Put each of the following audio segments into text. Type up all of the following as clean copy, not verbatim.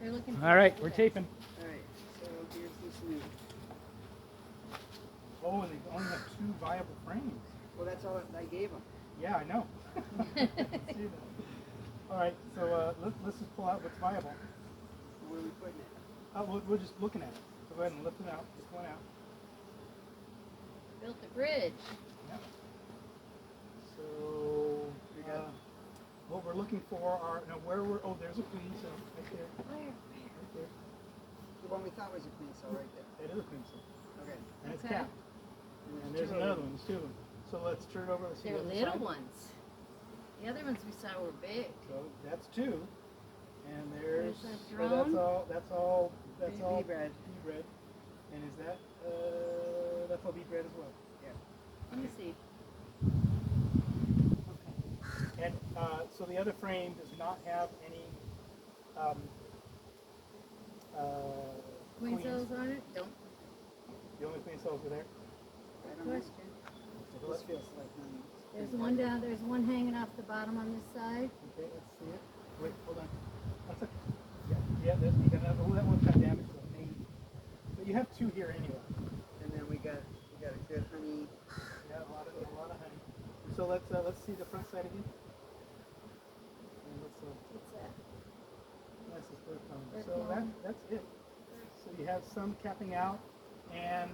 They're looking for All right, we're taping. All right, so here's this new. Oh, and they only have 2 viable frames. Well, that's all I gave them. Yeah, I know. See that. All right, so let's just pull out what's viable. Where are we putting it? We're just looking at it. So go ahead and lift it out. Just one out. Built a bridge. Yep. So We got- what we're looking for are oh, there's a queen cell right there. Where? Right there. The one we thought was a queen cell right there. It is a queen cell. Okay. And it's Okay. capped. And there's another one. There's 2 of them. So let's turn it over. Let's see They're the other little side. ones. The other ones we saw were big. So that's 2. And there's There's a so that's all Bee bread. bee bread. And is that that's all bee bread as well. Yeah. Let me see. And so the other frame does not have any Queen queens. cells on it? Don't The only queen cells are there. I don't know. question. This feels like honey. There's one down, there's one hanging off the bottom on this side. Okay, let's see it. Wait, hold on. That's okay. Yeah, you got another. Oh, that one's got damage to the main. But you have 2 here anyway. And then we got a good honey. Yeah, a lot of honey. So let's see the front side again. And let's What's that? that's the third cone. Third So cone. that's it. So you have some capping out, and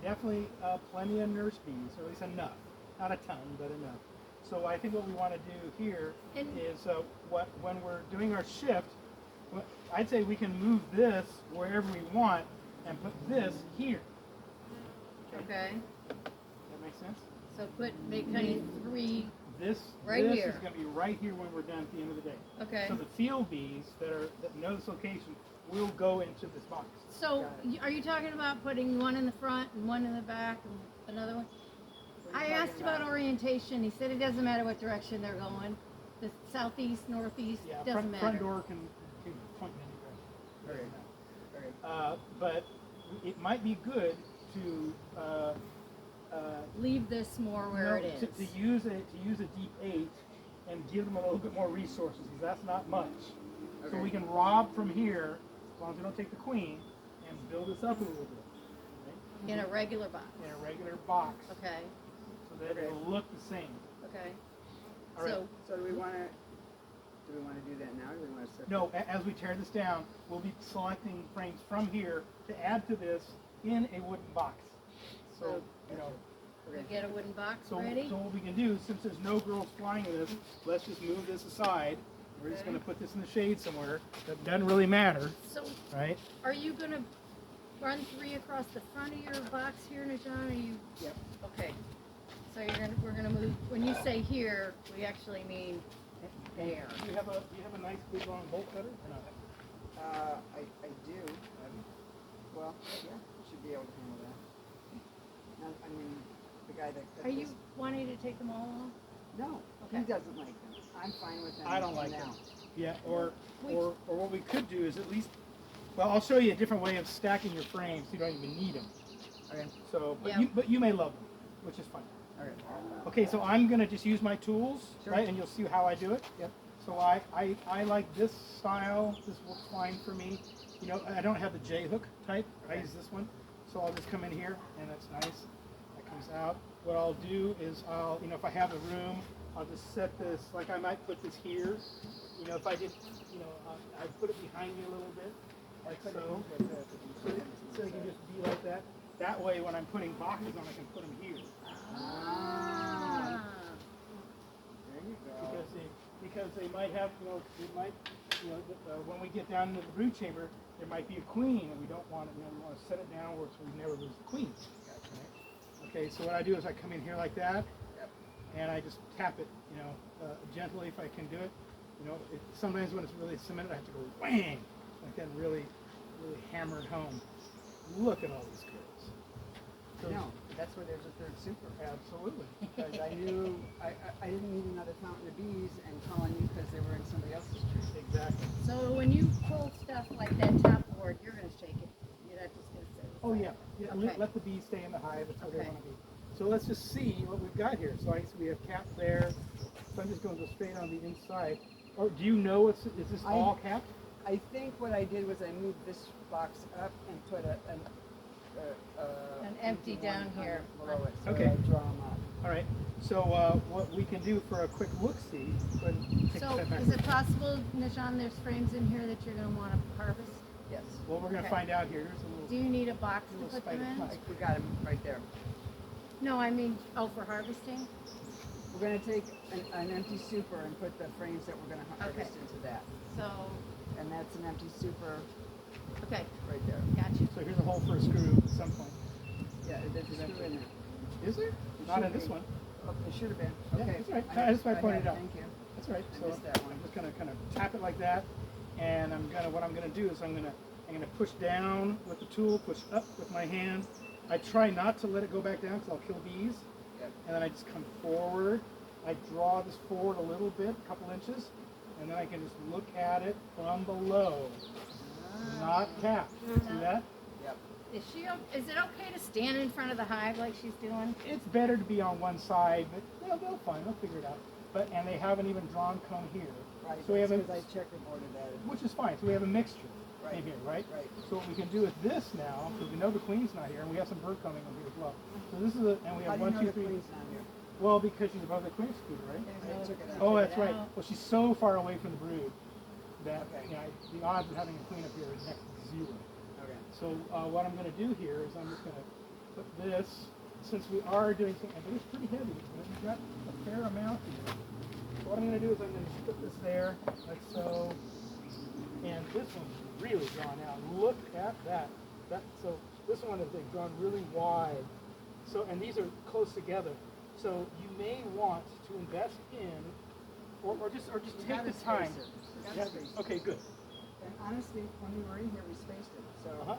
definitely plenty of nurse bees, or at least enough. Not a ton, but enough. So I think what we want to do here is when we're doing our shift, I'd say we can move this wherever we want and put this here. Okay. That makes sense? So make honey 3. This Right this here. is going to be right here when we're done at the end of the day. Okay. So the field bees that know this location will go into this box. So are you talking about putting one in the front and one in the back and another one? I asked about orientation. He said it doesn't matter what direction they're going. The southeast, northeast, Yeah, doesn't matter. front door can point in any direction. Okay. But it might be good to Leave this more where it is. to use a deep 8 and give them a little bit more resources, because that's not much. So Okay. we can rob from here, as long as we don't take the queen, and build this up a little bit. Okay? In a regular box. In a regular box, Okay. so that it'll look the same. Okay. All right. So do we want to do that now, or do we want to set? No, as we tear this down, we'll be selecting frames from here to add to this in a wooden box. So, We get a wooden box so ready. what we can do, since there's no girls flying in this, let's just move this aside. We're just Okay. going to put this in the shade somewhere. That doesn't really matter, So right? are you going to run 3 across the front of your box here, Najon? Are you? Yep. Okay. So we're gonna move. When you say here, we actually mean there. Do you have a nice big long bolt cutter or not? I do. Well, yeah, I should be able to handle that. Now, I mean, the guy that cut Are you this- wanting to take them all off? No, Okay. he doesn't like them. I'm fine with them. I don't like now. them. Yeah, or We- what we could do is at least, well, I'll show you a different way of stacking your frames so you don't even need them. Okay. So, Yeah. but you may love them, which is fine. Okay. Okay, so I'm gonna just use my tools, Sure. right, and you'll see how I do it. Yep. So I like this style. This works fine for me. You know, I don't have the J hook type. I use this one. So I'll just come in here, and that's nice. That comes out. What I'll do is if I have the room, I'll just set this, like I might put this here. You know, if I did, I put it behind me a little bit, like so. So it can just be like that. That way, when I'm putting boxes on, I can put them here. Ah. There you go. Because they might have, when we get down into the brood chamber, there might be a queen, and we don't want it. We want to set it down where so we never lose the queen. Okay, so what I do is I come in here like that, and I just tap it, gently if I can do it. Sometimes when it's really cemented, I have to go whang, like that, really, really hammer it home. Look at all these girls. So, No, that's where there's a third super. absolutely. Because I knew I didn't need another fountain of bees and call on you because they were in somebody else's tree. Exactly. So when you pull stuff like that top board, you're gonna shake it. You're not just gonna sit. Oh yeah, Okay. let the bees stay in the hive. That's where they Okay. want to be. So let's just see what we've got here. So we have caps there. So I'm just going to go straight on the inside. Or do you know is this all capped? I think what I did was I moved this box up and put An empty one down on here. below it, so Okay. I draw them up. All right. So what we can do for a quick look-see, go ahead and take a So step back. is it possible, Najon, there's frames in here that you're gonna wanna harvest? Yes. Well, we're going to Okay. find out here. There's a Do little. you need a box to Little put them spider in? fly. We got them right there. No, I mean, oh, for harvesting? We're gonna take an empty super and put the frames that we're gonna harvest Okay. into that. So, And that's an empty super okay, right there. gotcha. So here's a hole for a screw at some point. Yeah, there's a screw in there. Is there? It Not should in this be. one. Oh, it should have been. Yeah, Okay. that's right. That's why I pointed it out. Thank you. That's right. I So missed that one. I'm just going to kind of tap it like that, and what I'm going to do is I'm going to push down with the tool, push up with my hand. I try not to let it go back down because I'll kill bees. Yep. And then I just come forward. I draw this forward a little bit, a couple inches, and then I can just look at it from below, not tap. See that? Yep. Is it okay to stand in front of the hive like she's doing? It's better to be on one side, but they'll find, they'll figure it out. And they haven't even drawn comb here. Right. So we have because I checkerboarded that. which is fine. So we have a mixture Right. in here, right? Right. So what we can do with this now, because we know the queen's not here, and we have some bird coming over here as well. So this is and we How have do you 1, know 2, the 3. queen's not here? Well, because she's above the queen scooter, right? There's I took it out. Oh, check that's it right. out. Well, she's so far away from the brood that Okay. the odds of having a queen up here is next to 0. Okay. So what I'm going to do here is I'm just going to put this, since we are doing something, but it's pretty heavy. We've got a fair amount here. So what I'm going to do is I'm going to put this there, like so. And this one's really drawn out. Look at that. So this one is they've drawn really wide. So, and these are close together. So you may want to invest in, or just We take got the a time. spacer. We got a Yeah. spacer. Okay, good. And honestly, when we were in here, we spaced it. So, Uh-huh.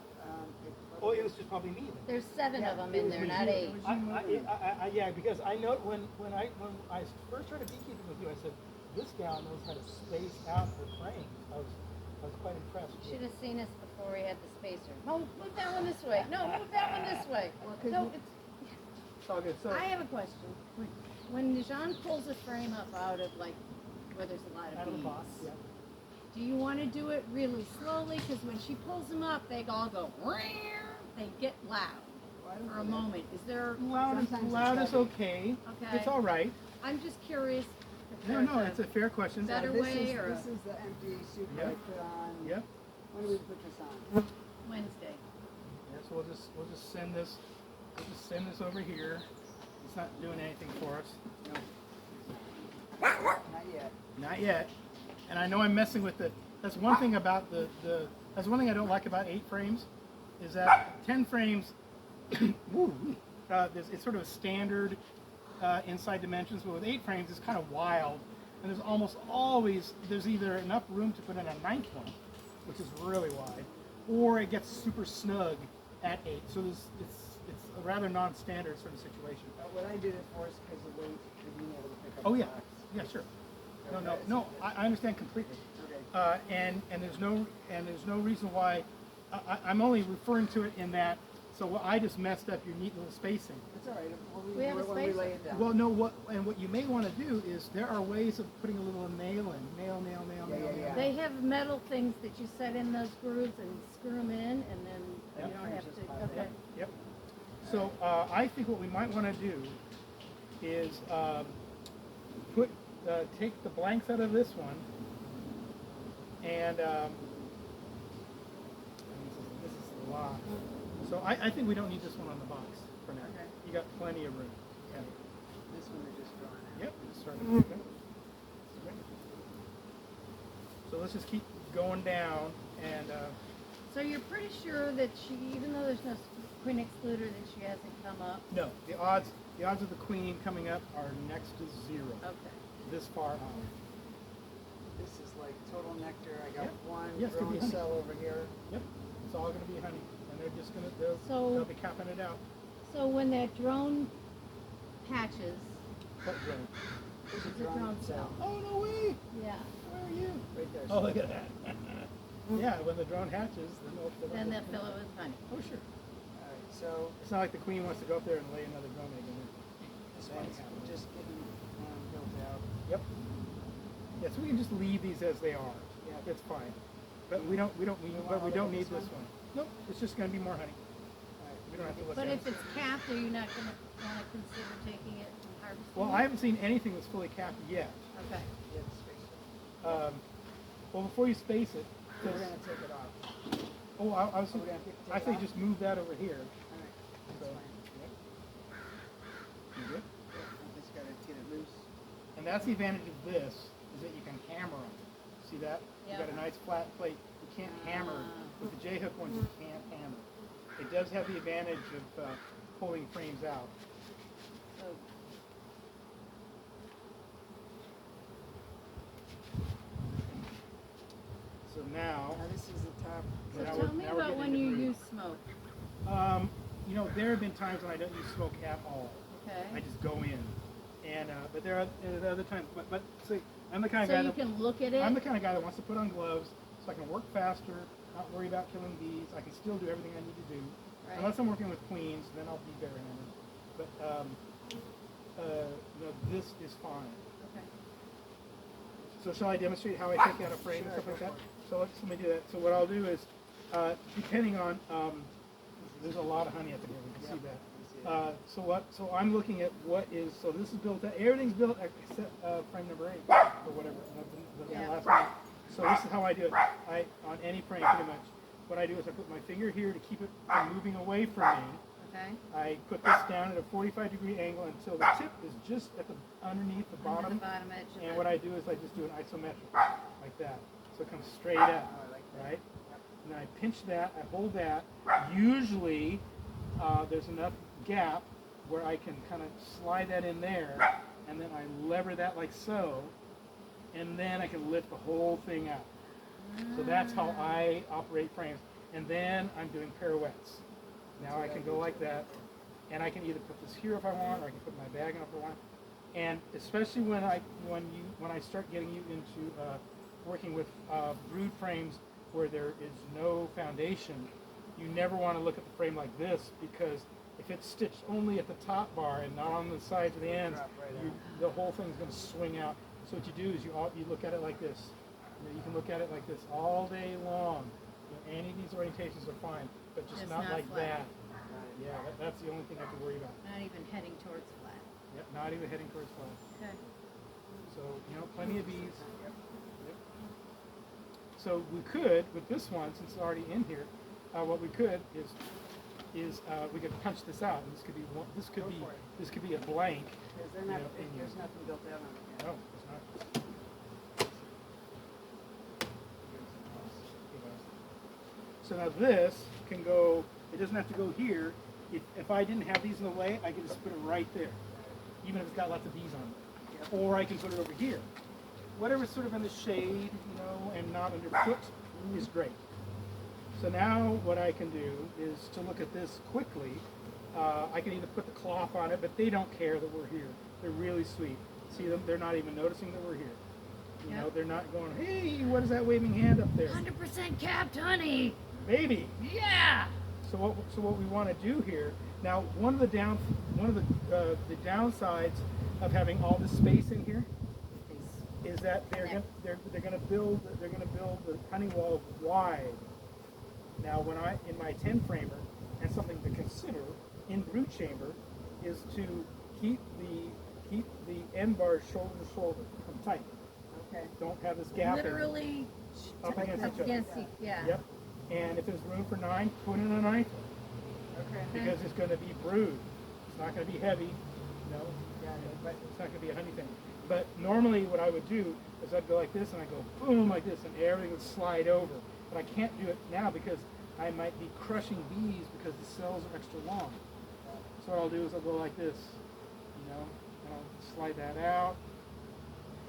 it Oh, it was just probably me then. There's 7 Yeah, of them it in was there, me. not It 8. was- Yeah, because I know when I first started beekeeping with you, I said this gal knows how to space out her frames. I was quite impressed. with- Should have seen us before we had the spacer. No, move that one this way. No, move that one this way. Well, 'cause So you- it's, It's all good. So I have a question. When Najon pulls a frame up out of like where there's a lot out of of the bees, box. Yeah. do you want to do it really slowly? Because when she pulls them up, they all go. They get loud Well, I don't for a know that. moment. Is there? Loud is okay. Okay. It's all right. I'm just curious. if No, there's no, it's a fair question. better This way is, or this is the empty super Yep. I put on. Yep. When do we put this on? Wednesday. Yeah, so we'll just send this. We'll just send this over here. It's not doing anything for us. Not yet. Not yet. And I know I'm messing with the. That's one thing about the. That's one thing I don't like about 8 frames, is that 10 frames. It's sort of a standard inside dimensions, but with 8 frames, it's kind of wild. And there's almost always either enough room to put in a 9th one, which is really wide, or it gets super snug at 8. So it's a rather non-standard sort of situation. What I did it for is because of weight of being able to pick up Oh the yeah, box. yeah, sure. No, I understand completely. Okay. And there's no reason why. I'm only referring to it in that. So I just messed up your neat little spacing. That's all right. We have a when we spacer. lay it down. Well, no, what you may want to do is there are ways of putting a little nail in, nail. Yeah. They have metal things that you set in those grooves and screw them in, and then Yep. you don't have to. Yep. Okay. Yep. So I think what we might want to do is take the blanks out of this one, and this is the lock. So I think we don't need this one on the box for now. Okay. You got plenty of room. Yeah. This one they just drawn out. Yep. Just start with that. So let's just keep going down, and So you're pretty sure that she, even though there's no queen excluder, that she hasn't come up? no, the odds of the queen coming up are next to 0. Okay. This far out. This is like total nectar. I got Yep. one Yes, could be growing honey. cell over here. Yep, it's all going to be honey, and they're just going to So- they'll be capping it out. So when that drone hatches, What drone? This is it's a drone cell. Oh no way! Yeah. Where are you? Right there. Oh look at that! Yeah, when the drone hatches, then Then they'll fill it with honey. Oh sure. All right. So It's not like the queen wants to go up there and lay another drone egg in there. this That one's happens. just getting built out. Yep. Yeah, so we can just leave these as they are. Yeah. It's fine. But we don't need this one. Nope, it's just going to be more honey. We don't have to look But at if it. it's capped, are you not going to want to consider taking it and harvesting Well, it? I haven't seen anything that's fully capped yet. Okay. Yeah, it's straight. Well, before you space it, We're gonna take it off. oh, I was We're gonna take I it say off? just move that over here. Alright, So, that's fine. yep. You good? Yeah, I just gotta get it loose. And that's the advantage of this, is that you can hammer on it. See that? You got a nice flat plate. You can't hammer. With the J-hook ones, you can't hammer. It does have the advantage of pulling frames out. So, So now, Now this is the top. so now tell we're- me now we're about getting when into you brood. use smoke. You know, there have been times when I don't use smoke at all. Okay. I just go in. And but there are other times. But see, I'm the kind of So guy you that can look at it. I'm the kind of guy that wants to put on gloves so I can work faster, not worry about killing bees. I can still do everything I need to do. Right. Unless I'm working with queens, then I'll be barehanded. But you know, this is fine. Okay. So shall I demonstrate how I take out a frame and Sure, stuff like go that? for So let me do that. So what I'll do is, depending on, there's a lot of honey up in here. We can see that. So I'm looking at what is. So this is built. Everything's built except frame number 8 or whatever. The Yeah. last one. So this is how I do it. On any frame pretty much. What I do is I put my finger here to keep it from moving away from me. Okay. I put this down at a 45-degree angle until the tip is just at the underneath the Under bottom. the bottom edge of And it. what I do is I just do an isometric, like that. So it comes straight up, Oh, I like that. right? And then I pinch that, I hold that. Usually, there's enough gap where I can kind of slide that in there, and then I lever that like so, and then I can lift the whole thing out. So that's how I operate frames. And then I'm doing pirouettes. Now I can go like that, and I can either put this here if I want, or I can put my bag in if I want. And especially when I start getting you into working with brood frames where there is no foundation, you never want to look at the frame like this, because if it's stitched only at the top bar and not on the sides or the ends, Drop right the whole thing's going to swing out. So what you do is you look at it like this. You can look at it like this all day long. Any of these orientations are fine, but just Just not not like flat. that. Yeah, that's the only thing I have to worry about. Not even heading towards flat. Yep, not even heading towards flat. Okay. So, you know, plenty of bees. Yep. So we could, with this one, since it's already in here, what we could is we could punch this out, and this could be one, this could be a blank. Because they're You not, know, in there's here. nothing built out on it yet. No, it's not. So now this can go, it doesn't have to go here. If I didn't have these in the way, I could just put it right there, even if it's got lots of bees on it. Yep. Or I can put it over here. Whatever's sort of in the shade, you know, and not underfoot is great. So now what I can do is to look at this quickly. I can either put the cloth on it, but they don't care that we're here. They're really sweet. See them? They're not even noticing that we're here. You know, Yep. they're not going, hey, what is that waving hand up there? 100% capped honey. Baby. Yeah. So what we want to do here now, one of the downsides of having all this space in here is that they're going to build the honey walls wide. Now, in my 10 framer, and something to consider in brood chamber is to keep the end bars shoulder to shoulder from tight. Okay. Don't have this gap in it. Literally Up against each other. against the, yeah. Yep. And if there's room for 9, put in a 9 Okay. because it's going to be brood. It's not going to be heavy, you know, but it's not going to be a honey thing. But normally what I would do is I'd go like this and I go boom like this and everything would slide over. But I can't do it now because I might be crushing bees because the cells are extra long. So what I'll do is I'll go like this, you know, and I'll slide that out.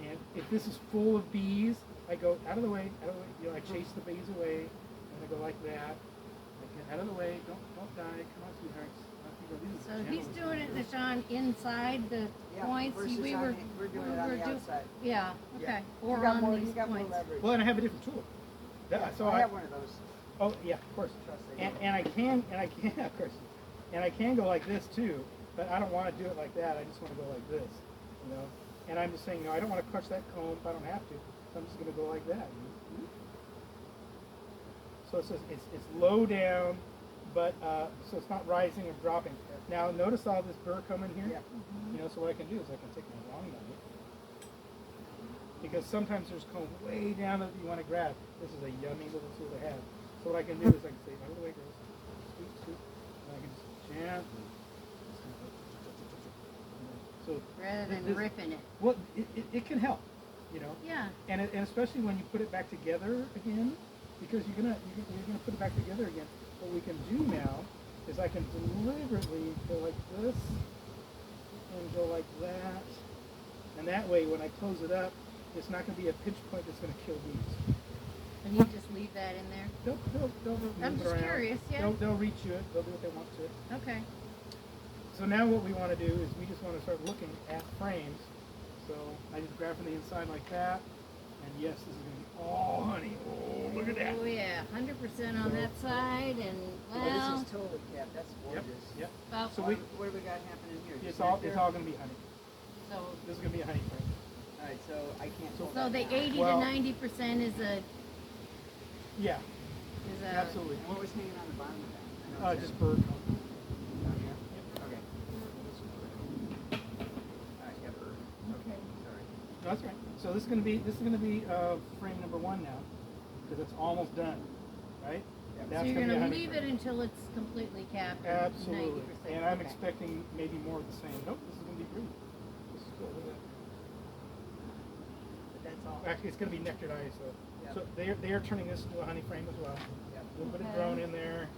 And if this is full of bees, I go out of the way, you know, I chase the bees away, and I go like that. I get out of the way, don't die, come on, sweethearts. So he's doing it, Najon, inside the Yeah, points. versus We on were, the- we're doing it on the outside. Yeah, Yeah. okay. You Or got more, on you these got more points. leverage. Well, and I have a different tool. Yeah, so I have one of those. oh yeah, of course. Trust they And I can, of course, and I can go like this too, but I don't want to do it like that. I just want to go like this, you know. And I'm just saying, no, I don't want to crush that comb if I don't have to. So I'm just going to go like that. So it's low down, but so it's not rising or dropping. Now notice all this burr coming here. Yep. You know, so what I can do is I can take my long knife, because sometimes there's comb way down that you want to grab. This is a yummy little tool to have. So what I can do is I can say, out of the way, girls, scoop, scoop, and I can just gently. So Rather than this- ripping it. well, it can help, you know. Yeah. And especially when you put it back together again, because you're gonna put it back together again. What we can do now is I can deliberately go like this and go like that, and that way when I close it up, it's not going to be a pinch point that's going to kill bees. And you just leave that in there? They'll I'm move just around. curious, yeah. They'll reach it. They'll do what they want to it. Okay. So now what we want to do is we just want to start looking at frames. So I just grab from the inside like that, and yes, this is going to be all honey. Oh, look at that. Oh yeah, 100% on that side, and Oh, well, this is totally capped. That's Yep. gorgeous. Yep. about, So What do we got happening here? it's Just all nectar? going to be honey. so This is going to be a honey frame. All right, so I can't. pull so that the down. 80 Well- to 90% is a Yeah, absolutely. And what was hanging on the bottom of that? I know it's Just in- bird comb. down here? Okay. All right, yeah, bird. Okay, sorry. No, that's right. So this is going to be frame number 1 now, because it's almost done, right? Yep. so That's you're gonna be a gonna honey leave frame. it until it's completely capped. at Absolutely. 90%. And I'm Okay. expecting maybe more of the same. Nope, this is going to be green. This is good. Look at that. But that's all. Actually, it's going to be nectared ice. Yep. So they are turning this into a honey frame as well. Yep. A little bit of Okay. drone in there.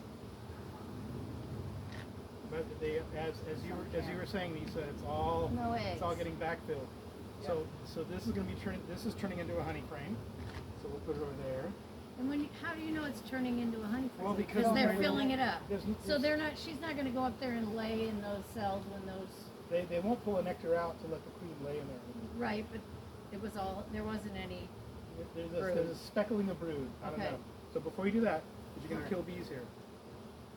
But as you were saying, Lisa, it's all No it's all eggs. getting backfilled. So this is going to be turning into a honey frame. So we'll put it over there. And how do you know it's turning into a honey frame? Well, because they're there's- filling it up. So there's- she's not gonna go up there and lay in those cells when those, They won't pull a nectar out to let the queen lay in there. right, but there wasn't any, There's a speckling of brood. I don't Okay. know. So before you do that, because you're going to Alright. kill bees here.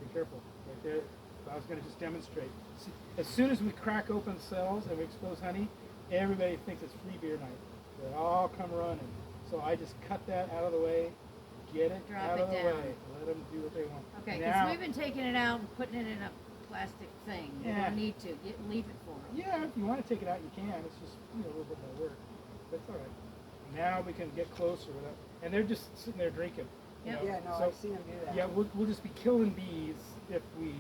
Be careful. Right there. So I was going to just demonstrate. See, as soon as we crack open cells and we expose honey, everybody thinks it's free beer night. They all come running. So I just cut that out of the way, get it Drop out it of the down. way, let them do what they want. okay, Now, because we've been taking it out and putting it in a plastic thing. You Yeah. don't need to, leave it for them. yeah, if you want to take it out, you can. It's just a little bit more work. That's all right. Now we can get closer with it. And they're just sitting there drinking. you Yep. know. Yeah, no, So- I've seen them do that. Yeah, we'll just be killing bees if we,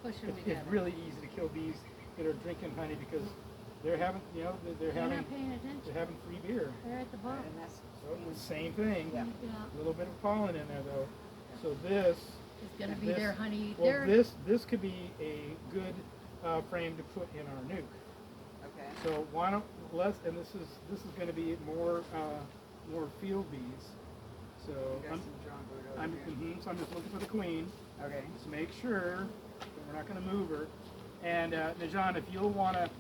Push them it's together. really easy to kill bees that are drinking honey because they're having, they're They're having, not paying attention. they're having free beer. They're at the bar. And that's So it's the same thing. Yeah. Yeah, A little bit of pollen in there though. So this, it's gonna be this- their honey, well, this could be a good frame to put in our nuke. okay. So why don't and this is going to be more field bees. So You got some John Boot over here. so I'm just looking for the queen. Okay. Just make sure that we're not going to move her. And Najon, if you'll want to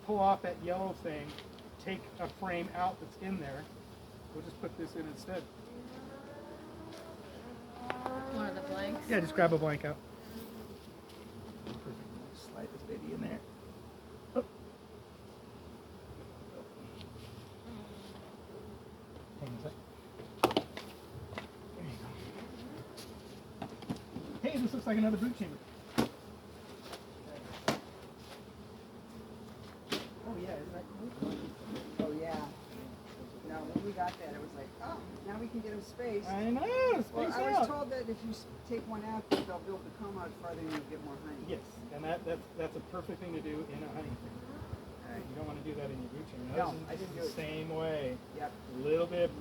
pull off that yellow thing, take a frame out that's in there. We'll just put this in instead. one of the blanks. Yeah, just grab a blank out. Perfect. Slide this baby in there. Oh. Hang on a sec. There you go. Hey, this looks like another brood chamber. Oh yeah, isn't that cool? Oh yeah. No, when we got that, it was like, oh, now we can get them spaced. I know, Well, space I out. was told that if you take one out, they'll build the comb out farther and you get more honey. Yes, and that's a perfect thing to do in a honey frame. Alright. You don't want to do that in your brood chamber. No, This I is didn't the do it. same way. Yep. Little bit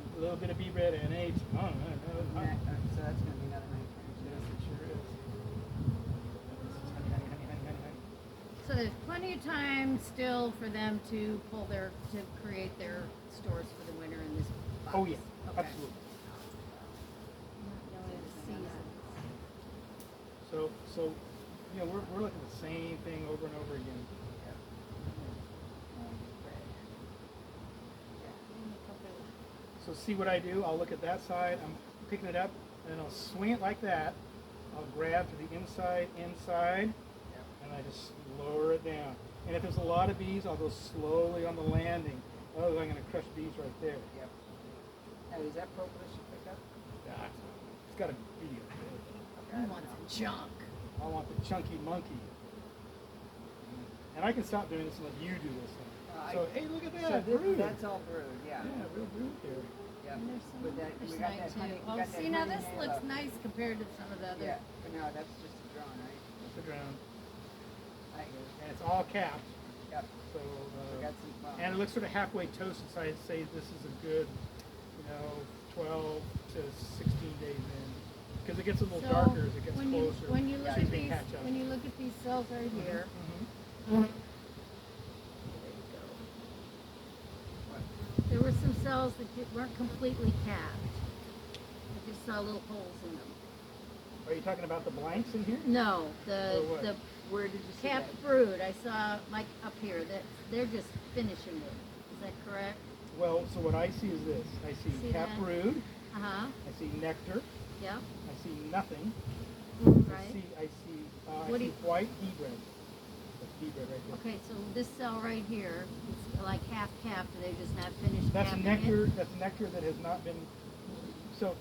of bee bread and H. Oh, no. So that's going to be another honey frame. Yes, it sure is. This is honey. So there's plenty of time still for them to create their stores for the winter in this box. Oh yeah, Okay. absolutely. Not knowing the season. So we're looking at the same thing over and over again. So see what I do? I'll look at that side. I'm picking it up and I'll swing it like that. I'll grab to the inside, and I just lower it down. And if there's a lot of bees, I'll go slowly on the landing. Otherwise, I'm going to crush bees right there. Yep. Now, is that purple that you pick up? Yeah. It's got to be a He wants a chunk. I want the chunky monkey. And I can stop doing this and let you do this one. So, hey, look at So that, this, brood. that's all brood, yeah. Yeah, real brood here. Yeah. And there's some But that, fish we got night that too. honey, we Well, got that see, now honey this halo. looks nice compared to some of the other. Yeah, but no, that's just a drone, right? That's the ground. I hear. And it's all capped. Yep. So, We got some, and it looks sort of halfway toasted, so I'd say this is a good, 12 to 16 days in. Because it gets a little So, darker as it gets when closer. when you look so at they these, catch up. when you look at these cells right here, Mhm. there you go. There were some cells that weren't completely capped. I just saw little holes in them. Are you talking about the blanks in here? No, Or what? the where did you see capped that? brood I saw like up here that they're just finishing it. Is that correct? Well, so what I see is this. I see See cap that? brood. Uh huh. I see nectar. Yep. I see nothing. Right. I see What do you- white bee bread. That's bee bread right there. Okay, so this cell right here, it's like half capped. They're just not finished That's capping nectar. it. That's nectar that has not been. So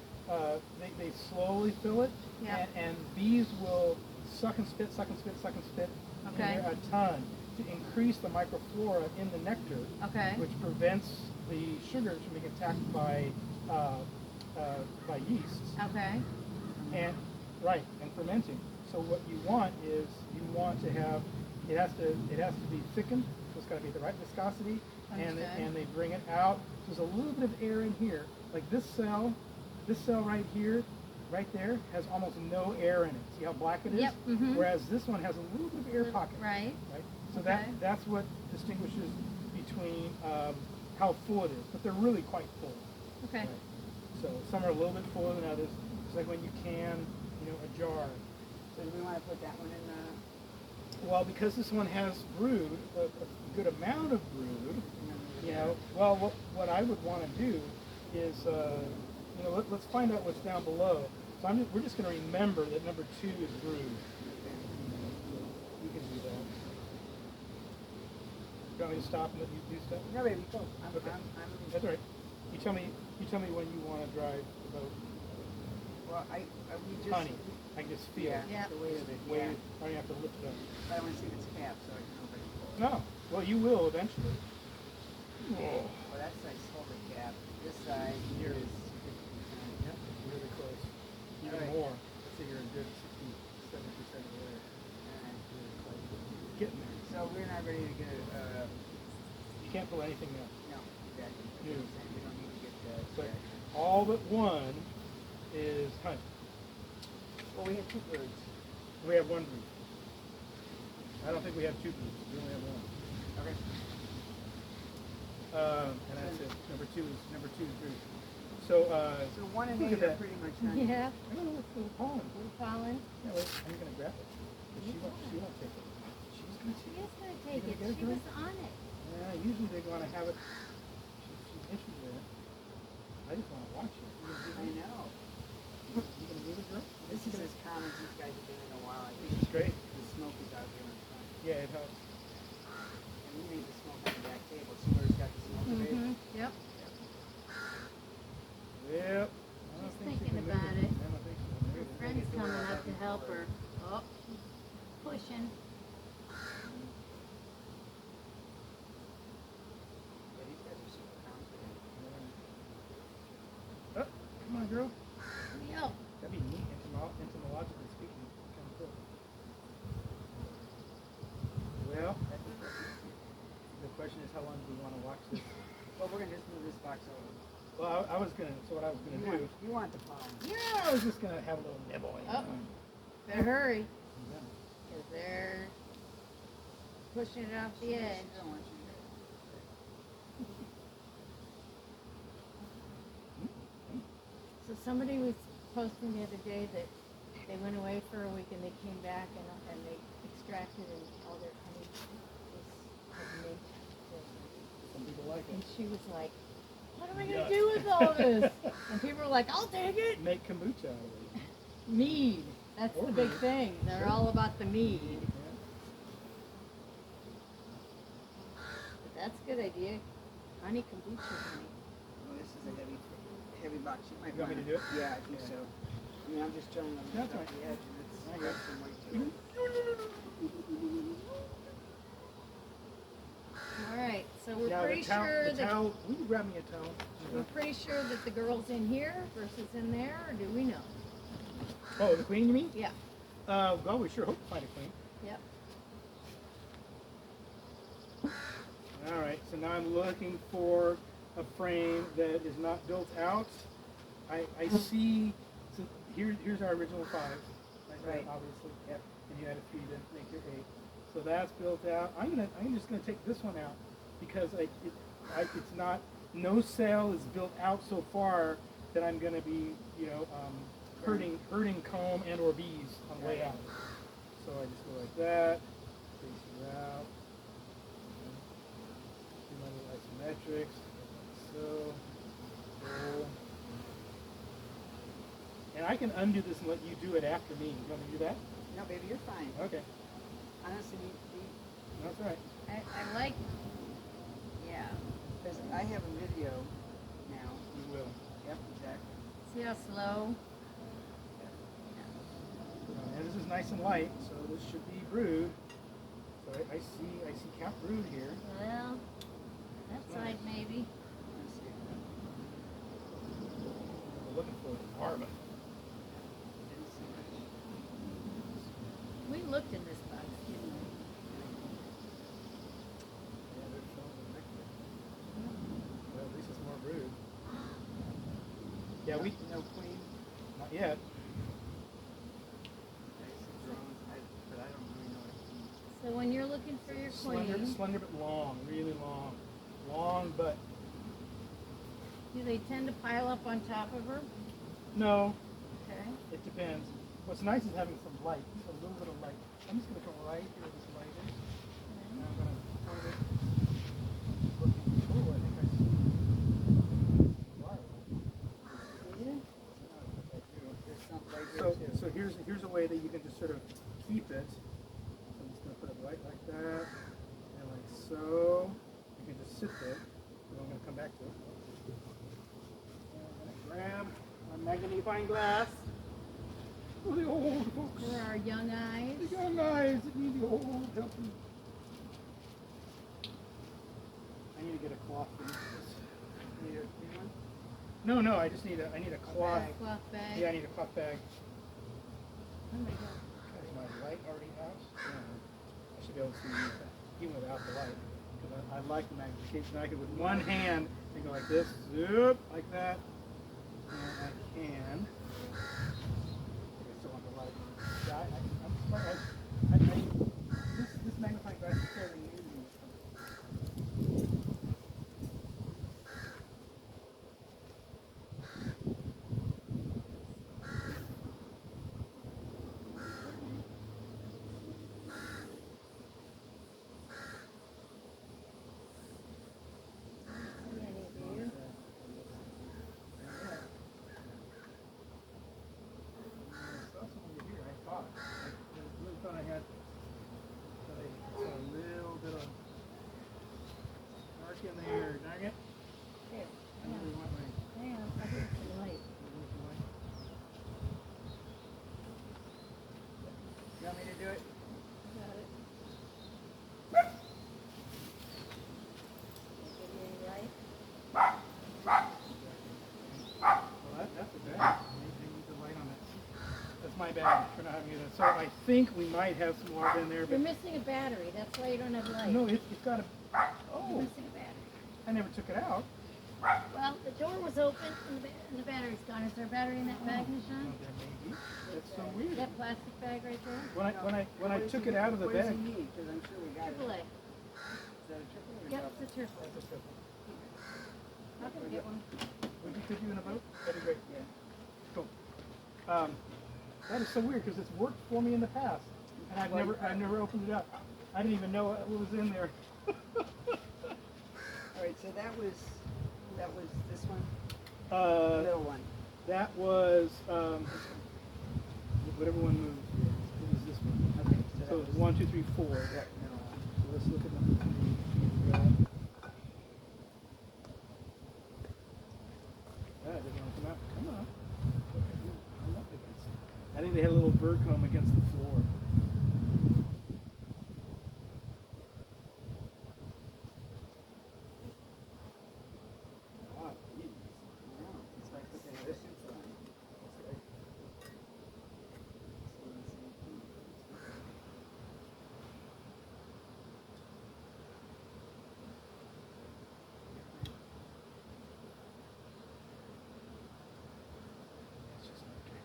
they slowly fill it, Yeah. and bees will suck and spit, suck and spit, suck and spit in Okay. there a ton to increase the microflora in the nectar, Okay. which prevents the sugars from being attacked by yeasts. Okay. And and fermenting. So what you want is to have it has to be thickened. So it's got to be the right viscosity, Understood. and they bring it out. So there's a little bit of air in here. Like this cell right here, right there has almost no air in it. See how black it is? Yep, mhm. Whereas this one has a little bit of air pocket. Right. Right. So Okay. that's what distinguishes between how full it is. But they're really quite full. Okay. Right. So some are a little bit fuller than others. It's like when you can, a jar. So do we want to put that one in the? Well, because this one has brood, a good amount of brood, Yeah. well, what I would want to do is, let's find out what's down below. So we're just going to remember that number 2 is brood. You can do that. You want me to stop and let you do stuff? No, baby, go. Okay. I'm That's all right. You tell me when you want to drive the boat. well, we just. Honey, I can just feel Yeah, it. Yeah. the weight of it. Wait, Yeah. I don't have to lift it up. I want to see if it's capped so I can open it. No. Well, you will eventually. Well, that's nice. Hold it cap. This side Here. is 50%. Yep, really close. Even All right. more. Let's say you're a good 60, 70% of the way. Alright. Really close. It's getting there. So we're not ready to get it. You can't pull anything up. No, exactly. No. We don't need to get that. But all but one is honey. Well, we have 2 birds. We have 1 brood. I don't think we have 2 broods. We only have 1. Okay. And that's it. Number two is brood. So, So 1 and look 8 at are that. pretty much honey. Yeah. I don't know what's little pollen. Little pollen. Yeah, wait, I'm going to grab it. But she won't take it. She's going to She take it. is gonna take You it. gonna get it, She Joy? was on it. Yeah, usually they want to have it. She's interested in it. I just want to watch it. I know. You gonna move it, girl? This is as calm as these guys have been in a while. I think It's great. the smoke is out here in front. Yeah, it helps. And we made the smoke on the back table. See where it's got the smoke base? Mm-hmm. Yep. Yep. I don't She's think she thinking can move about it. I don't think she can Her move it. friend's coming up to help her. Oh, pushing. Yeah, these guys are super confident. Oh, come on, girl. Yo. That'd be neat, entomologically speaking. Kind of cool. Well, the question is, how long do we want to watch this? Well, we're gonna just move this box over. Well, I was gonna. So what I was gonna do? You want the pollen? Yeah, I was just gonna have a little nibble. Oh. Better hurry, Yeah. cause they're pushing it off the edge. I don't want you So somebody was posting the other day that they went away for a week and they came back and they extracted and all their honey was mint. Some people like And it. she was like, what am I Yuck. gonna do with all this? And people were like, I'll take it. Make kombucha out of it. Mead. That's Or the big mead. thing. They're Sure. all about the mead. Yeah. But that's a good idea. Honey kombucha honey. Well, this is a heavy box. You might You want me wanna- to do it? Yeah, I think Yeah. so. I mean, I'm just trying to lift That's up right. the edge, and it's I got got some weight to it. All right, so we're Now pretty the towel, sure the that towel, will you grab me a towel? we're pretty sure that the girl's in here versus in there, or do we know? Oh, the queen, you mean? Yeah. Well, we sure hope to find a queen. Yep. All right, so now I'm looking for a frame that is not built out. I see, so here's our original 5, Right. obviously. Yep. And you add a 3 to make your 8. So that's built out. I'm just gonna take this one out because it's not, no sail is built out so far that I'm gonna be, you know, hurting comb and or bees on the way out. So I just go like that, face it out. Do my little isometrics, so, roll. And I can undo this and let you do it after me. You want me to do that? No, baby, you're fine. Okay, Honestly, that's all right. I like, yeah. because I have a video now. You will. Yep, exactly. See how slow? And this is nice and light, so this should be brood. So I see Count Brood here. Well, that side maybe. Let's see. We're looking for the larva. Didn't see much. We looked in this box, didn't we? Yeah, they're showing the nectar. Well, at least it's more brood. Yeah, we No queen. not yet. I see drones, but I don't really know what it means. So when you're looking for your queen, Slender but long, really long. Long but do they tend to pile up on top of her? no, Okay. it depends. What's nice is having some light, just a little bit of light. I'm just gonna come right here where this light is. And I'm gonna point it. Oh, I think I see a larva. There's something right here So, too. so here's a way that you can just sort of keep it. So I'm just going to put it right like that, and like so. You can just sit there. And I'm going to come back to it. And I'm going to grab my magnifying glass. Oh, the old folks. For our young eyes. The young eyes that need the old helping. I need to get a cloth for this. Need a clean one? No, I just need a cloth. Cloth bag. Yeah, I need a cloth bag. Oh my God. Is my light already out? No. I should be able to see that even without the light. Because I like the magnification. I can with one hand and go like this, zoop, like that. And I can. I still want the light. Yeah, I'm smart. This magnifying glass is fairly new to me. In there, dang it. Here, I really want my hang on, I hear some light. You want me to do it? Got it. Give you any light? Well, that's a bad. They need the light on it. That's my bad for not having it. So I think we might have some larvae in there, You're but missing a battery. That's why you don't have light. no, it's got a. You're Oh, missing a battery. I never took it out. Well, the door was open and the battery's gone. Is there a battery in that bag, No, Najon? there may be. That's so weird. That plastic bag right there? When I took it out of the What does bag. he need? Because I'm sure we got it. Triple A. Is that a triple or Yep, double? it's a triple. That's a triple. I can get one. Would you put you in a boat? That'd be great. Yeah. Cool. That is so weird because it's worked for me in the past, and I've never opened it up. I didn't even know what was in there. All right, so that was this one, Uh, middle one. that was whatever one moves. It was this one. Okay, So that it's 1, 2, 3, 4. yeah, So middle one. let's look at number 3. That doesn't want to come out. Come on. I love it. I think they had a little bird comb against the floor. Wow, geez. Wow, it's like looking at this inside. Seeing the same thing. It's just okay.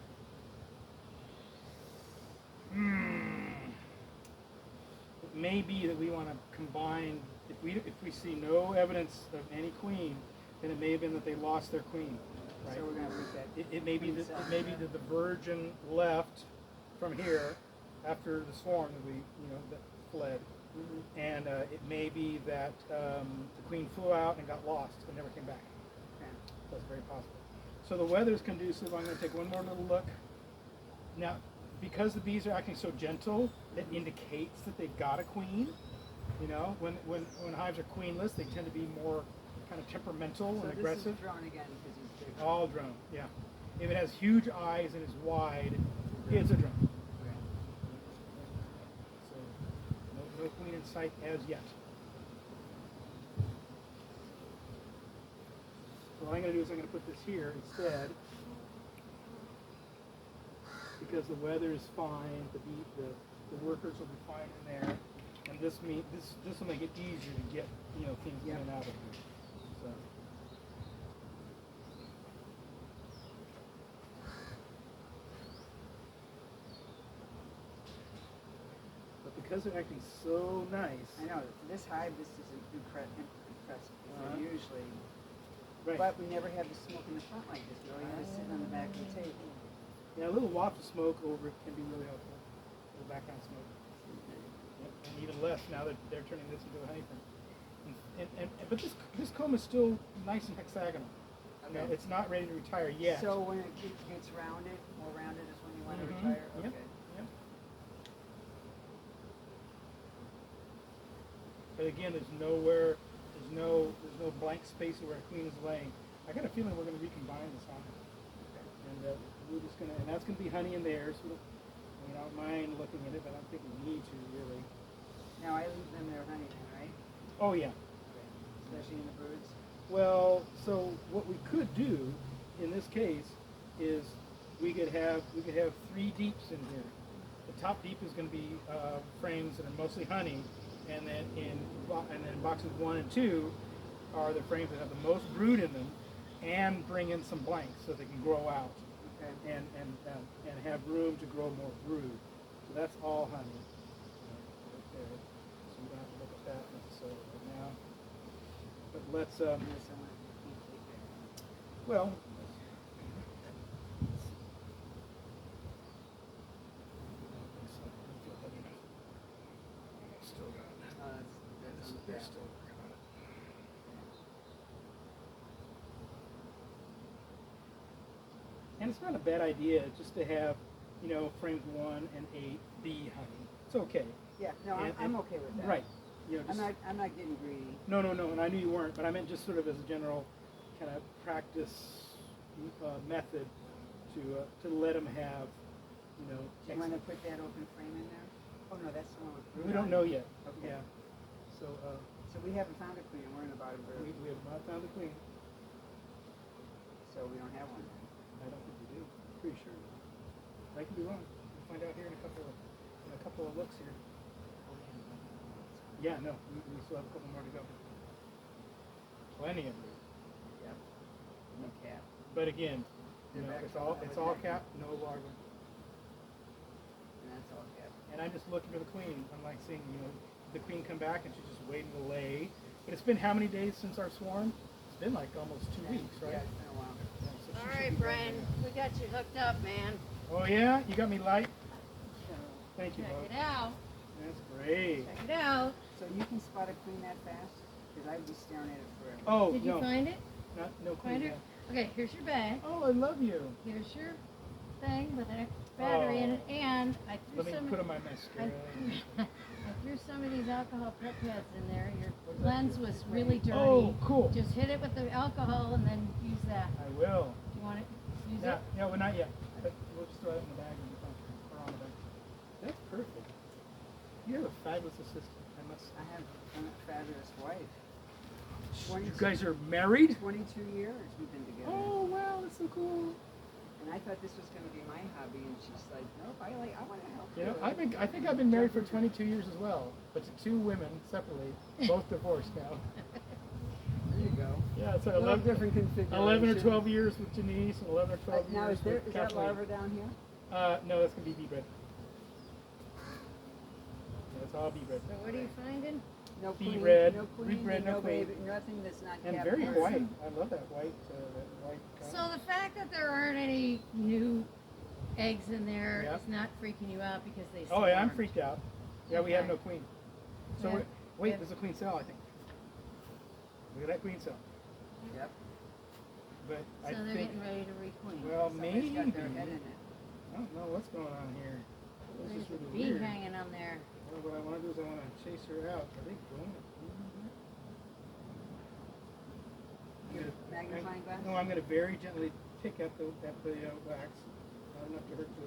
It may be that we want to combine. If we see no evidence of any queen, then it may have been that they lost their queen. Right? So we're gonna put that. It may be that the virgin left from here after the swarm that that fled, and it may be that the queen flew out and got lost and never came back. Okay. That's very possible. So the weather's conducive. I'm going to take one more little look. Now, because the bees are acting so gentle, it indicates that they've got a queen. You know, when hives are queenless, they tend to be more kind of temperamental So and aggressive. this is drone again because he's big. All drone, yeah. If it has huge eyes and is wide, it's a drone. Okay. So no queen in sight as yet. So what I'm going to do is I'm going to put this here instead, because the weather is fine. The workers will be fine in there, and this will make it easier to get things in and out of here. So. But because they're acting so nice, I know this hive. This is impressive. Usually, right? but we never have the smoke in the front like this. We always just sitting on the back of the table. Yeah, a little waft of smoke over it can be really helpful. A little background smoke. Yep. And even less now that they're turning this into a honeycomb. But this comb is still nice and hexagonal. Okay. It's not ready to retire yet. So when it gets rounded, more rounded is when you want to retire? Okay. Yep. Yep. But again, there's no blank space where a queen is laying. I got a feeling we're going to recombine this hive. And we're just going to, and that's going to be honey in there. So I don't mind looking at it, but I don't think we need to really. Now I leave them their honey then, right? Oh yeah. Okay. Especially in the birds. Well, so what we could do in this case is we could have 3 deeps in here. The top deep is going to be frames that are mostly honey, and then boxes 1 and 2 are the frames that have the most brood in them, and bring in some blanks so they can grow out, Okay. and have room to grow more brood. So that's all honey. Okay. So you don't have to look at that necessarily right now. But let's Yes, I want to take that. well. Still got it. That's They're still working on it. And it's not a bad idea just to have, frames 1 and 8 be honey. It's okay. Yeah, no, I'm okay with that. Right. I'm not getting greedy. No, and I knew you weren't, but I meant just sort of as a general kind of practice method to let them have, Do you want to put that open frame in there? Oh no, that's the one with brood we don't on know it. yet. Okay. Yeah. So So we haven't found a queen. We're in about a bird. we have not found the queen. So we don't have one. I don't think we do. Pretty sure. I could be wrong. We'll find out here in a couple of looks here. Yeah, no, we still have a couple more to go. Plenty of them. Yep. No cap. But again, They're it's back all to cap, no larva. And that's all cap. And I'm just looking for the queen. I'm like seeing, the queen come back and she's just waiting to lay. But it's been how many days since our swarm? It's been like almost 2 weeks, right? Yeah, it's been a while. Yeah, so she All should right, be Brian, ready now. we got you hooked up, man. Oh yeah, you got me light. Thank you, Check bud. it out. That's great. Check it out. So you can spot a queen that fast? Because I'd be staring at it forever. Oh Did you no, find it? no queen. Find her? yet. Okay, here's your bag. Oh, I love you. Here's your thing with an extra battery in it, and I threw Let me some. put on my I mascara. I threw some of these alcohol pet pads in there. Your lens was really dirty. Oh, cool. Just hit it with the alcohol and then use that. I will. Do you want to use Yeah, it? well, not yet. But we'll just throw it in the bag and fabulous assistant. I must say. I have a fabulous wife. You guys are married? 22 years we've been together. Oh wow, that's so cool. And I thought this was going to be my hobby, and she's like, nope, I want to help You know, you. I think I've been married for 22 years as well, but to 2 women separately, both divorced now. There you go. Yeah, so A little 11, different configuration. 11 or 12 years with Denise, and 11 or 12 Now, years is that with Kathleen. larva down here? No, that's gonna be bee bread. That's all bee bread. So what are you finding? No Bee queen, red, no bee queen, red, no no queen. baby, nothing that's not And captive. very white. I love that white. So the fact that there aren't any new eggs in there Yeah. is not freaking you out because they Oh yeah, I'm swarmed. freaked out. Yeah, we have Okay. no queen. So Yeah. wait, Yeah. there's a queen cell, I think. Look at that queen cell. Yep. But So I they're think, getting ready to requeen. well, Somebody's maybe. got their head in it. I don't know what's going on here. This There's is a really bee weird. hanging on there. Well, what I want to do is I want to chase her out. Are they going? Your magnifying glass? No, I'm going to very gently pick at the wax, not enough to hurt the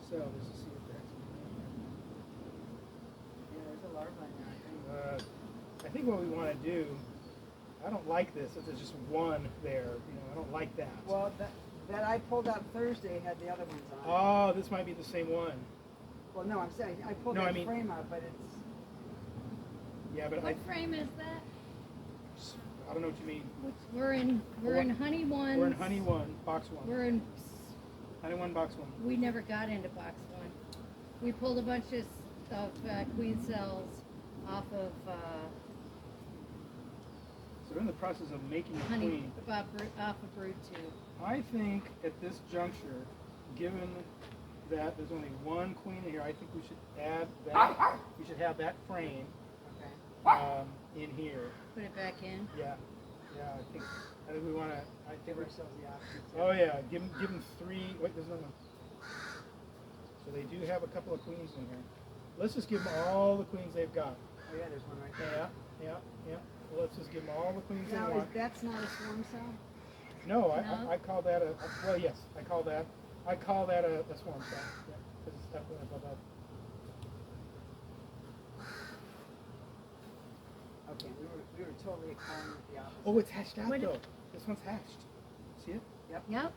cell, just to see if that's. Yeah, there's a larva in there, I think. I think what we want to do. I don't like this. If there's just one there, I don't like that. Well, that I pulled out Thursday had the other ones on. Oh, this might be the same one. Well, no, I'm saying I pulled No, that I mean- frame out, but it's Yeah, but What frame is that? I don't know what you mean. We're in honey one. We're in honey 1, box 1. We're in. Honey 1, box 1. We never got into box one. We pulled a bunch of queen cells off of So we're in the process of making a honey queen. off of brood tube. I think at this juncture, given that there's only one queen in here, I think we should add that. We should have that frame okay. In here. Put it back in. Yeah, I think we want to. I think Give we're. ourselves the option. Oh yeah, give them 3. Wait, there's another one. So they do have a couple of queens in here. Let's just give them all the queens they've got. Oh yeah, there's one right there. Yeah. Well, let's just give them all the queens Now, they want. that's not a swarm cell? No, No? I call that a. Well, yes, I call that a swarm cell. Yeah, because it's definitely above that. Okay, we were totally calling it the opposite. Oh, it's hatched out When- though. This one's hatched. See it? Yep.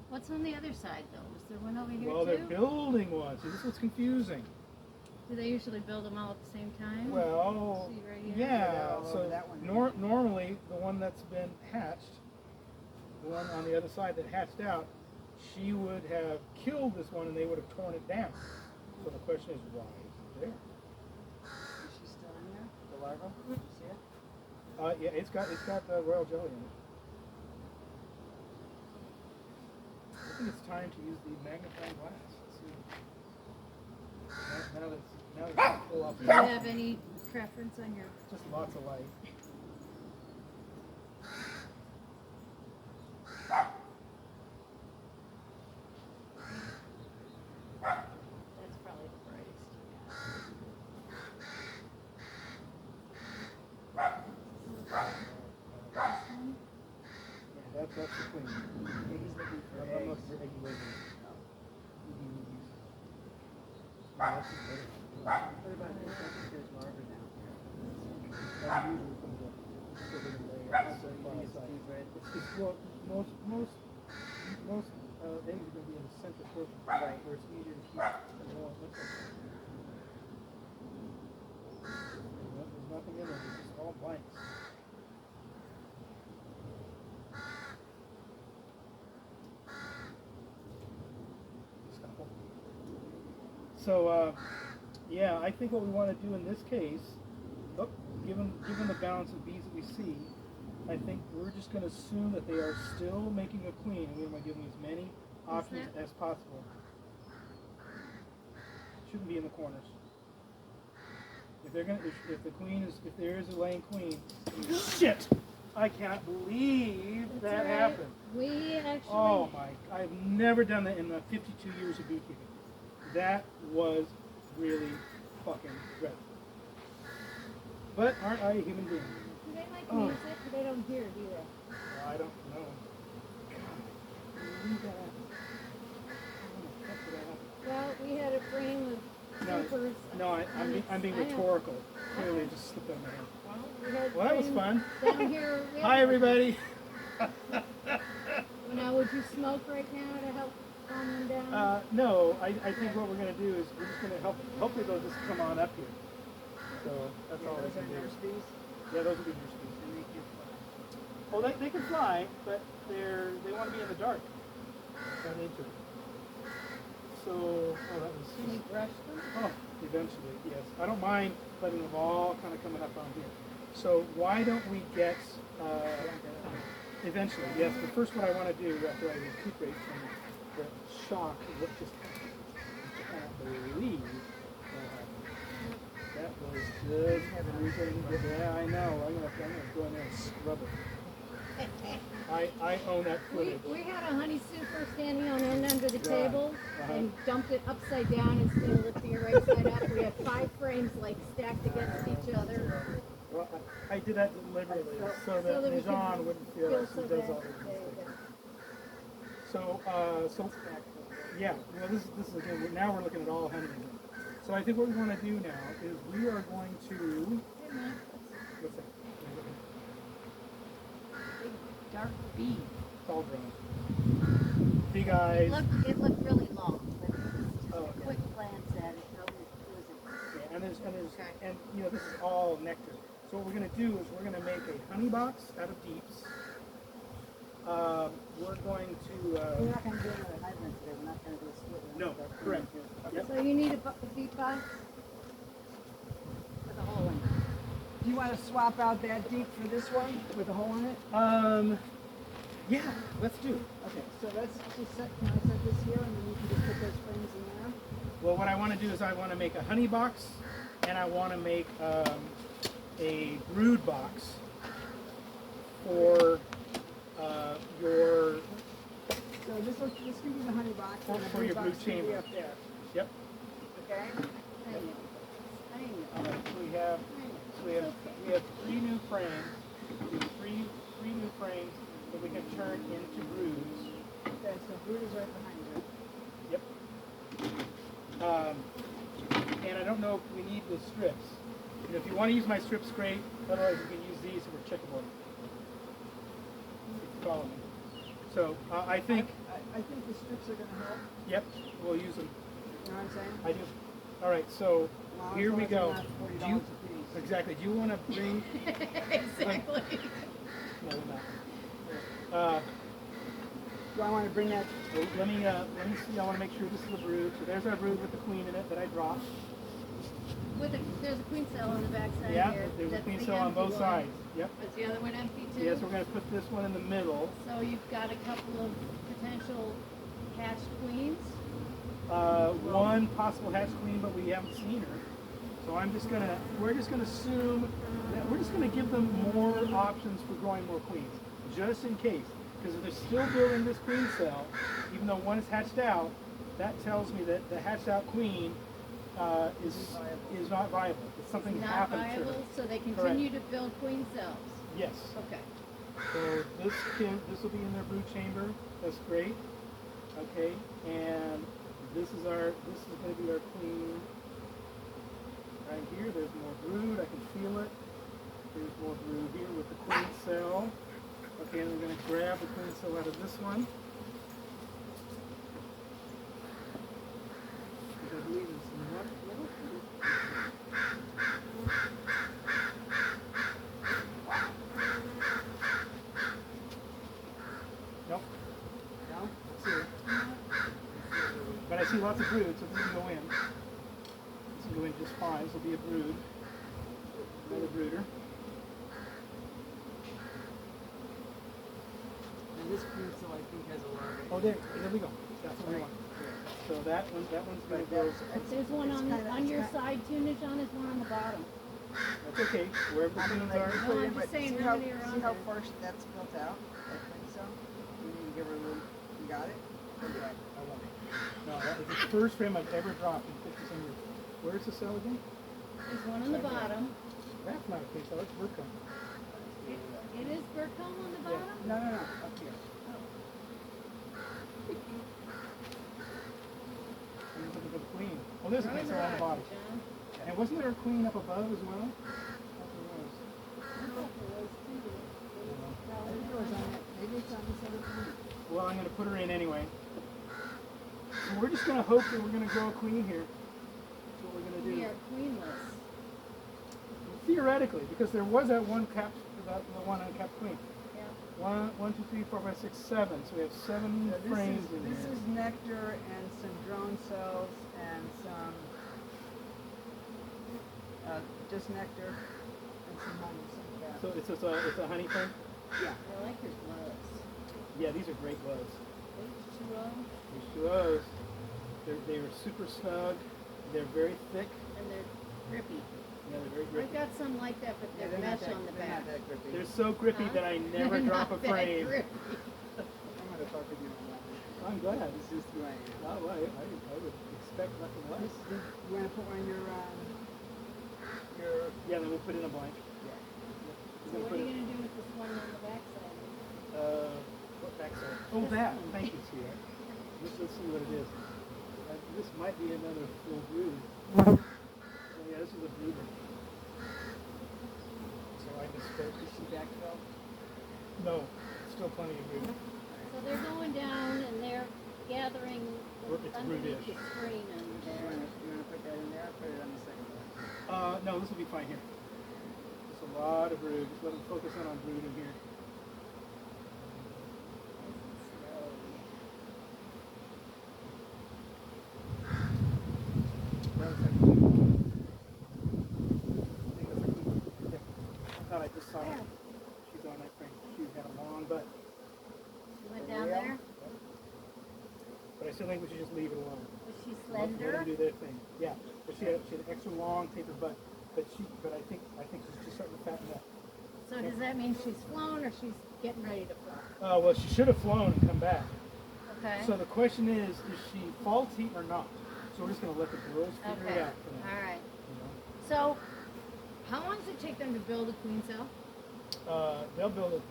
What's on the other side though? Is there one over here Well, they're too? building one. See, this is what's confusing. Do they usually build them all at the same time? Well, See right here? yeah. all So over that one. normally the one that's been hatched, the one on the other side that hatched out, she would have killed this one and they would have torn it down. So the question is, why is it there? Is she still in there? The larva? You see it? Yeah, it's got royal jelly in it. I think it's time to use the magnifying glass. Let's see. Now that it's full up. Do you have any preference on your? Just lots of light. That's probably the brightest. That's the queen. Yeah, he's looking for I'm eggs. looking for eggy wiggies. That's just better. What about this? I think there's larva down here. That usually comes up. So they can lay it So you far think it's outside. deep red? It's well, most eggs are going to be in the center portion, Right. where it's easier to keep. There's nothing in there. It's just all blanks. So, yeah, I think what we want to do in this case, given the balance of bees that we see, I think we're just going to assume that they are still making a queen, and we're going to give them as many options as possible. Shouldn't be in the corners. If they're going, if the queen is, if there is a laying queen, shit! I can't believe That's that all right. happened. We actually. Oh my! I've never done that in the 52 years of beekeeping. That was really fucking dreadful. But aren't I a human being? Do they like Oh. music? They don't hear, do they? Well, I don't know. God, believe that happened. How the fuck did that happen? Well, we had a frame of No, creepers. no, I'm being I know. rhetorical. Clearly, it just slipped out of my hand. We had Well, that was frames fun. Down here. we had- Hi, everybody. Now, would you smoke right now to help calm them down? No, I think what we're going to do is we're just going to hopefully they'll just come on up here. So that's all we Those are can do. nurse bees, Yeah, those will be nurse bees. and they can fly. Well, they can fly, but they want to be in the dark. They're nature. So, that was. Can you brush them? Oh, eventually, yes. I don't mind letting them all kind of coming up on here. So why don't we get, eventually, yes, but first what I want to do after I recuperate from the shock of what just happened, which I cannot believe what happened. That was just everything. Yeah, I know. I'm gonna go in there and scrub it. I own that footage. We had a honey super standing on end under the Yeah. table Uh-huh. and dumped it upside down instead of lifting it right side up. We had 5 frames like stacked against each other. Well, I did that deliberately so that we could Najon wouldn't feel like so she does bad. all these There you mistakes. go. So yeah, well, this is again, now we're looking at all honey again. So I think what we want to do now is we are going to, Hey, man, what's that? big dark bee. It's all grown. Big eyes. It looked really long, but it was just Oh, a okay. quick glance at it. It wasn't. Yeah, and there's Okay. and you know this is all nectar. So what we're going to do is we're going to make a honey box out of deeps. We're going to We're not gonna do another hydrant today, we're not gonna do a split one. no, correct. Yep. So you need a beat box with a hole in it. Do you wanna swap out that deep for this one with a hole in it? Yeah, let's do. Okay, so let's just set, can I set this here and then you can just put those frames in there? Well, what I want to do is I want to make a honey box, and I want to make a brood box for your. So this can be the honey box and the For your brood brood box can be chamber. up there, Yep. okay? All right. So we have 3 new frames. Three new frames that we can turn into broods. Okay, so brood is right behind you. Yep. And I don't know if we need the strips. You know, if you want to use my strips, great. Otherwise, you can use these for checkerboard. If you follow me. So I think, I think the strips are gonna help, yep, we'll use them. you know what I'm saying? I do. All right, so Well, here as we long as they're go. not $40 Do you, a piece. exactly. Do you want to bring? Exactly. No, we're not. Do I wanna bring that, Let me see. I want to make sure this is a brood. So there's our brood with the queen in it that I dropped. There's a queen cell on the back side Yeah, here. there's a That's queen the cell on empty both one. sides. Yep. Is the other one empty too? Yes, we're going to put this one in the middle. So you've got a couple of potential hatched queens. One possible hatch queen, but we haven't seen her. So we're just gonna assume that we're just gonna give them more options for growing more queens, just in case. Because if they're still building this queen cell, even though one is hatched out, that tells me that the hatched out queen is not viable. It's something Not happened to her. viable, so they continue to build queen cells. Yes. Okay. So this will be in their brood chamber. That's great. Okay, and this is going to be our queen. Right here, there's more brood. I can feel it. There's more brood here with the queen cell. Okay, and we're going to grab the queen cell out of this one. Which I believe is one little queen. Nope. no? Let's see. But I see lots of brood, so this can go in. This can go in just fine. This will be a brood. Another brooder. And this queen cell I think has a larva. Oh, there we go. That's what we want. So that one's going to go. There's one on your side too, Najon. There's one on the bottom. That's okay. Wherever the queens are. No, I'm just saying how many are on See how there. far that's built out, that queen cell? You need to give her room, you got it? Okay. I love it. No, that is the first frame I've ever dropped in 50-some years. Where's the cell again? There's one on the bottom. That's not a queen cell. That's Burcombe. It is Burcombe on the bottom? No, up here. I'm looking for the queen. Oh, there's a queen cell on the bottom. John. Okay. And wasn't there a queen up above as well? Maybe it's on this other one. Well, I'm going to put her in anyway. So we're just going to hope that we're going to grow a queen here. That's what we're going to do. We are queenless. Theoretically, because there was that one capped, the one uncapped queen. Yeah. 1, 2, 3, 4, 5, 6, 7. So we have 7 frames in This here. is nectar and some drone cells and some just nectar and some honey. So it's a honey frame? Yeah. I like your gloves. Yeah, these are great gloves. H2O. H2Os. They are super snug. They're very thick. And they're grippy. Yeah, they're very I've grippy. got some like that, but they're mesh on the They're back. not that grippy. They're so grippy that I never They're drop a not that frame. grippy. I'm going to talk with you on that one. I'm glad. This is who I am. Oh, I would expect nothing less. You want to put one in your Yeah, then we'll put in a blank. yeah. So what are you going to do with this one on the back side? What backside? Oh, that. Thank you, sweetheart. Let's see what it is. This might be another full brood. Oh, yeah, this is a brooder. So I misspoke. Is she backfilled? No, still plenty of brood. So they're going down and they're gathering It's underneath broodish. the screen under You there. want to put that in there or put it on the second one? No, this will be fine here. There's a lot of brood. Just let them focus in on brood in here. I thought I just saw her. She's on that frame. She had a long butt. She went down there. But I still think we should just leave it alone. Was she Let them slender? do their thing. Yeah. But she had an extra long tapered butt. But I think she's just starting to fatten up. So does that mean she's flown or she's getting ready to fly? Well, she should have flown and come back. Okay. So the question is she faulty or not? So we're just going to let the girls figure Okay. it out for now. All right. You know? So how long does it take them to build a queen cell? They'll build it.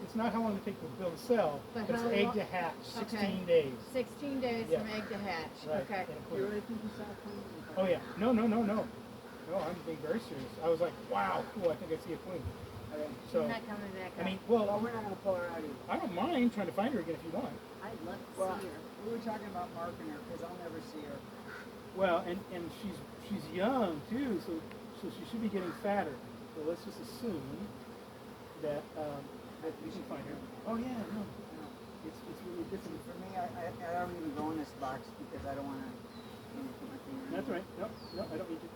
It's not how long it takes to build a cell, But but it's how egg long- to hatch, 16 Okay. days. 16 days Yeah. from egg to hatch. Right. Okay. And a You quarter. really think you saw a queen? Oh yeah. No. No, I'm being very serious. I was like, wow, cool. I think I see a queen. Okay. So, She's not coming back I up. mean, Well, well, we're not going to pull her out either. I don't mind trying to find her again if you want. I'd love to Well, see her. we were talking about marking her because I'll never see her. Well, and she's young too, so she should be getting fatter. So let's just assume that we can find her. Oh yeah, no, it's really different. For me, I don't even go in this box because I don't want to put my finger in. That's right. No, I don't need to.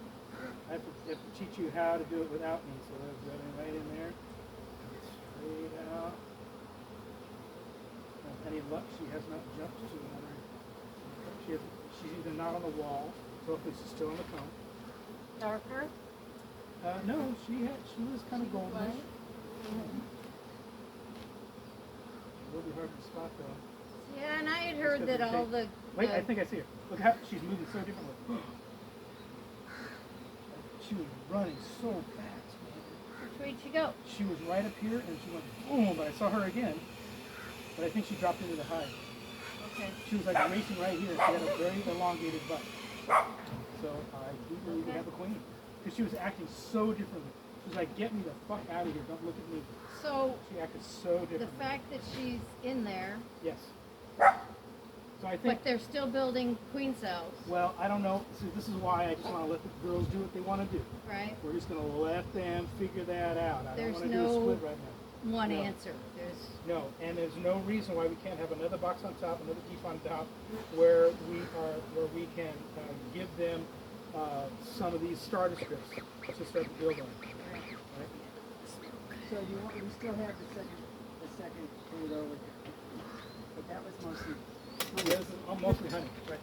I have to teach you how to do it without me. So there's that right in there. Straight out. Any luck, she has not jumped to another. She's either not on the wall, so hopefully she's still on the cone. Darker? No, she was kind of goldish. Light? A little bit hard to spot though. Yeah, and I had heard that all the... Wait, I think I see her. Look how she's moving so differently. She was running so fast, man. Which way did she go? She was right up here and she went boom, but I saw her again. But I think she dropped into the hive. Okay. She was like racing right here. She had a very elongated butt. So I do believe we have a queen. Because she was acting so differently. She was like, get me the fuck out of here. Don't look at me. So She acted so differently. the fact that she's in there, Yes. So I think, but they're still building queen cells, well, I don't know. See, this is why I just want to let the girls do what they want to do. right? We're just going to let them figure that out. I There's don't want to do a no- split right now. One No. answer. There's No, and there's no reason why we can't have another box on top, another deep on top, where we can give them some of these starter strips to start to build on. Right? So we still have the second food over here. But that was mostly Yeah, this is mostly honey, right?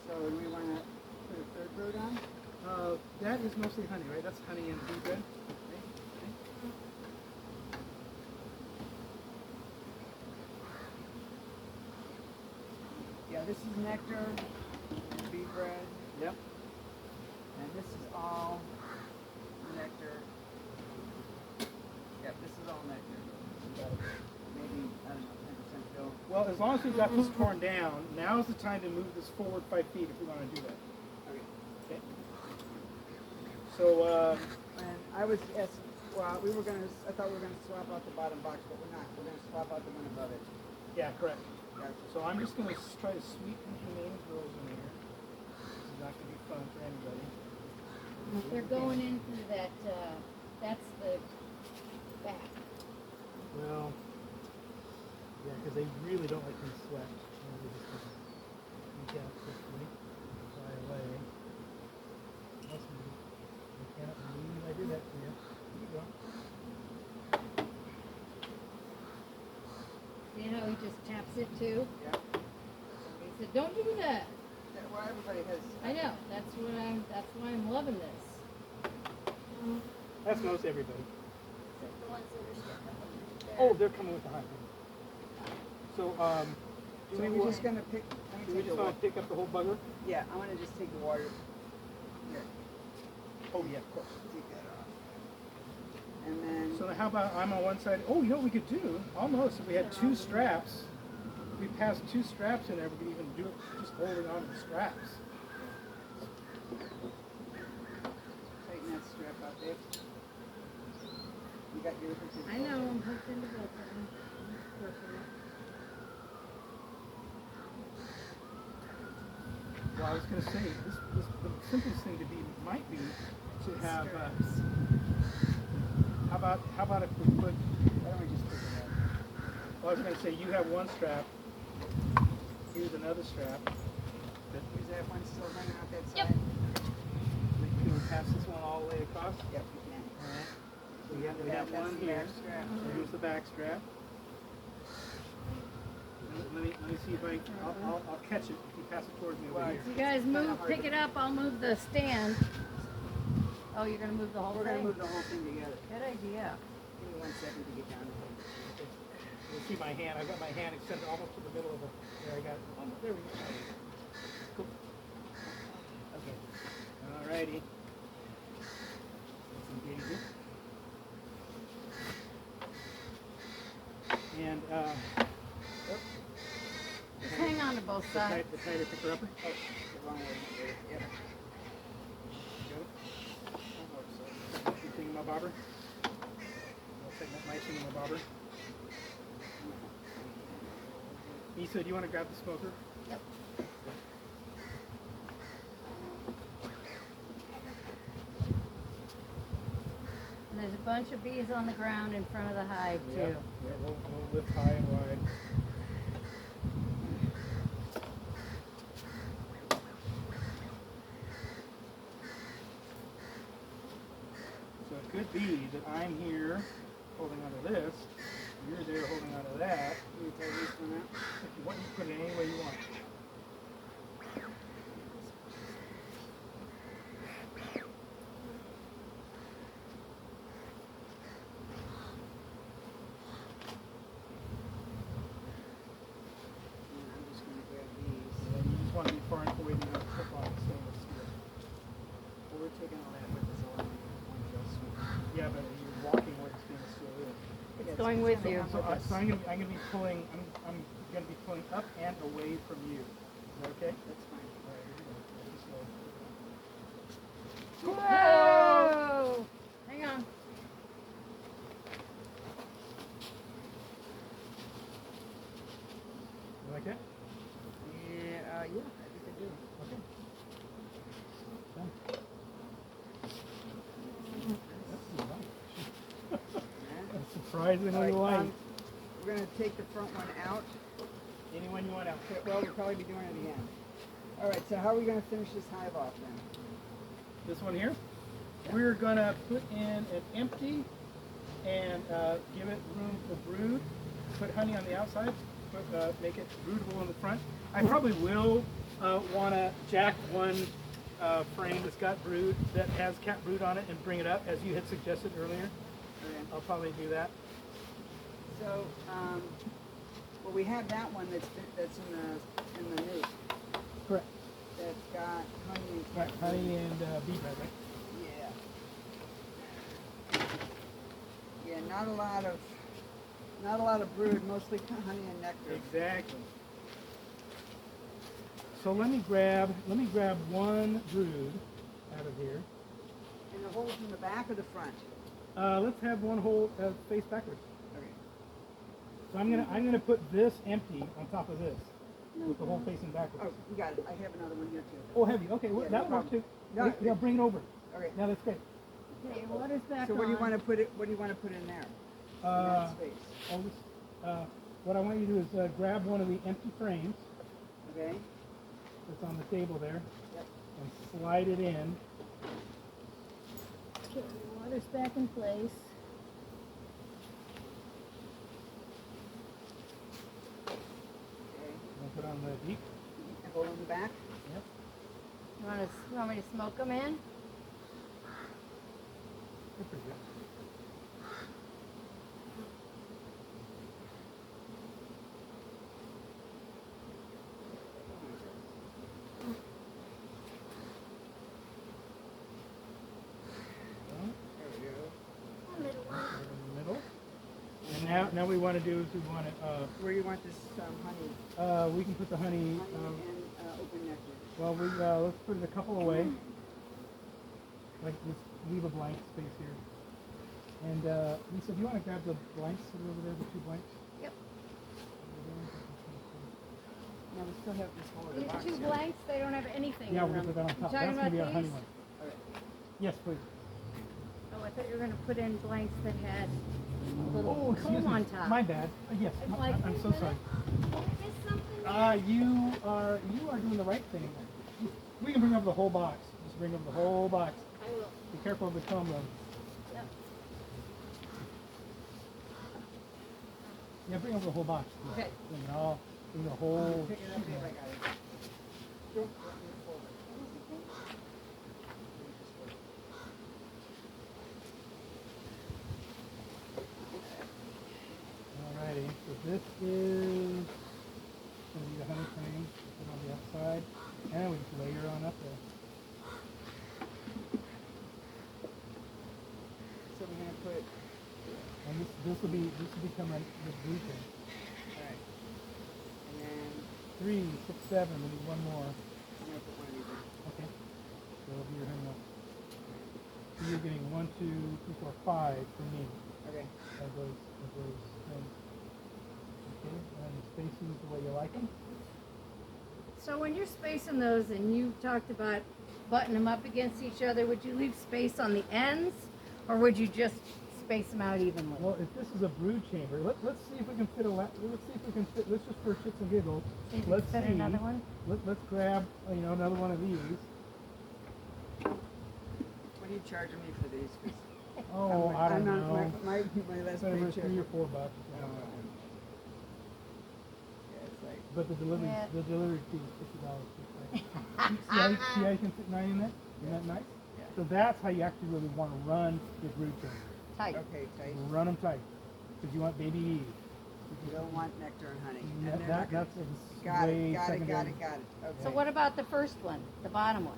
So do we want to put a third brood on? That is mostly honey, right? That's honey and bee bread. Yeah, this is nectar, bee bread, Yep. and this is all nectar. Yep, this is all nectar. Maybe, I don't know, 10% fill. Well, as long as we've got this torn down, now is the time to move this forward 5 feet if we want to do that. Okay. Okay. So, And I was asking, well, I thought we were gonna swap out the bottom box, but we're not. We're gonna swap out the one above it. yeah, correct. Gotcha. So I'm just going to try to sweep and humane girls in here. This is not going to be fun for anybody. They're going in through that, that's the back. Well, yeah, because they really don't like me sweat. They just sneak out quickly, fly away. Must be. I cannot believe I did that to you. Here you go. See how he just taps it too? Yeah. He said, don't do that. Yeah, well, everybody has. I know, that's why I'm loving this. That's most everybody. Except the ones that are stuck up in there. Oh, they're coming with the hive. So, So we're just gonna pick. Let do me we take the just want water. to pick up the whole bugger? Yeah, I'm gonna just take the water. Here, Oh, yeah, of course. take that off. And then. So how about I'm on one side? Oh, you know what we could do? Almost, if we had two straps, if we passed two straps in there, we could even do it just holding on to the straps. Tighten that strap up there. You got your hook in I know, both. I'm hooked into both of them. Perfect. Well, I was going to say, the simplest thing to be might be to have. How about if we put? Why don't we just put it out? Well, I was going to say you have one strap. Here's another strap. Is that one still hanging out that Yep. side? Can we pass this one all the way across? Yep, you can. All right. So we have That's one the here. back strap. So here's the back strap. Let me see if I'll catch it if you pass it towards me over Well, here. You guys move, pick it up, I'll move the stand. Oh, you're gonna move the whole We're gonna thing? move the whole thing together. Good idea. Give me 1 second to get down there. You'll see my hand. I've got my hand extended almost to the middle of the. There I got it. Oh, there we go. Cool. Okay. Alrighty. Let's engage it. And Just hang on to both the sides. tighter picker upper. Oh, the wrong way. Yep. Got it. You think my bobber? I'll take that nice into my bobber. Issa, do you want to grab the smoker? Yep. And there's a bunch of bees on the ground in front of the hive too. Yeah, we'll lift high and wide. So it could be that I'm here holding onto this, you're there holding onto that. You take this one out. If you want, you can put it any way you want. And I'm just gonna grab these. And you just want to be far enough away to not clip on the stainless steel. Well, we're taking all that with us along. Yeah, but you're walking where the stainless steel is. It's going with you. So I'm gonna be pulling. I'm gonna be pulling up and away from you. Is that okay? That's fine. All right, here we go. Just slow. Whoa! Hang on. You like that? Yeah, yeah, I think I do. Okay. Done. That's surprisingly All right, light. we're gonna take the front one out. Anyone you want out. Well, we'll probably be doing it again. All right, so how are we gonna finish this hive off then? This one here, we're gonna put in an empty and give it room for brood. Put honey on the outside. Make it broodable in the front. I probably will want to jack one frame that's got brood, that has cat brood on it, and bring it up as you had suggested earlier. Okay. I'll probably do that. So, well, we have that one that's in the nuke. Correct. That's got honey and Right, cat honey food. and bee bread, right? Yeah. Yeah, not a lot of brood, mostly honey and nectar. Exactly. So let me grab one brood out of here. And the holes in the back or the front? Let's have one hole face backwards. Okay. So I'm gonna put this empty on top of this, with the hole facing backwards. Oh, you got it. I have another one here too. Oh, have you? Okay, well, Yeah, that no will work too. problem. No, Yeah, bring it over. Okay. Now that's great. Okay, your water's back So what do you on. want to put it? What do you want to put in there? In Uh, that space. I'll just, what I want you to do is grab one of the empty frames Okay. that's on the table there Yep. and slide it in. Okay, your water's back in place. Okay. And put on the deep. And hole in the back. Yep. You want me to smoke them in? They're pretty good. There we go. In the middle. And now we want to do is we want to Where do you want this honey? we can put the honey. Honey and open nectar. Well, let's put it a couple away. Like let's leave a blank space here. And Lisa, do you want to grab the blanks that are over there, the two blanks? Yep. Now we still have this hole in the These box two here. blanks, they don't have anything Yeah, in we're them. gonna put that on You top. talking That's gonna be our about honey these? one. Okay. Yes, please. Oh, I thought you were gonna put in blanks that had a little Oh, excuse comb me. on top. My bad. Yes, I'm my- like, I'm wait so a minute. sorry. Did I miss something? You are doing the right thing. We can bring over the whole box. Just bring over the whole box. I will. Be careful of the comb though. Yep. Yeah, bring over the whole box. Okay. Bring it all. Bring the whole. Pick it up if I got it. Don't let me fold it. Alrighty. So this is gonna be the honey frame. Put on the outside, and we just layer on up there. So we're gonna put. And this will become the blueprint. Alright. And then 3, 6, 7. We need one more. I'm gonna put one of these in. Okay. So it'll be your honey one. So you're getting 1, 2, 3, 4, 5 from me Okay. of those things. Okay. And spacing the way you like them. So when you're spacing those and you talked about buttoning them up against each other, would you leave space on the ends or would you just space them out evenly? Well, if this is a brood chamber, let's see if we can fit let's see if we can fit. Let's just for shits and giggles. See if you Let's can fit see. another one? Let's grab another one of these. What are you charging me for these? 'Cause Oh, I don't I'm know. on my last Whatever, paycheck. $3 or $4. Yeah, it's like. But the delivery Yeah. fee is $50. See how you can fit 9 in there? Isn't that nice? Yeah. So that's how you actually really want to run your brood chamber. Tight. Okay, tight. Run them tight, because you want baby Eve. You don't want nectar and honey. And That, they're not gonna- that's Got way it, got it, secondary. got it, got it. Okay. So what about the first one, the bottom one?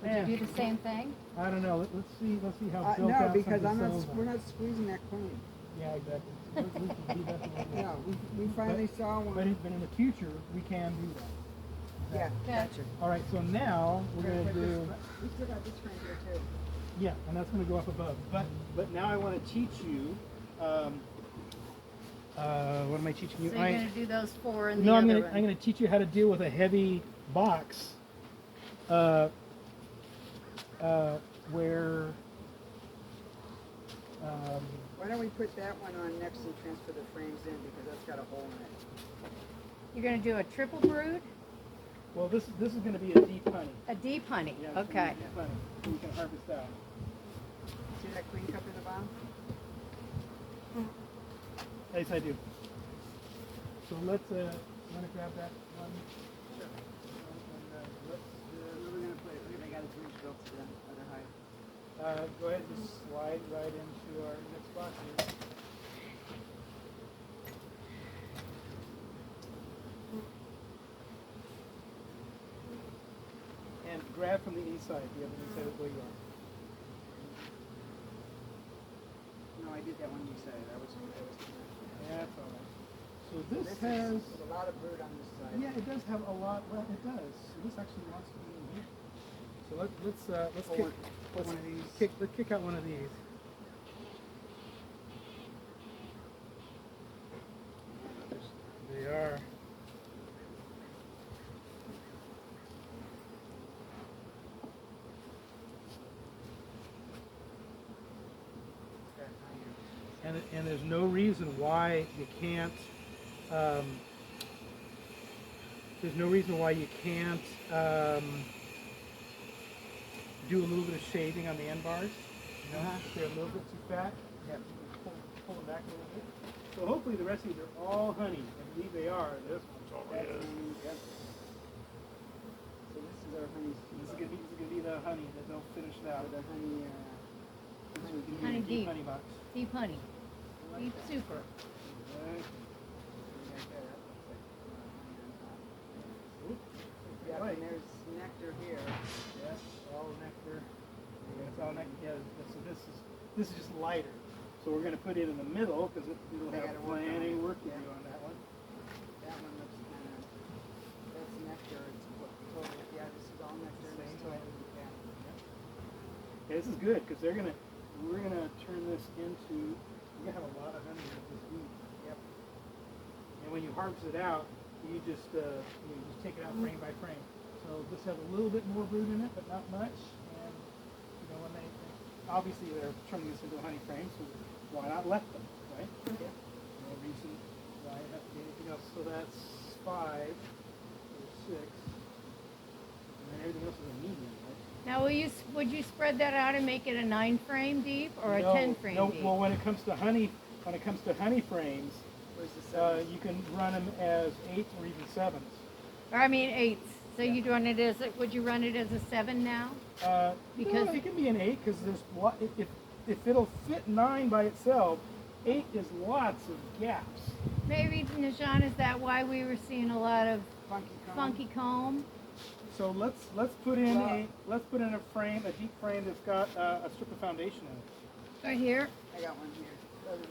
Would Yeah. you do the same thing? I don't know. Let's see how built No, out because some of the I'm not, cells we're are. not squeezing that clean. Yeah, exactly. We can do that a little bit. No, we finally saw But one. in the future, we can do that. Yeah, Okay. gotcha. All right, so now we're going to put this- do, We still got this frame here too. yeah, and that's going to go up above. But now I want to teach you, what am I teaching you? So you're gonna do those four in the No, I'm other going one? to teach you how to deal with a heavy box, where, Why don't we put that one on next and transfer the frames in because that's got a hole in it. You're gonna do a triple brood, well, this is going to be a deep honey. a deep honey, Yeah, it's gonna be okay. deep honey, so you can harvest out. See that clean cup in the bottom? Yes, I do. So let's want to grab that one. Sure. And, let's Where are we gonna put it? I got a bridge built to the other hive. go ahead and just slide right into our next box here. And grab from the inside, the other inside of where you are. No, I did that one you said. That was. Yeah, that's all right. So this This has, is a lot of brood on this side. yeah, it does have a lot. Well, it does. So this actually wants to be in here. So let's Pull one of these. let's kick out one of these. They are. And there's no reason why you can't. There's no reason why you can't do a little bit of shading on the end bars. You know, if they're a little bit too fat, Yep. pull them back a little bit. So hopefully the rest of these are all honey. I believe they are. This one's all That's red. honey, yep. So this is our honey. This is gonna be the honey that they'll finish it out. The honey. Honey deep. Honey box. Deep honey. Deep super. Right. Oop. Yeah, Right. and there's nectar here. Yes, all nectar. It's all nectar. Yeah, so this is just lighter. So we're going to put it in the middle because it'll They have gotta work on plenty it. of work to Yeah. do on that one. That one looks kind of. That's nectar. It's totally. Yeah, this is all nectar. Same It's way. totally. Yeah. Yeah, this is good because we're gonna turn this into. We're gonna have a lot of honey with this weed. Yep. And when you harvest it out, you just take it out frame by frame. So this has a little bit more brood in it, but not much. And you know when they obviously they're turning this into a honey frame, so why not let them, right? Yeah. No reason why it has to be anything else. So that's 5 or 6, and then everything else is a medium, right? Now, would you spread that out and make it a 9 frame deep or a 10 frame no. deep? Well, when it comes to honey frames, Where's the seven? you can run them as 8s or even 7s. Or I mean 8s. So you'd run it as would you run it as a 7 now? Because- No, it can be an 8 because if it'll fit 9 by itself, 8 is lots of gaps. Maybe Najon, is that why we were seeing a lot of Funky comb. funky comb? So let's put in a frame, a deep frame that's got a strip of foundation in it. Right here. I got one here. Oh, we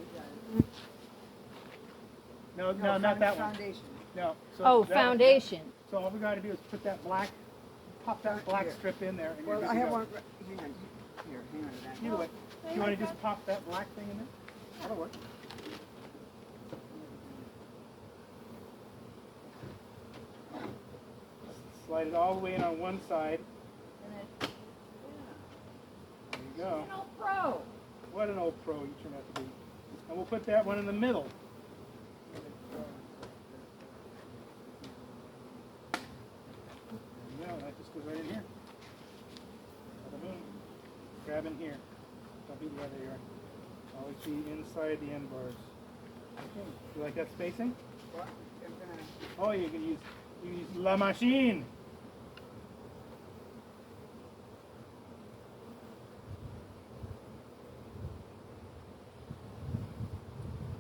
got it. No, not that one. Foundation. No. So Oh, that- foundation. So all we got to do is put that pop that black Here. strip in there. And you're Well, good I to have go. one. Hang on. Here, hang on to that. Either way, do you want to just pop that black thing in there? That'll work. Slide it all the way in on one side. There you go. No pro. What an old pro you turned out to be. And we'll put that one in the middle. There you go. That just goes right in here. Bada boom. Grab in here. Don't be the other here. Always be inside the end bars. Okay. You like that spacing? What? I'm gonna. Oh, you can use La Machine.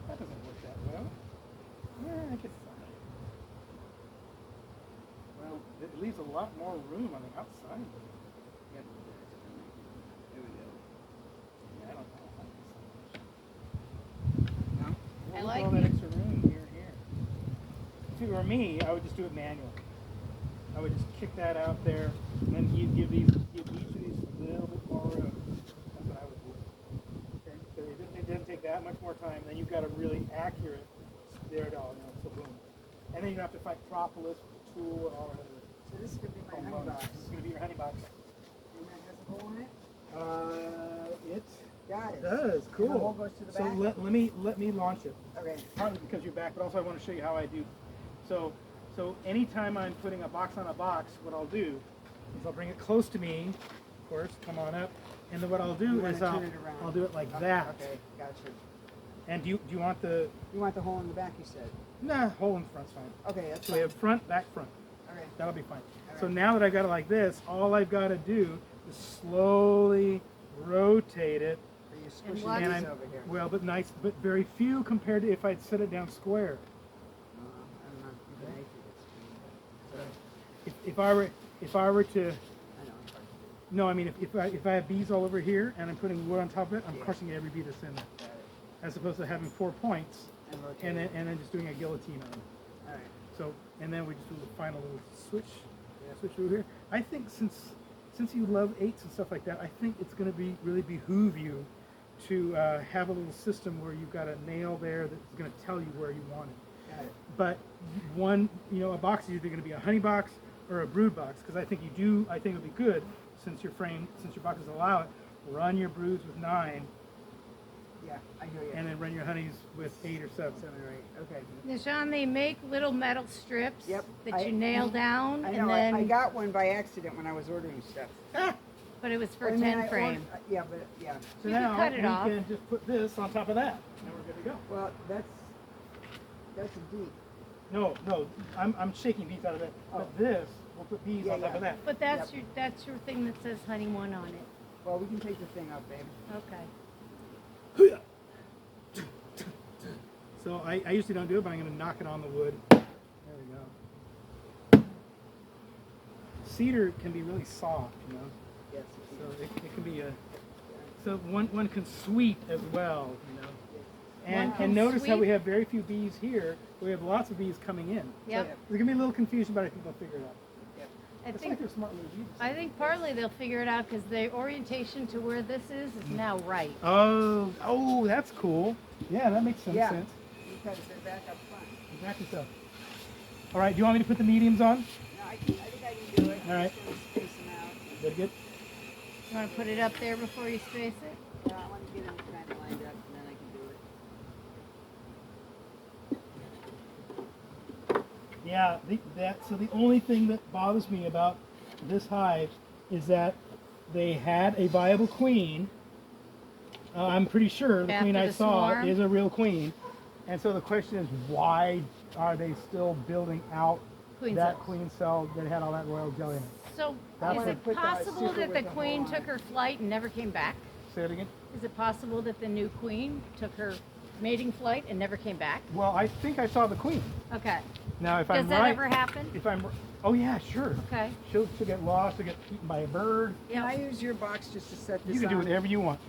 That doesn't work that well. Yeah, I guess well, it leaves a lot more room on the outside. There we go. Yeah, I don't know. No? I Look at like all that it. extra room here. If it were me, I would just do it manually. I would just kick that out there, and then you give each of these a little bit more room. That's what I would do. Okay. So it doesn't take that much more time. Then you've got a really accurate there it all, so boom. And then you don't have to fight propolis, tool, and all that other. So this is gonna be my honey components. box. This is going to be your honey box. And that has a hole in it? It Got it. does. Cool. And the hole goes to the so back? let me launch it. Okay. Partly because you're back, but also I want to show you how I do. So anytime I'm putting a box on a box, what I'll do is I'll bring it close to me, of course, come on up, and then what I'll do You wanna is turn it around. I'll do it like that. Okay, gotcha. And do you want the You want the hole in the back, you said? hole in front's fine. Okay, that's So we fine. have front, back, front. Okay. That'll be fine. All So right. now that I've got it like this, all I've got to do is slowly rotate it. Are you And squishing watch- these And over here? well, but nice, but very few compared to if I'd set it down square. I'm not even making it. If I were to I know. no, I mean if I have bees all over here and I'm putting wood on top of it, I'm Yeah. crushing every bee that's in there, Got it. as opposed to having 4 points And rotate and it. then just doing a guillotine on them. All right. So and then we just do the final little switch through here. I think since since you love 8s and stuff like that, I think it's going to be really behoove you to have a little system where you've got a nail there that's going to tell you where you want it. Got it. But one, a box is either going to be a honey box or a brood box, because I think it would be good, since your boxes allow it, run your broods with 9, Yeah, I hear you. and then run your honeys with 8 or 7. 7 or 8. Okay. Najon, they make little metal strips Yep, that you nail down, I and know. then I got one by accident when I was ordering stuff. but it was for And then 10 I frame. yeah, but yeah. So You can now cut it we off. can just put this on top of that, and we're good to go. Well, that's a D. No, I'm shaking bees out of that. Oh. But this, we'll put bees Yeah, on top yeah. of that. But that's your thing that says honey one on it. Well, we can take the thing out, babe. Okay. So I usually don't do it, but I'm going to knock it on the wood. There we go. Cedar can be really soft, Yes. so it can be so one can sweet as well, And notice how sweet. we have very few bees here. We have lots of bees coming in. Yep. So there's gonna be a little confusion, but I think they'll figure it out. I It's like think they're smart little bees. I think partly they'll figure it out because the orientation to where this is now right. Oh, that's cool. Yeah, that makes some Yeah. sense. Because they're back up front. Exactly so. All right, do you want me to put the mediums on? No, I think I can do it. All right. I'm just gonna space them out. Good, good. You want to put it up there before you space it? Yeah, I want to get them kind of lined up, and then I can do it. Yeah, so the only thing that bothers me about this hive is that they had a viable queen. I'm pretty sure the queen After I the saw swarm? is a real queen. And so the question is, why are they still building out Queen that cells. queen cell that had all that royal jelly in it? So That's is what- it Put the possible super that the with the queen hole on took it. her flight and never came back? Say it again. Is it possible that the new queen took her mating flight and never came back? Well, I think I saw the queen. Okay. Now, if Does I'm that right, ever happen? oh yeah, sure. Okay. She'll get lost, she'll get eaten by a bird. Can I use your box just to set this You can do on? whatever you want.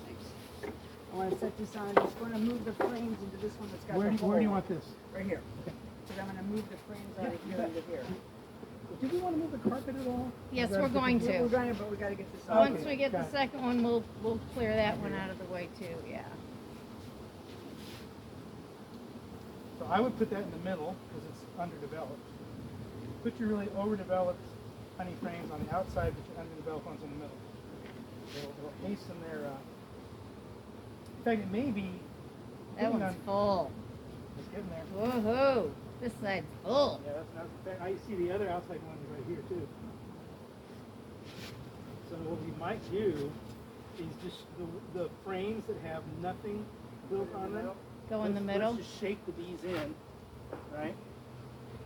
Thanks. I want to set this on. I'm just going to move the frames into this one that's got Where the do you hole. want this? Right here. Okay. Because I'm going to move the frames out of Yeah, you here bet. into here. Do we want to move the carpet at all? Yes, Is that we're a going different- to. We're going to, but we got to get this on. Once Okay, we get the got it. second one, we'll clear that one out of the way too. Yeah. So I would put that in the middle because it's underdeveloped. Put your really overdeveloped honey frames on the outside, but your underdeveloped ones in the middle. It'll hasten their. In fact, it may be. That depending one's on- full. It's getting there. Woohoo! This side's full. Yeah, that's not. In fact, I see the other outside ones right here too. So what we might do is just the frames that have nothing built on them. Go in the let's middle. just shake the bees in, right?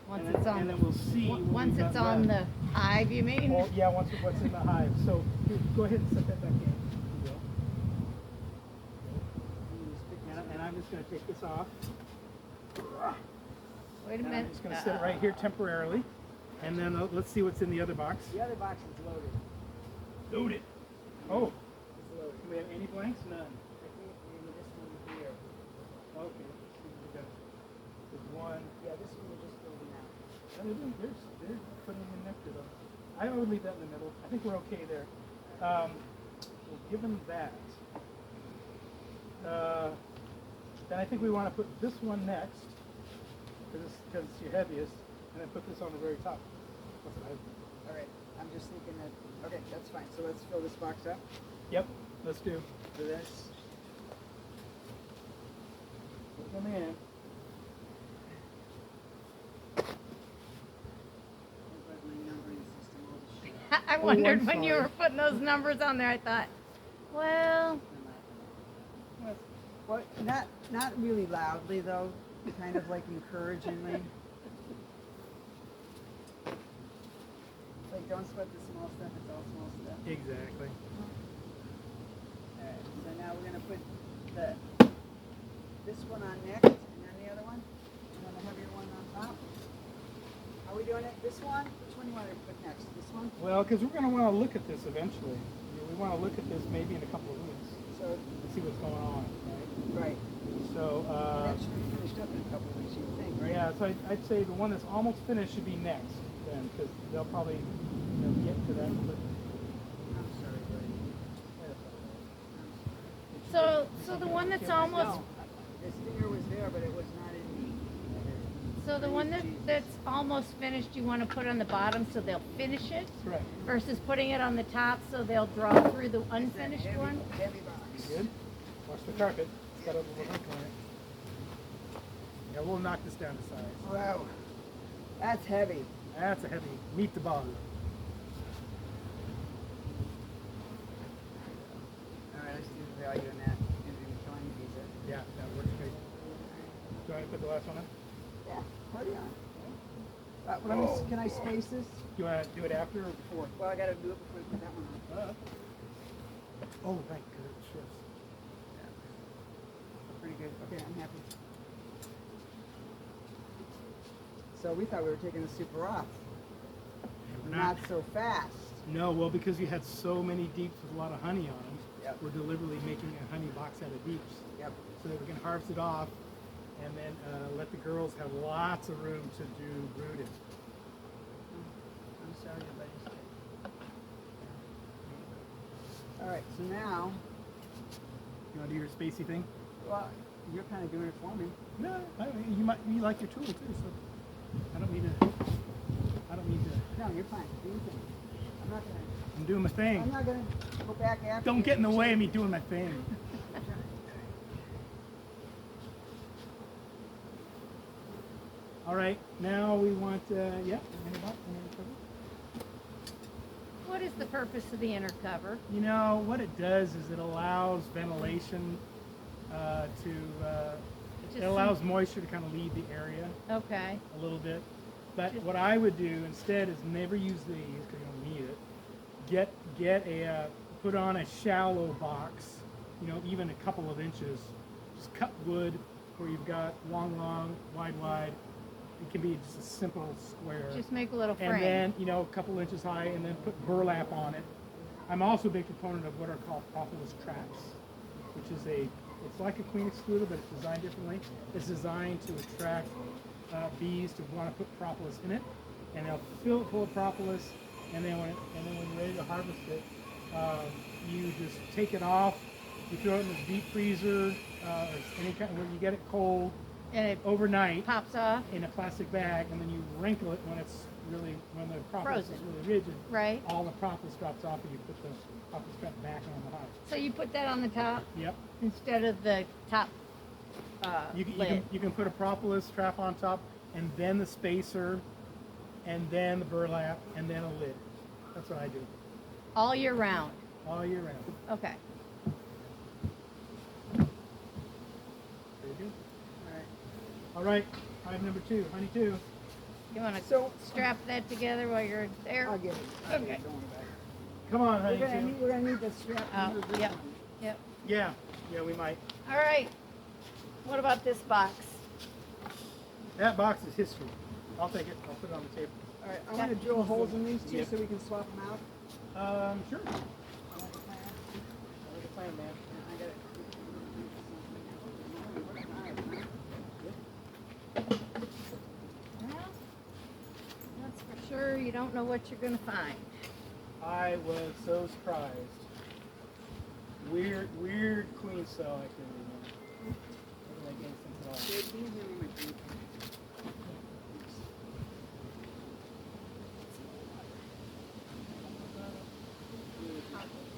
Once and it's then, on. and then we'll see. what Once we've it's got on left. the hive, you mean? Or, yeah, once what's in the hive. So here, go ahead and set that back in. If you will. And I'm just going to take this off. Wait a And minute. I'm just going to set it right here temporarily. And then let's see what's in the other box. The other box is loaded. Loaded. Oh, It's loaded. do we have any blanks? None. I think maybe this one here. Okay. Let's see what we got. There's one. Yeah, this one we're just building out. They're putting in nectar though. I would leave that in the middle. I think we're okay there. Well, given that, then I think we want to put this one next because it's your heaviest, and then put this on the very top. That's what I. All right. I'm just thinking that. Okay, that's fine. So let's fill this box up Yep. Let's do. for this. Put them in. I've got my numbering system all the shit. I Oh, wondered I'm when you sorry. were putting those numbers on there. I thought, well, Well, not really loudly though, kind of like encouragingly. It's like don't sweat the small stuff, it's all small stuff. Exactly. Alright, so now we're gonna put this one on next and then the other one, and then the heavier one on top. Are we doing it this one? Which one do you want to put next? This one? Well, because we're going to want to look at this eventually. We want to look at this maybe in a couple of weeks So, and see what's going on, right? right. So, That should be finished up in a couple of weeks, you would think, right? yeah, so I'd say the one that's almost finished should be next then, because they'll probably get to that. But So the one that's No, almost, the stinger was there, but it was not in so the one that's almost finished, you want to put on the bottom so they'll finish it Correct. versus putting it on the top so they'll draw through the unfinished heavy, one. heavy box. Good. Watch the carpet. It's got a little hook on it. Yeah, we'll knock this down to size. Wow, that's heavy. That's a heavy. Meet the bug. All right, let's do the value in that in killing visa. Yeah, that works great. Do I put the last one on? Yeah, party on. Can I space this? Do you want to do it after or before? Well, I got to do it before we put that one on. Oh, right, because it shifts. Pretty good. Okay, I'm happy. So we thought we were taking the super off. Not so fast. No, well, because you had so many deeps with a lot of honey on them, Yep. we're deliberately making a honey box out of deeps Yep. so that we can harvest it off and then let the girls have lots of room to do brooding. I'm sorry, everybody's All right, so now, You want to do your spacey thing? well, you're kind of doing it for me. No, you like your tool too, so I don't need to. No, you're fine. Do your thing. I'm not gonna. I'm doing my I'm thing. not gonna go back after. Don't you. get in the way of me doing my thing. All right, now we want, yeah, What is the purpose of the inner cover? you know, what it does is it allows ventilation it allows moisture to kind of leave the area Okay. a little bit. But what I would do instead is never use these because you don't need it. Put on a shallow box, you know, even a couple of inches. Just cut wood where you've got long, wide. It can be just a simple square. Just make a little frame. And then, you know, a couple inches high, and then put burlap on it. I'm also a big proponent of what are called propolis traps, which is it's like a queen excluder, but it's designed differently. It's designed to attract bees to want to put propolis in it, and they'll fill it full of propolis, and then when you're ready to harvest it, you just take it off, you throw it in the deep freezer, or any kind where you get it cold, And it overnight pops off. in a plastic bag, and then you wrinkle it when the propolis is Frozen. really rigid. Right. All the propolis drops off, and you put the propolis trap back on the hive. So you put that on the top Yep. instead of the top lid. You can put a propolis trap on top, and then the spacer, and then the burlap, and then a lid. That's what I do All year round. all year round. Okay. Very good. All right. All right, hive number 2, honey 2. You want to So strap that together while you're there? I'll get it. Okay. Don't worry about it. Come on, honey We're 2. gonna need the strap. Oh, under this yep. one. Yep. Yeah, we might. All right. What about this box? That box is history. I'll take it. I'll put it on the table. All right, I want to drill holes in these two Yep. so we can swap them out. Sure. I like the plan. I like a plan, man. I got it. Well, that's for sure. You don't know what you're going to find. I was so surprised. Weird queen cell activity, man. Doesn't make any sense at all. Dave, can you give me my drink?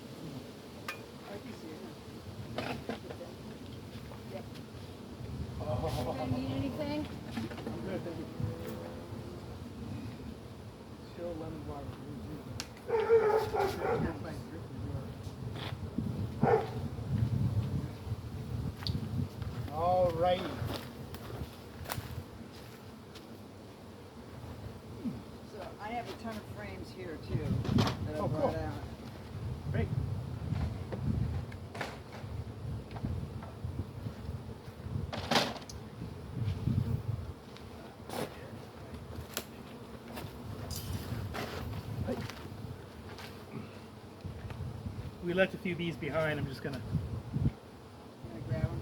I can see it. Yep. Oh, Need anything? I'm good, thank you. Chill lemon water. All righty. So I have a ton of frames here too that I Oh, brought cool. out. Great. We left a few bees behind. I'm just gonna. Can I grab them?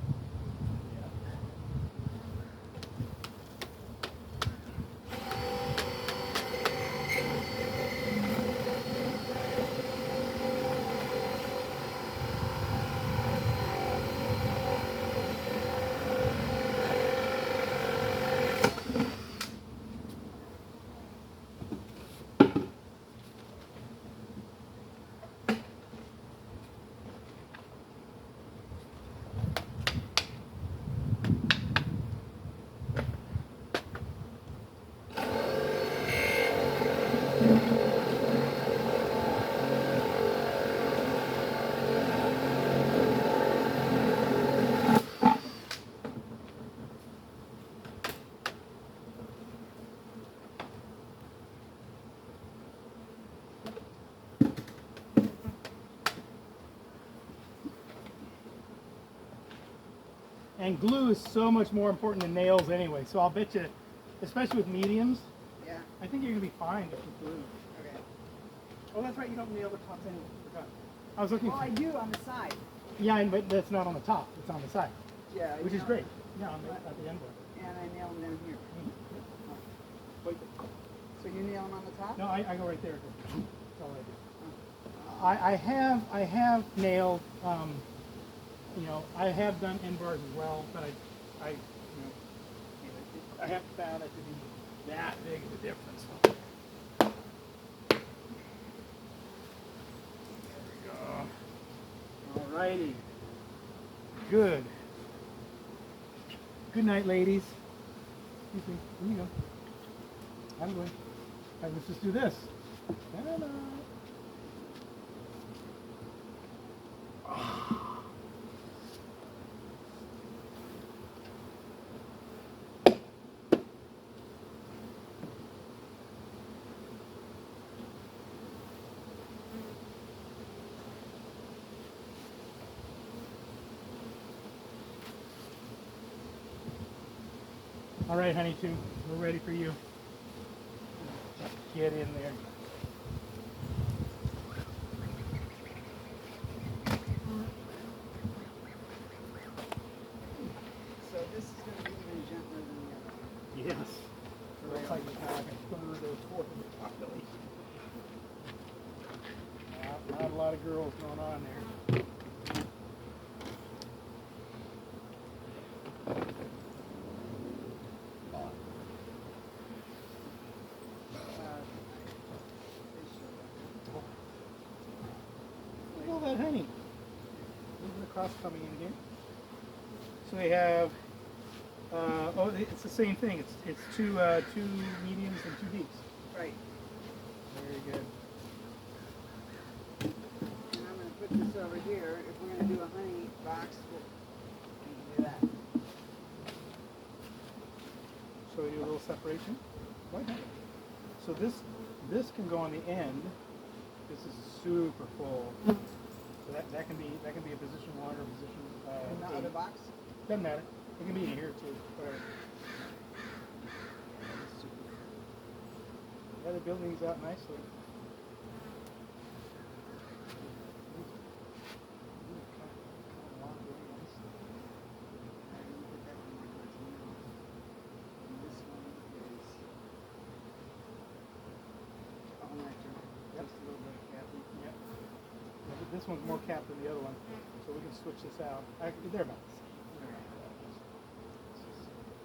And glue is so much more important than nails anyway. So I'll bet you, especially with mediums, Yeah. I think you're gonna be fine just with glue. Okay. Oh, that's right. You don't nail the tops anyway. Forgot. I was looking. Well, I do on the side. Yeah, but that's not on the top. It's on the side, Yeah. which you is know, great. Yeah, on the, at the end. And I nail them down here. Wait. So you nail them on the top? No, I go right there. That's all I do. Oh. I have nailed, you know, I have done end bars as well, but I haven't found it to be that big of a difference. There we go. Alrighty. Good. Good night, ladies. Excuse me. Here you go. I'm going. Let's just do this. Ta-da. All right, honey, too. We're ready for you. Get in there. So this is going to be even gentler than the other. Yes. It looks like it's kind of like a third or fourth of the population. Not a lot of girls going on there. Look at all that honey. Moving across coming in here. So we have, oh, it's the same thing. It's two mediums and two deeps. Right. Very good. And I'm going to put this over here. If we're going to do a honey box, we can do that. So we do a little separation. Right now. So this can go on the end. This is super full. So that can be a position 1 or position In the 8. other box? Doesn't matter. It can be in here too. Whatever. Yeah, they're building these out nicely. This one's more capped than the other one, so we can switch this out. They're about the same.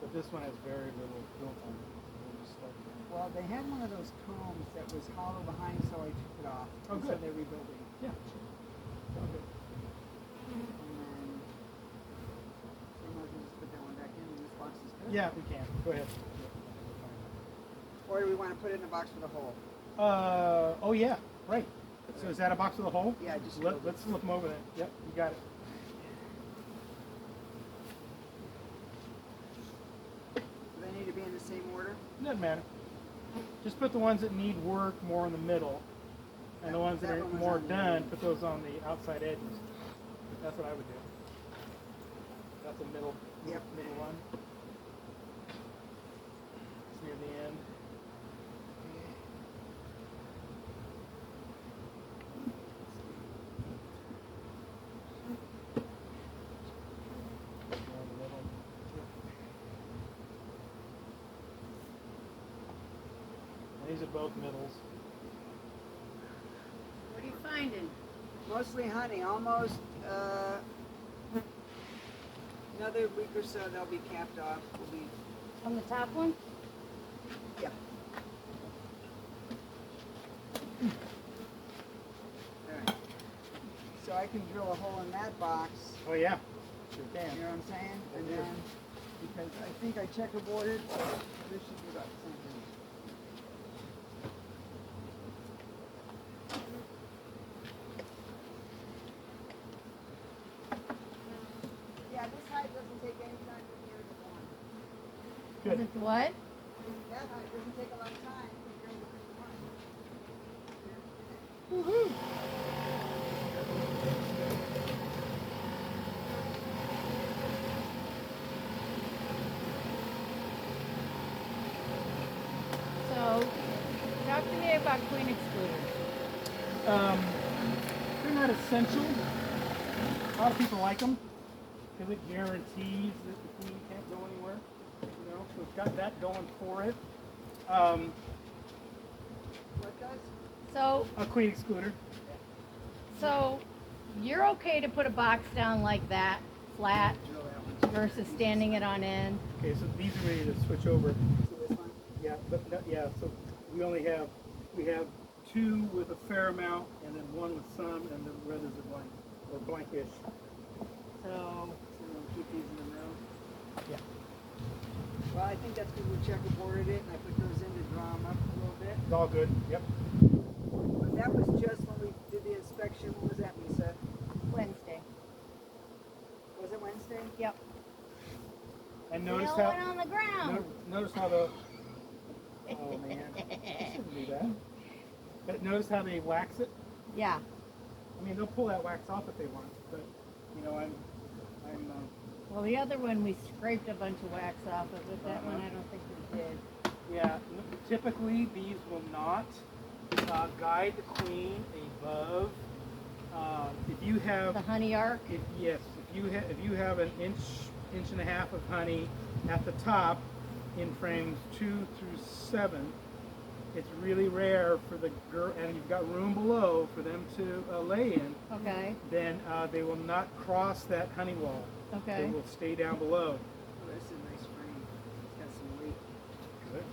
But this one has very little built on it. Well, they had one of those combs that was hollow behind, so I took it off. Oh, and good. So they're rebuilding. Yeah. And then, so I might as well just put that one back in, and this box is good. Yeah, we can. Go ahead. Or do we want to put it in a box with a hole? Oh yeah, right. So is that a box with a hole? Yeah, just Let's flip them over then. Yep, you got it. Do they need to be in the same order? Doesn't matter. Just put the ones that need work more in the middle, and the ones that That are one was more on the done, end. put those on the outside edges. That's what I would do. That's a middle one. It's near the end. These are both middles. What are you finding? Mostly honey, almost another week or so they'll be capped off. Will be, On the top one? yeah. Alright. So I can drill a hole in that box, Oh yeah, sure you can. know what I'm saying? And Yeah. then, because I think I checkerboarded, so this should be about the same thing. Yeah, this hive doesn't take any time from here to one. Good. Is it what? That hive doesn't take a lot of time compared to this one. Woohoo! They're not essential. A lot of people like them because it guarantees that the queen can't go anywhere. You know, so it's got that going for it. What does? So, A queen excluder. so you're okay to put a box down like that, flat, Drill that one. versus standing it on end? Okay, so these are ready to switch over. See this one? Yeah, but no, yeah, so we have two with a fair amount and then one with some and the others are blank or blankish. So, So we'll keep these in the room. Yeah. Well, I think that's because we checkerboarded it and I put those in to draw them up a little bit. It's all good. Yep. But that was just when we did the inspection. What was that, Lisa? Wednesday. Was it Wednesday? Yep. And They notice all how went on the ground. notice how the oh man, this shouldn't be bad. But notice how they wax it. Yeah. I mean, they'll pull that wax off if they want, but you know, I'm Well, the other one we scraped a bunch of wax off of it. That one I don't think we did. yeah. Typically, bees will not guide the queen above. If you have The honey arc. Yes, if you have an inch and a half of honey at the top in frames 2 through 7, it's really rare for the girl, and you've got room below for them to lay in. Okay. Then they will not cross that honey wall. Okay. They will stay down below. Oh, that's a nice frame. It's got some weight. Good.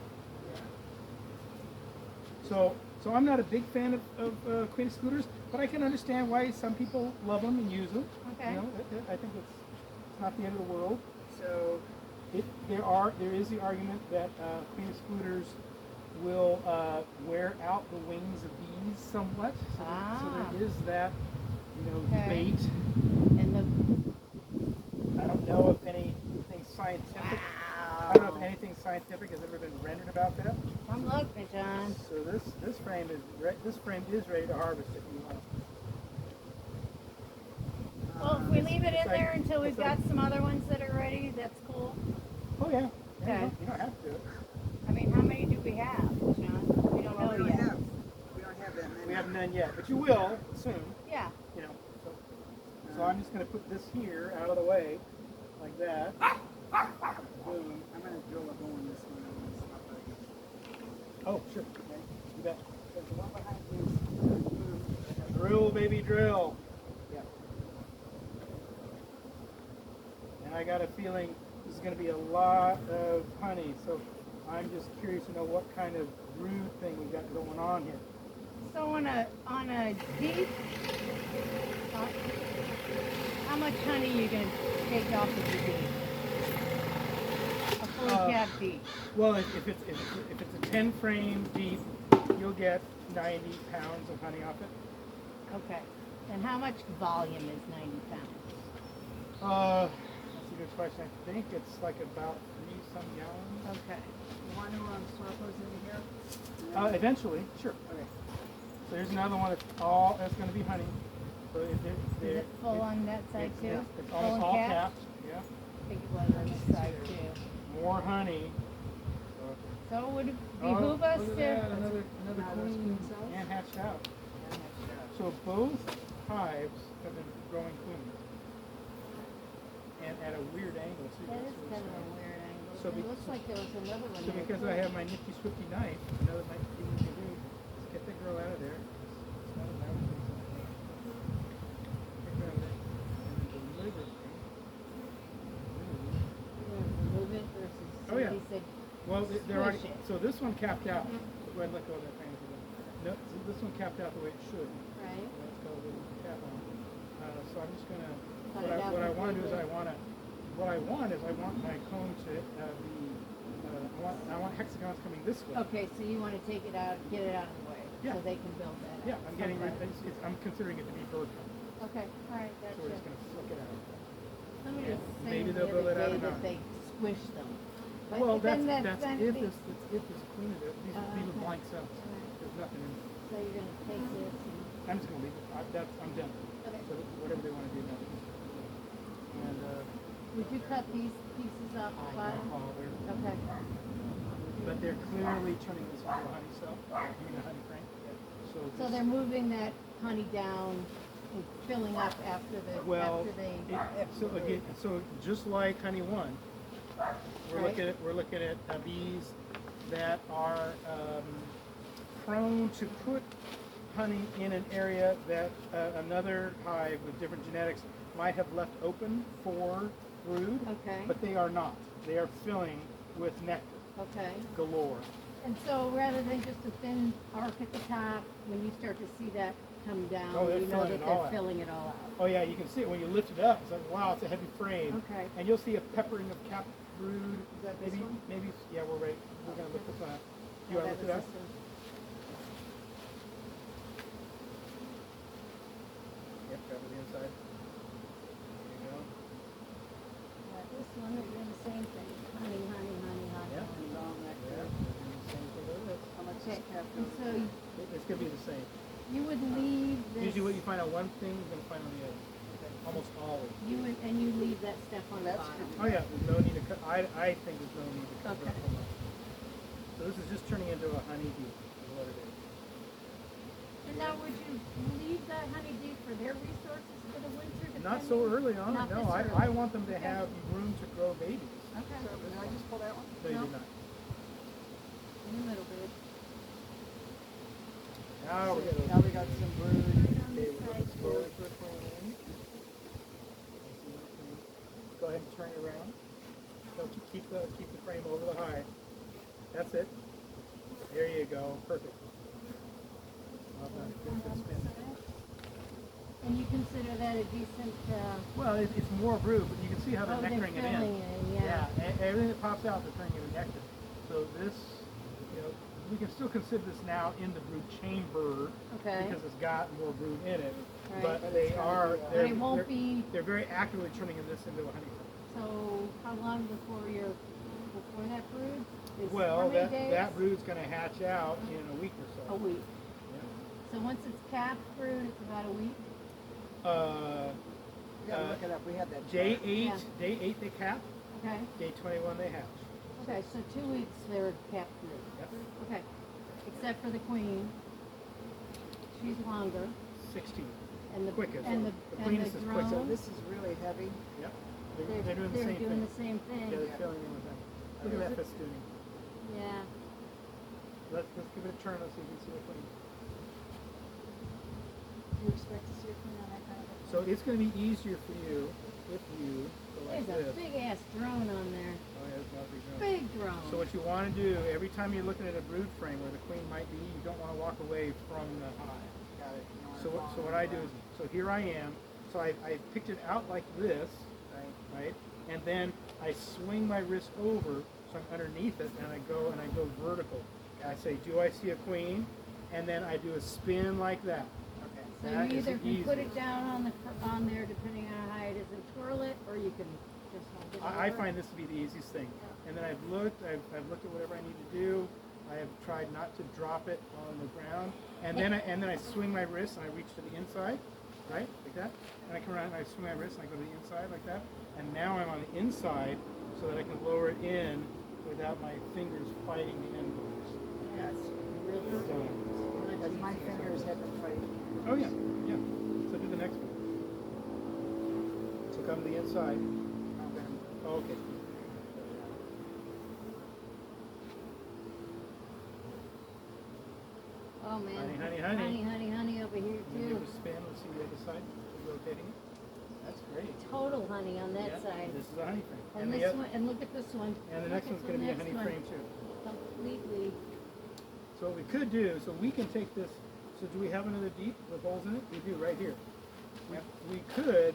Yeah. So I'm not a big fan of queen scooters, but I can understand why some people love them and use them. Okay. You know, I think it's not the end of the world. So There is the argument that queen scooters will wear out the wings of bees somewhat. So there is that, you know, Okay. debate. And the I don't know if anything scientific. wow. I don't know if anything scientific has ever been rendered about that. Come look, Najon. So this frame is ready to harvest if you want. Well, if we leave it in It's like- there until we've it's like- got some other ones that are ready, that's cool. Oh yeah. Okay. You don't have to. I mean, how many do we have, Najon? We don't well, know we don't yet. have that many. We have none yet, but you will soon. Yeah. You know. So I'm just going to put this here out of the way, like that. Boom. I'm gonna drill a hole in this one. I'm gonna stop right here. Oh, sure. Okay. You bet. There's the one behind this. Drill, baby, drill. Yeah. And I got a feeling this is going to be a lot of honey, so I'm just curious to know what kind of brood thing we got going on here. So on a deep, how much honey are you gonna take off of your bee? A fully capped bee. Well, if it's a 10 frame deep, you'll get 90 pounds of honey off it. Okay. And how much volume is 90 pounds? That's a good question. I think it's like about 3 some gallons. Okay. You want to swap those in here? Eventually, sure. Okay. So here's another one that's going to be honey. So Is it full on that side too? It's Full almost and all capped? capped. Yeah. I think it was on this side too. More honey. So would it Oh, behoove us look at to? that, another Now those queen queen cells? and hatched out. So both hives have been growing queens. And at a weird angle too. That is That's kind of what's a weird angle. So It looks like there was another one So there because too. I have my nifty swifty knife, another nice thing you can do is get the girl out of there. It's not a matter of things like that. Get her out of there and then deliberately Remove it versus Oh, yeah. somebody said, well, they're already, Squish it. so this one capped out. Go ahead and let go of that thing. if you will. No, so this one capped out the way it should. right? Let's go with the cap on. So I'm just gonna, Cut it out what I want to do is completely. I want my comb to be, I want hexagons coming this way. Okay, so you want to take it out, get it out of the way, Yeah. so they can build that Yeah, out. I'm getting rid, Okay. I'm considering it to be bird comb. Okay, all right, So we're just gotcha. gonna flick it out. Somebody was Maybe saying they'll the build other it out day or that not. they squish them. But Well, then that's then if they- this queen is there. These are okay. blank cells. Right. There's nothing in it. So you're gonna take this and, I'm just gonna leave it. I'm done. okay. So whatever they want to do now. And Would you cut these pieces off the bottom? Okay. but they're clearly turning this into a honey cell, doing a honey frame. So they're moving that honey down and filling up after Well, after they. so just like honey one, we're Right. looking at bees that are prone to put honey in an area that another hive with different genetics might have left open for brood, Okay. but they are not. They are filling with nectar Okay. galore. And so rather than just a thin arc at the top, when you start to see that come down, Oh, they're you know filling that it all they're out. filling it all out. Oh yeah, you can see it when you lift it up. It's like, wow, it's a heavy frame. Okay. And you'll see a peppering of capped brood. Is that this maybe, one? maybe, yeah, we're right. We're gonna look this one up. You Oh, wanna that look it was up? this one. Yep, cover the inside. There you go. Yeah, this one is doing the same thing. Honey, honey, honey, honey, Yeah. honey. Long neck Yeah, there. we're doing the same thing with this. How much Okay. does cap And go? so It's gonna be the same. you would leave this. Usually what you find on one thing, you're gonna find on the other. Almost always. You would, and you leave that stuff on the That's bottom. Oh yeah, there's no need to cut. I think there's no need to cover Okay. up so much. So this is just turning into a honeybee, is what it is. And now, would you leave that honeybee for their resources for the winter? Not so depending? early on. Not No, this I early. want them to Okay. have room to grow babies. Okay. So, did I just pull that one? No, you No. do not. In the middle bit. Now we So, got now we got some brood. Okay, we're gonna slowly put it in. Go ahead and turn it around. Don't you keep the frame over the hive. That's it. There you go. Perfect. Well done. Good spin. And you consider that a decent, Well, it's more brood, but you can see how they're oh, they're nectaring it in. filling it in, yeah. Everything that pops out, they're turning into nectar. So this, we can still consider this now in the brood chamber Okay. because it's got more brood in it. Right. But But they it's gonna are, be, But they're, it won't they're, be, they're very actively turning this into a honeycomb. so how long before that brood? Is Well, how many that, days? that brood's going to hatch out in a week or so. A week. Yeah. So once it's capped brood, it's about a week? We gotta look it up. We had that. Day chart. 8, Yeah. day 8 they cap. Okay. Day 21 they hatch. Okay, so 2 weeks they're capped brood. Yep. Okay. Except for the queen. She's longer. 16. And the Quickest. and the The and queenest the is quick. So drone. this is really heavy. Yep. They're They're doing the same doing thing. the same thing. Yeah, they're Yeah. filling in with them. Look at that festooning. Yeah. Let's give it a turn. Let's see if we can see the queen. Do you expect to see a queen on that kind of a? So it's going to be easier for you if you go like There's a this. big ass drone on there. Oh yeah, it's not a big drone. Big drone. So what you want to do, every time you're looking at a brood frame where the queen might be, you don't want to walk away from the hive. Got it. You don't So wanna so fall what I in do the is, so here I am. So I picked it out like this, Right. right? And then I swing my wrist over, so I'm underneath it, and I go vertical. I say, do I see a queen? And then I do a spin like that. Okay. So that you is either the can put easiest. it down on there, depending on how it is, and twirl it, or you can just hold it I over. find this to be the easiest thing. And then I've looked at whatever I need to do. I have tried not to drop it on the ground. And then I swing my wrist and I reach to the inside, right? Like that. And I come around and I swing my wrist and I go to the inside like that. And now I'm on the inside so that I can lower it in without my fingers fighting the end boards. Yes. Really. So, Because my fingers had to fight. oh yeah, yeah. So do the next one. So come to the inside. Okay. Oh man. Honey, honey, honey. Honey, honey, honey over here And then do too. a spin. Let's see the other side. Rotating it. That's great. Total honey on that Yeah, side. This is a honey frame. And the this oth- one, and look at this one. And the Look next at one's going to be a next honey one. frame too. Completely. So what we could do, so we can take this. So do we have another deep with holes in it? We do right here. We could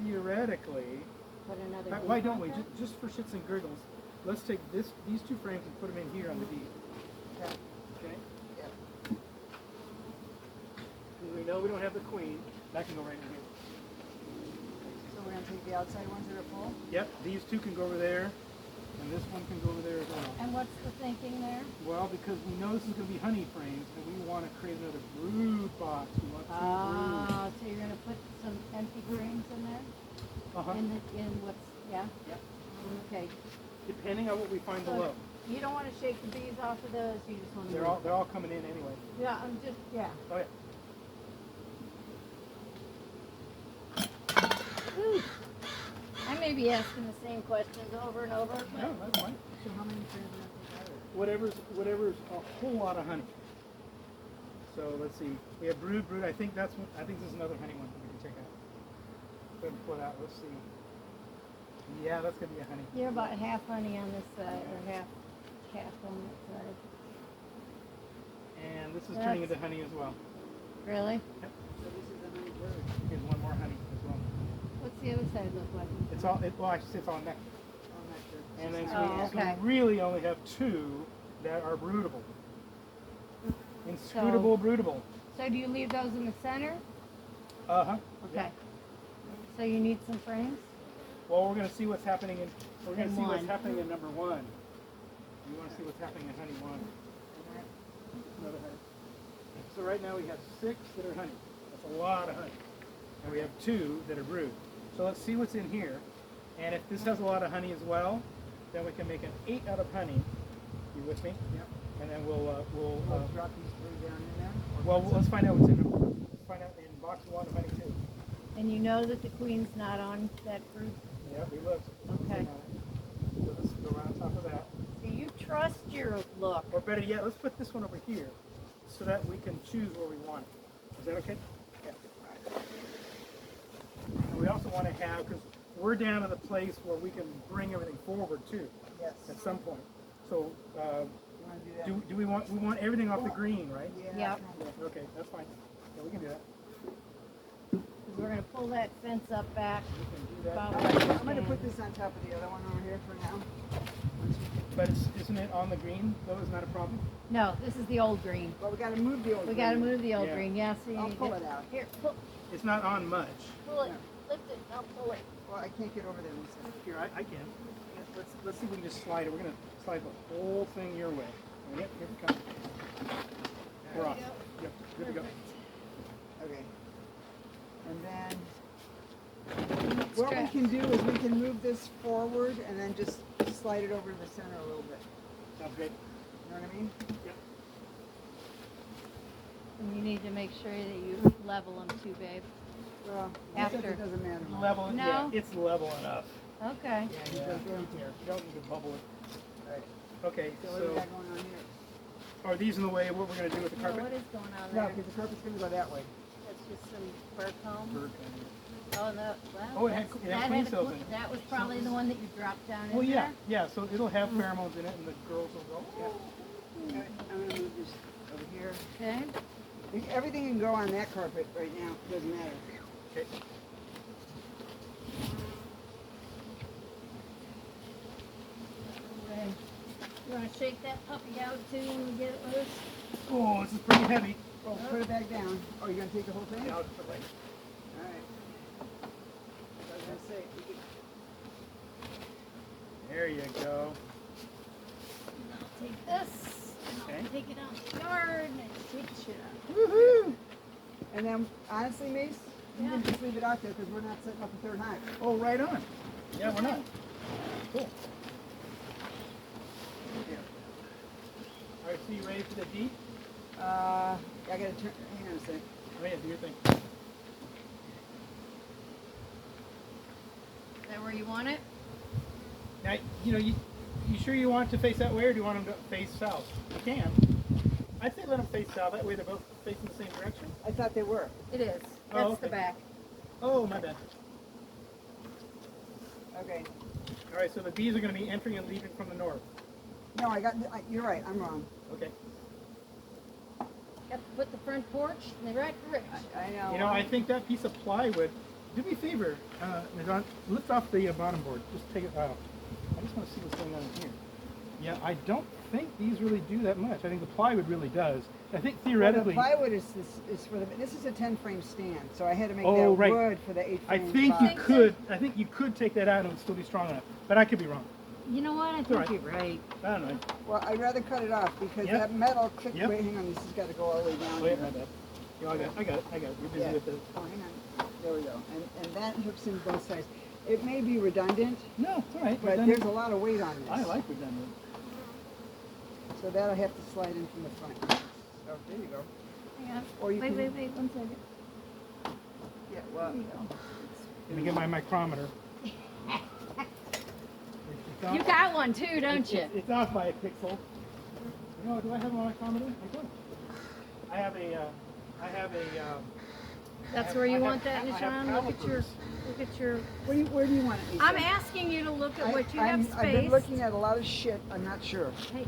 theoretically. Put another. Why deep don't on we? top. Just for shits and giggles, let's take these two frames and put them in here on the deep. Okay. Okay. Yeah. Because we know we don't have the queen. That can go right in here. So we're gonna take the outside ones that are full. Yep. These two can go over there, and this one can go over there as well. And what's the thinking there? Well, because we know this is going to be honey frames, and we want to create another brood box. We want two broods. Ah, so you're gonna put some empty frames in there? Uh-huh. In what's, yeah? Yep. Okay. Depending on what we find So below. you don't wanna shake the bees off of those, you just wanna. They're all coming in anyway. Yeah, I'm just, yeah. Oh yeah. be asking the same questions over and over. But No, that's fine. So how many frames do you have to gather? Whatever's a whole lot of honey. So let's see. We have brood. I think this is another honey one that we can check out. Go ahead and pull it out. Let's see. Yeah, that's gonna be a honey. you're about half honey on this side, or half on that side. And this is turning into honey as well. Really? Yep. So this is a honey bird. Here's one more honey as well. What's the other side look like? Well, actually, it's all nectar. Oh, nectar. And then Oh, so okay. we really only have 2 that are broodable. Inscrutable, broodable. So do you leave those in the center? Uh-huh. Okay. So you need some frames? Well, we're going to see what's happening in one. number 1. You want to see what's happening in honey 1. Another honey. So right now we have 6 that are honey. That's a lot of honey. And we have 2 that are brood. So let's see what's in here. And if this has a lot of honey as well, then we can make an 8 out of honey. You with me? Yep. And then we'll Drop these 3 down in there. well, let's find out what's in them. Let's find out in box 1 of honey 2. And you know that the queen's not on that fruit? Yeah, we looked. Okay. So let's go right on top of that. Do you trust your look? Or better yet, let's put this one over here so that we can choose where we want it. Is that okay? Yeah. And we also want to have, because we're down to the place where we can bring everything forward too Yes. at some point. So You want to do that? do we want everything off the green, right? Yeah. Yep. kind of. Okay, that's fine. Yeah, we can do that. 'Cause we're gonna pull that fence up back. We can do that. About All right right, you I'm going to can. put this on top of the other one over here for now. But isn't it on the green though? Is not a problem? No, this is the old green. But we got to move the old We gotta green. move the old Yeah. green, yeah, so you I'll need pull to- it out. Here, It's not on much. pull it, Yeah. lift it, I'll pull it. Well, I can't get over there, Lisa. Here, I can. Let's see if we can just slide it. We're gonna slide the whole thing your way. Yep, here we come. We're There off. you go. Yep, good to go. Okay. And then what we Stretch. can do is we can move this forward and then just slide it over to the center a little bit. Sounds great. You know what I mean? Yep. And you need to make sure that you level them too, babe. Well, I said After. it doesn't matter. Level. No. Yeah, it's level enough. Okay. Yeah, Yeah, right there. you don't need to bubble it. Right. Okay, So what do we so got going on here? are these in the way of what we're gonna do with the Now, carpet? what is going on No, there? because the carpet's going to go that way. That's just some fur comb? Bird. Oh, no, well, Oh, it had- that's- it had that queen had a cells qu- in it. That was probably the one that you dropped down in Well, yeah, there? yeah. So it'll have pheromones in it, and the girls will go. Yeah. All right, I'm going to move this over here. Okay. Everything can go on that carpet right now. It doesn't matter. Okay. Okay. You wanna shake that puppy out too when we get it loose? Oh, this is pretty heavy. Oh, put it back down. Oh, you're going to take the whole thing? Yeah, I'll just put it right. All right. I was going to say, we could There you go. I'll take this, and I'll Okay. take it out the yard, and shake the shit out. woohoo! And then, honestly, Mace, you Yeah. can just leave it out there because we're not setting up a third hive. Oh, right on. Yeah, we're not. Cool. Here. All right, so you ready for the D? I got to turn. Hang on a second. Oh yeah, do your thing. Is that where you want it? Now, you sure you want it to face that way, or do you want them to face south? You can. I'd say let them face south. That way they're both facing the same direction. I thought they were. It is. Oh, That's okay. the back. Oh, my bad. Okay. All right, so the bees are going to be entering and leaving from the north. No, you're right. I'm wrong. Okay. Got to put the front porch in the right direction. I know. You know, I think that piece of plywood. Do me a favor, Najon, lift off the bottom board. Just take it out. I just want to see what's going on in here. Yeah, I don't think these really do that much. I think the plywood really does. I think Well, theoretically. the plywood is for the. This is a 10-frame stand, so I had to make Oh, that right. wood for the 8-frame. I think box. you could. I think you could take that out and it would still be strong enough. But I could be wrong. You know what? I all think right. you're right. I don't know. Well, I'd rather cut it off because Yep. that metal click. Yep. Wait, hang on. This has got to go all the way down. Wait, here. my bad. Yeah, I got it. You're busy Yeah. with the. Oh, hang on. There we go. And that hooks in both sides. It may be redundant, No, it's all right. but Redundant. there's a lot of weight on this. I like redundant. So that'll have to slide in from the front. So there you go. Hang on. Or you Wait, can- wait, 1 second. Yeah. Well. There you go. Let me get my micrometer. off. You got one too, don't you? It's off by a pixel. No, do I have one on comedy? I don't. I have a. That's where you want that, I have Najon? Look at your. Where do you want it? I'm asking you to look at what you have I've been spaced. looking at a lot of shit. I'm not sure. Hey,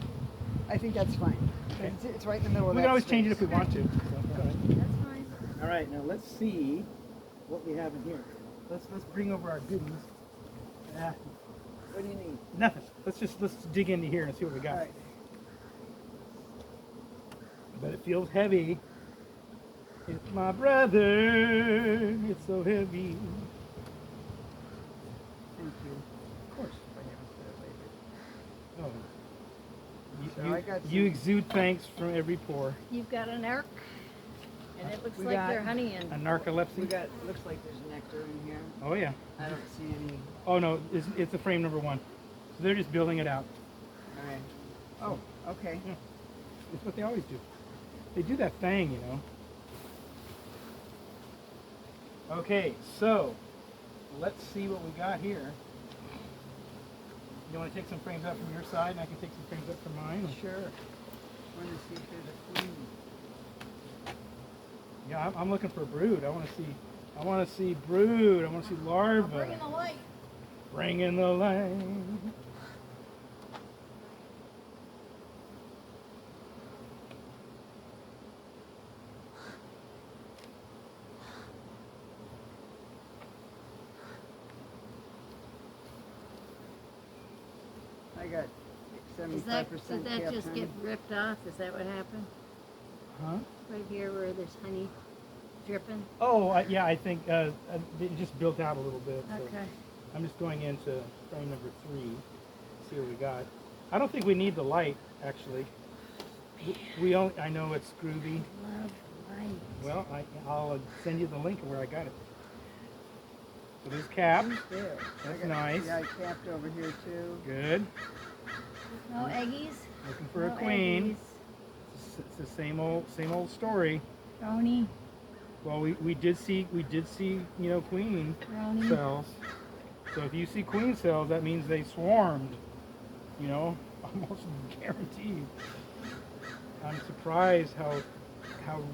I think that's fine. Okay. It's right in the middle of We that can always change it space. if we want to. So, go ahead. that's fine. All right, now let's see what we have in here. Let's bring over our goodies. What do you need? Nothing. Let's dig into here and see what we got. All right. But it feels heavy. It's my brother. It's so heavy. Thank you. Of course. Oh. So I got You some- exude thanks from every pore. You've got an arc, and it looks We like got- they're honey in. A narcolepsy. We got. Looks like there's nectar in here. Oh yeah. I don't see any. Oh no, it's the frame number 1. So they're just building it out. All right. Oh, okay. Yeah. It's what they always do. They do that thing, you know. Okay, so let's see what we got here. You want to take some frames out from your side, and I can take some frames up from mine? Sure. Want to see if there's a queen. Yeah, I'm looking for brood. I want to see brood. I want to see larvae. Bring in the light. Bring in the light. I got Did 75% that capped just honey. get ripped off? Is that what happened? Huh? Right here where there's honey dripping? Oh, yeah, I think it just built out a little bit. So Okay. I'm just going into frame number 3. See what we got. I don't think we need the light, actually. I know it's groovy. Love light. Well, I'll send you the link of where I got it. So there's capped. There. That's I got, nice. Yeah, I capped over here too. Good. No eggies? Looking for No a queen. eggies. It's the same old story. Brony. Well, we did see queen Brony. cells. So if you see queen cells, that means they swarmed. Almost guaranteed. I'm surprised how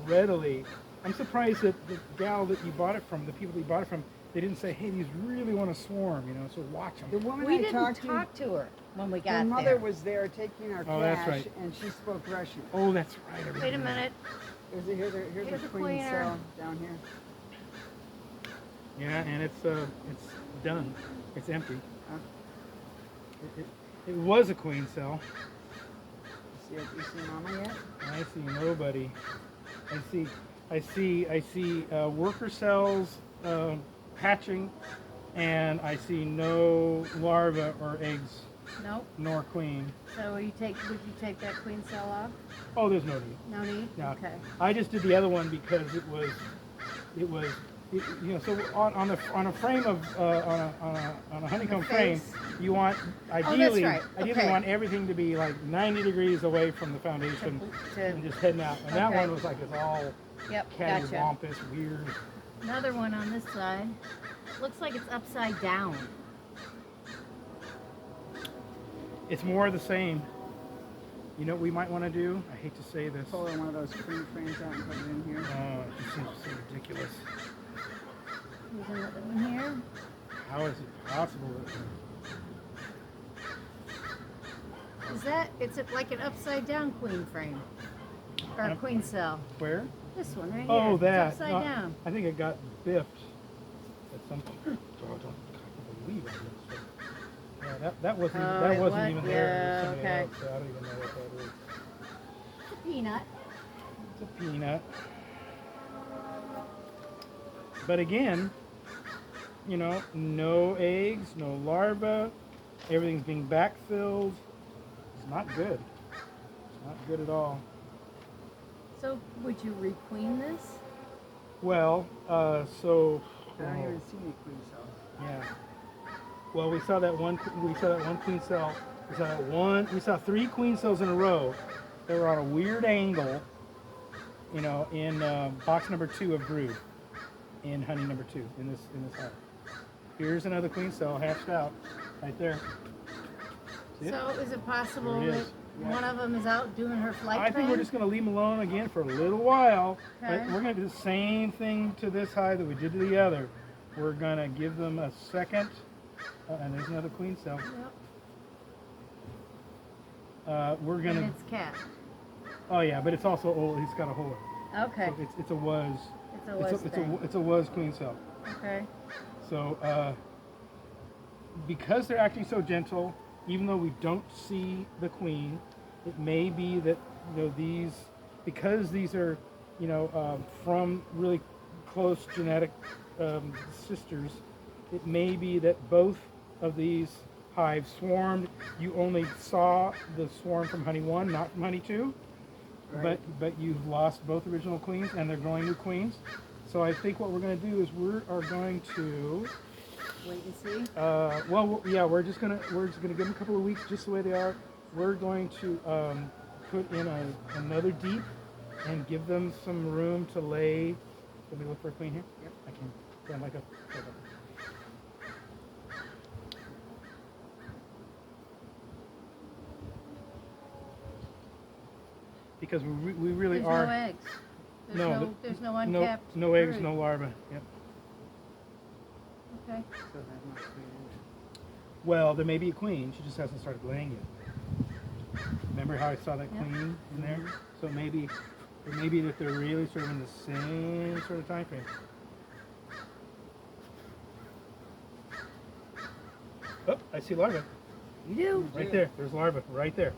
readily. I'm surprised that the gal that you bought it from, the people that you bought it from, they didn't say, "Hey, these really want to swarm," so watch The them. woman We I didn't talked talk to her when we to, got her there. mother was there taking our Oh, cash, that's right. and she spoke Russian. Oh, that's right. I Wait a remember. minute. Here's Here's a a queen queener. cell down here. Yeah, and it's done. It's empty. Huh? It was a queen cell. You see Mama yet? I see nobody. I see worker cells hatching, and I see no larvae or eggs, Nope. nor queen. So would you take that queen cell off? Oh, there's no need. No need? No. Okay. I just did the other one because it was, so on a frame of on a honeycomb frame, face. you want ideally right. Okay. want everything to be like 90 degrees away from the foundation and just heading out. And that Okay. one was like it's all Yep, catty, gotcha. wampus, weird. Another one on this side. Looks like it's upside down. It's more of the same. You know what we might want to do? I hate to say this. Pull one of those queen frames out and put it in here. Oh, it just seems so ridiculous. There's another one here. How is it possible that It's like an upside down queen frame. Or Um, queen cell. where? This one right here. Oh, It's that. upside No, down. I think it got biffed at some point. Oh, I can't believe it. Yeah, that wasn't Oh, that it wasn't was? even there. It was somebody Yeah, okay. else, so I don't even know what that is. It's a peanut. It's a peanut. But again, no eggs, no larvae. Everything's being backfilled. It's not good. It's not good at all. So would you requeen this? Well, so. I don't even see any queen cells. Yeah. Well, we saw that one queen cell. We saw 3 queen cells in a row. They were on a weird angle, in box number 2 of brood, in honey number 2 in this hive. Here's another queen cell hatched out, right there. See it? So is it possible There it that is. one of them is out doing her flight I think we're training? just going to leave them alone again for a little while. But Okay. we're going to do the same thing to this hive that we did to the other. We're going to give them a second. And there's another queen cell. Yep. We're going And to. it's cat. Oh yeah, but it's also old. He's got a hole. Okay. So it's a was. It's a was thing. It's a was queen cell. Okay. So because they're acting so gentle, even though we don't see the queen, it may be that these, because these are from really close genetic sisters, it may be that both of these hives swarmed. You only saw the swarm from honey 1, not from honey 2. Right. But you've lost both original queens and they're growing new queens. So I think what we're going to do is we are going to Wait and see. we're just gonna give them a couple of weeks just the way they are. We're going to put in another deep and give them some room to lay. Let me look for a queen here. Yep. I can. Yeah, like a. Because we really There's are. no eggs. There's no no uncapped. no eggs, brood. no larvae. Yep. Okay. So that must be Well, there may be a queen. She just hasn't started laying yet. Remember how I saw that Yep. queen in there? So it may be that they're really sort of in the same sort of time frame. Oh, I see larvae. You do. Right there. There's larvae right there.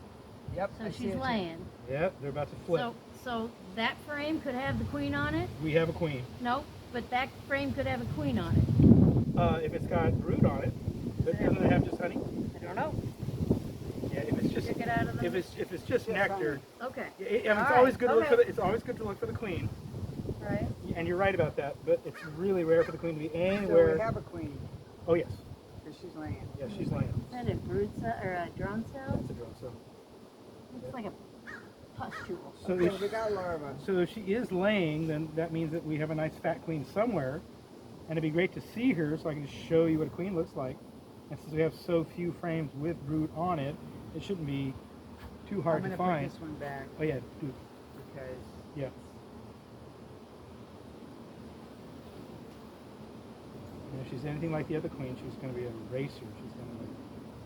Yep. So I see she's it too. laying. Yep, they're about to flip. So that frame could have the queen on it? We have a queen. No, but that frame could have a queen on it. If it's got brood on it, but doesn't it have just honey? I don't know. Yeah, if it's just Check it out of the. if it's just nectar, Okay. it's All always right, good to look for okay. it's always good to look for the queen. Right. And you're right about that, but it's really rare for the queen to be So anywhere. we have a queen Oh yes, because she's laying. yeah, she's laying. Is that a brood cell or a drone cell? That's a drone cell. Looks like a pustule. So Okay, if, we got larva. so if she is laying, then that means that we have a nice fat queen somewhere, and it'd be great to see her so I can just show you what a queen looks like. And since we have so few frames with brood on it, it shouldn't be too hard I'm to gonna find. put this one back Oh yeah, do. because Yeah. And if she's anything like the other queen, she's going to be a racer. She's going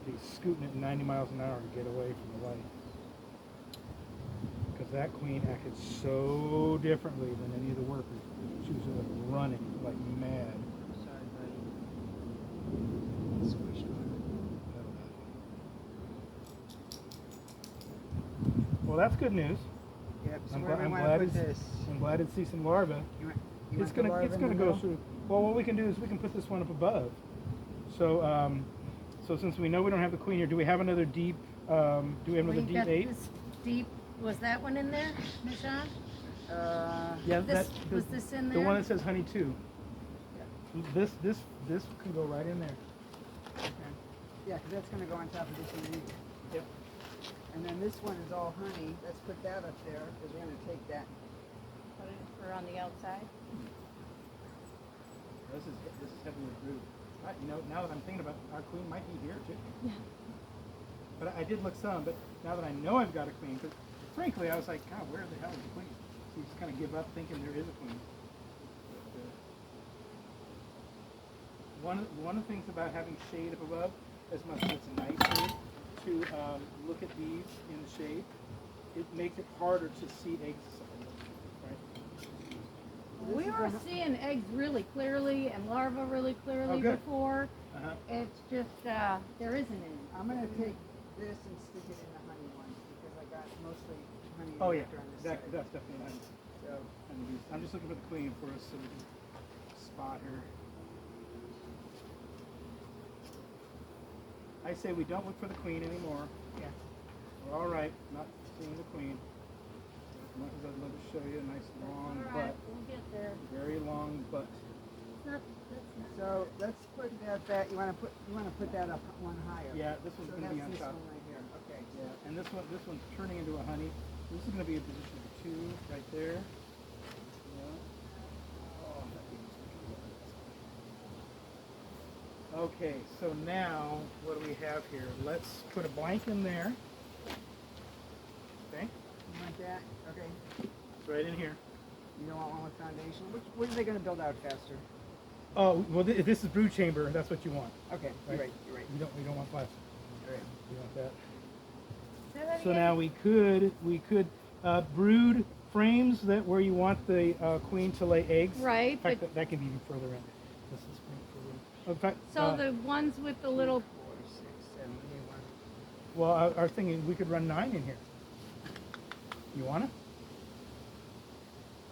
to be scooting at 90 miles an hour to get away from the light. Because that queen acted so differently than any of the workers. She was running like mad. sorry, buddy. Squished one. Well, that's good news. Yep. So I'm where glad- do we I'm want glad to put it's- this? I'm glad to see some larvae. You want It's the gonna larva in the go middle? through. Well, what we can do is we can put this one up above. So so since we know we don't have the queen here, do we have another deep? Do we have another Well, you've deep got 8? this deep. Was that one in there, Najon? Yeah, This was this in there? The one that says honey 2. This can go right in there. Okay. Yeah, because that's going to go on top of this one anyway. Yep. And then this one is all honey. Let's put that up there because we're going to take that. Put it for on the outside. This is heavily brood. Now that I'm thinking about it, our queen might be here too. Yeah. But I did look some. But now that I know I've got a queen, because frankly I was like, God, where the hell is the queen? So you just kind of give up thinking there is a queen. But, one of the things about having shade up above, as much as it's a nice shade, to look at these in the shade, it makes it harder to see eggs. Right? We were seeing eggs really clearly and larvae really clearly Oh, good. before. Uh-huh. It's just there isn't any. I'm going to take this and stick it in the honey one because I got mostly honey Oh yeah, nectar on this side. that's definitely nice. So, I'm just looking for the queen for us so we can spot her. I say we don't look for the queen anymore. yeah. We're all right, not seeing the queen. As much as I'd love to show you a nice long All right, butt, we'll get there. very long butt. It's not. That's not. So let's put that back. You want to put that up one higher. Yeah, this one's So going to be on that's this top. one right here. Okay. Yeah, and this one's turning into a honey. This is going to be a position of 2 right there. Yeah. Oh, that Okay, so now what do we have here? Let's put a blank in there. Okay, You want that? Okay. it's right in here. You don't want one with foundation? Which are they going to build out faster? Oh, well, if this is brood chamber, that's what you want. Okay, you're right. You're right. We don't want plastic. You're right. You want that. Say that So again? now we could brood frames that where you want the queen to lay eggs. Right, In fact, but- that can be even further in. This is further in. In fact, So the ones with the little, 4, 6, 7, 8, 1. well, I was thinking we could run 9 in here. You want it?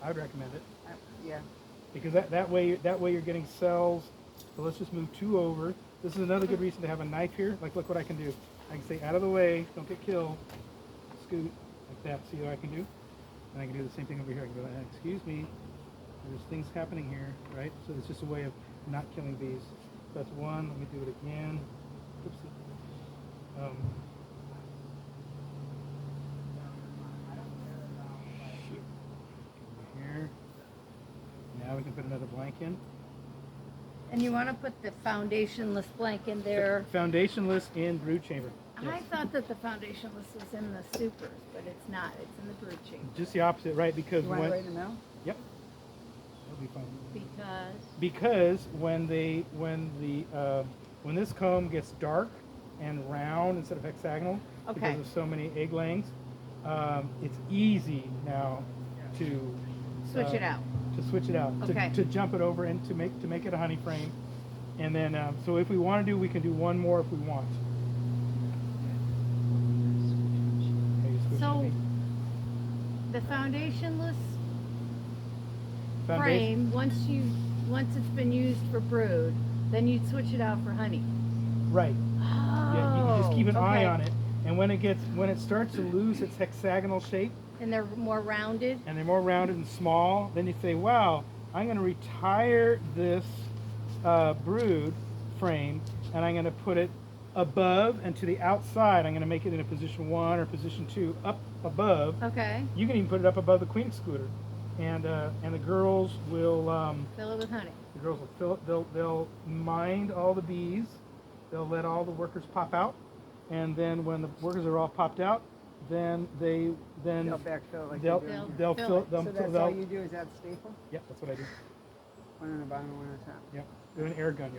I would recommend it Yeah. because that way you're getting cells. So let's just move 2 over. This is another good reason to have a knife here. Like, look what I can do. I can say out of the way, don't get killed. Scoot like that. See what I can do? And I can do the same thing over here. I can go, excuse me, there's things happening here, right? So it's just a way of not killing bees. So that's 1. Let me do it again. Oopsie. Shoot. Over here. Now we can put another blank in. and you want to put the foundationless blank in there. Foundationless in brood chamber. I Yes. thought that the foundationless was in the supers, but it's not. It's in the brood chamber. Just the opposite, right? Because You want it when right in the middle? yep, that'll be fine. Because Because when this comb gets dark and round instead of hexagonal, Okay. because of so many egg layings, it's easy now to switch it out. To switch it out, Okay. to jump it over and to make it a honey frame, and then so if we want to do, we can do 1 more if we want. Okay, you switch So to me. the foundationless Foundation- frame, once it's been used for brood, then you'd switch it out for honey. right. Yeah, you can just keep an Oh, eye okay. on it, and when it starts to lose its hexagonal shape And they're more rounded. and they're more rounded and small, then you say, wow, I'm going to retire this brood frame and I'm going to put it above and to the outside. I'm going to make it in a position 1 or position 2 up above. Okay. You can even put it up above the queen excluder, and the girls will Fill it with honey. fill it. They'll mind all the bees. They'll let all the workers pop out, and then when the workers are all popped out, then They'll backfill it like they'll they do. They'll fill fill it. it. They'll, So that's they'll, all you do is add staple? yeah, that's what I do. One on the bottom, one on the top. Yep, do an air gun. I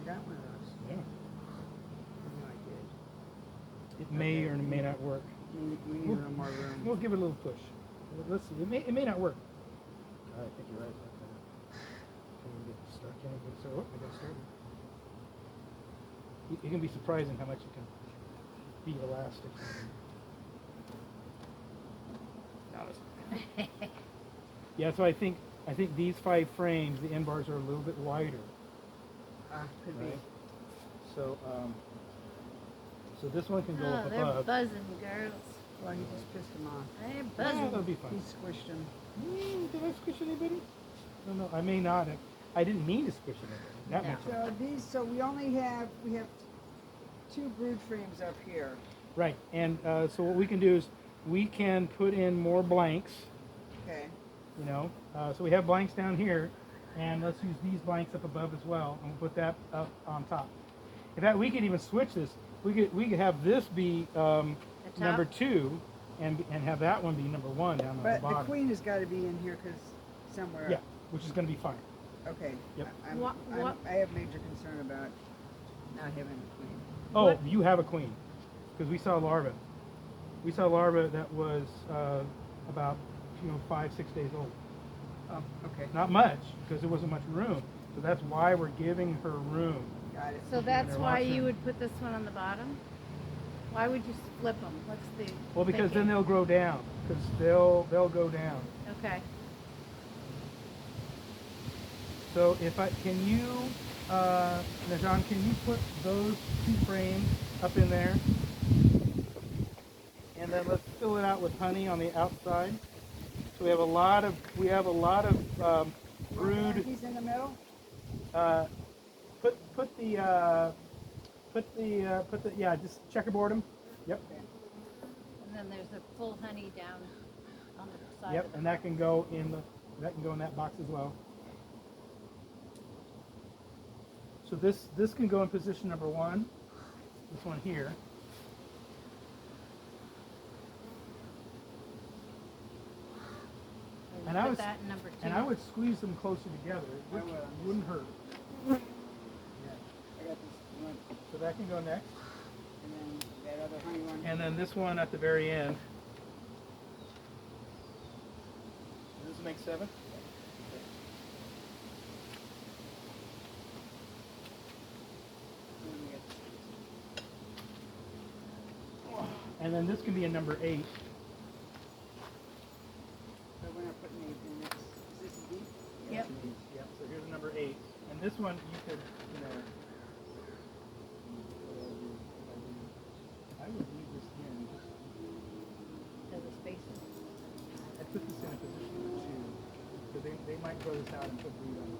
got one of those. Yeah, No, I it may or may not work. did. We need a little more room. We'll give it a little push. Let's see. It may not work. I think you're right about that. Can we get stuck in? Oh, I got started. It can be surprising how much it can be elastic. Yeah, so I think these 5 frames, the end bars are a little bit wider. Could be. Right. So so this one can go Oh, up they're above. buzzing, girls. Well, he just pissed them off. They're Yeah, buzzing. that'll be He fine. squished them. Did I squish anybody? No, I may not have. I didn't mean to squish anybody. That No. much. So we have 2 brood frames up here. Right, and so what we can do is we can put in more blanks, Okay. you know. So we have blanks down here, and let's use these blanks up above as well, and we'll put that up on top. In fact, we could even switch this. We could have this be number 2, and have that one be number 1 down on the But the bottom. queen has got to be in here because somewhere. Yeah, which is going to be fine. Okay. Yep. I have major concern about not having a queen. Oh, What- you have a queen, because we saw larvae. We saw larvae that was about 5-6 days old. Oh, okay. Not much, because there wasn't much room. So that's why we're giving her room. Got it. So that's They're why locked in. you would put this one on the bottom? Why would you flip them? What's the Well, because then thinking? they'll grow down. Because they'll go down. Okay. So can you, Najon, can you put those 2 frames up in there? And then let's fill it out with honey on the outside. So we have a lot of brood. He's in the middle. Just checkerboard them. Yep. And then there's a full honey down on the side. Yep, of the and that can go in that box as well. So this can go in position number 1. This one here. And I put was that in number 2. and I would squeeze them closer together. It wouldn't hurt. Yeah. I got this one, So that can go next. and then that other honey one. And then this one at the very end. Does this make 7? And then this can be a number 8. So we're not putting anything next. Is this a D? Yep. Yep. So here's number 8. And this one you could, I would leave this in. Does the spaces? I put this in a position number 2. Because they might throw this out and put brood on it.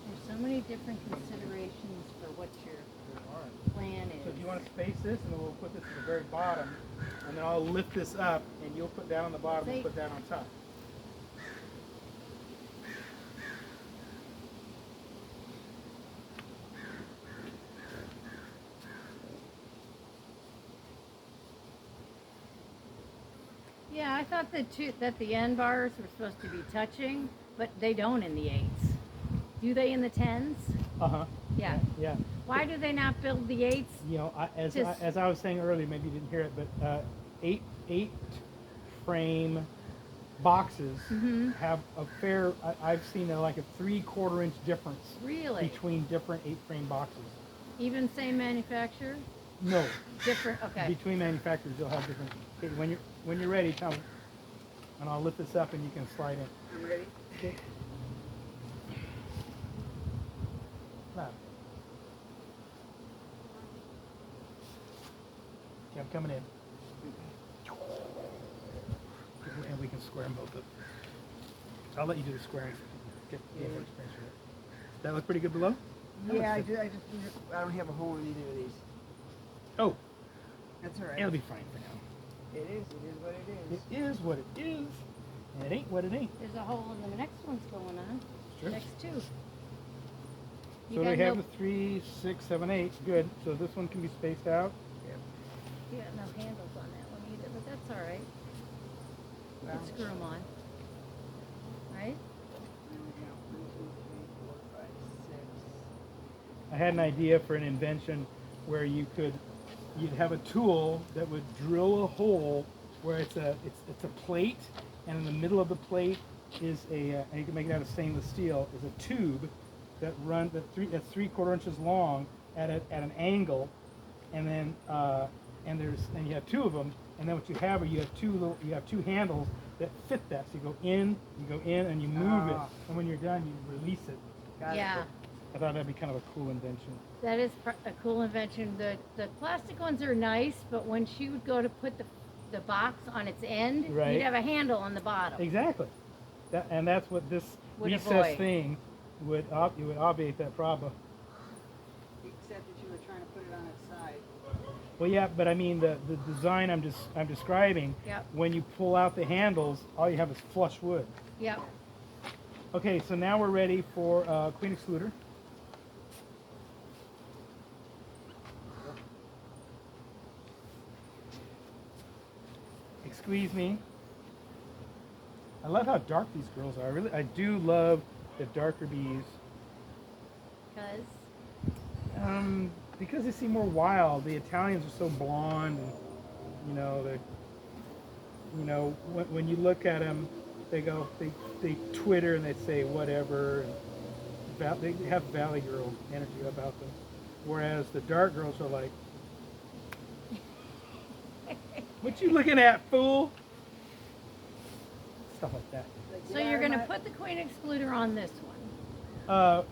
There's so many different considerations for what your plan So is. if you want to space this, and then we'll put this at the very bottom, and then I'll lift this up, and you'll put that on the bottom and put that on top. Yeah, I thought that the end bars were supposed to be touching, but they don't in the 8s. Do they in the 10s? Uh-huh. Yeah. Yeah. Why do they not build the 8s? You know, as Just- I was saying earlier, maybe you didn't hear it, but 8 frame boxes have a fair. I've seen like a 3/4 inch difference Really? between different 8 frame boxes. Even same manufacturer? No, Different, okay. between manufacturers you'll have different. Okay, when you're ready, tell me, and I'll lift this up and you can slide in. I'm ready. Okay. Now. Okay, I'm coming in. And we can square them both up. I'll let you do the squaring. Get more experience with it. That look pretty good below? Yeah, I don't have a hole in either of these. Oh, That's all right. it'll be fine for now. It is what it is. It is what it is, and it ain't what it ain't. There's a hole in the next one's going on. Sure. Next 2. So we have the 3, 6, 7, 8. Good. So this one can be spaced out. You got no handles on that one either, but that's all right. You can screw them on. Right? I had an idea for an invention where you'd have a tool that would drill a hole where it's a plate, and in the middle of the plate is and you can make it out of stainless steel, is a tube that's 3/4 inches long at an angle, and then and you have 2 of them, and then what you have are you have 2 handles that fit that. So you go in, and you move it, and when you're done, you release it. Got it. Yeah. I thought that'd be kind of a cool invention. That is a cool invention. The plastic ones are nice, but when she would go to put the box on its end, Right. you'd have a handle on the bottom. Exactly. And that's what this Would recessed avoid. thing would obviate that problem. Except that you were trying to put it on its side. Well, yeah, but I mean the design I'm describing. Yep. When you pull out the handles, all you have is flush wood. Yep. Okay, so now we're ready for queen excluder. Squeeze me. I love how dark these girls are. I do love the darker bees. Because they seem more wild. The Italians are so blonde, and when you look at them, they twitter and they say whatever. And they have Valley Girl energy about them, whereas the dark girls are like, "What you looking at, fool?" Stuff like that. So you're going to put the queen excluder on this one.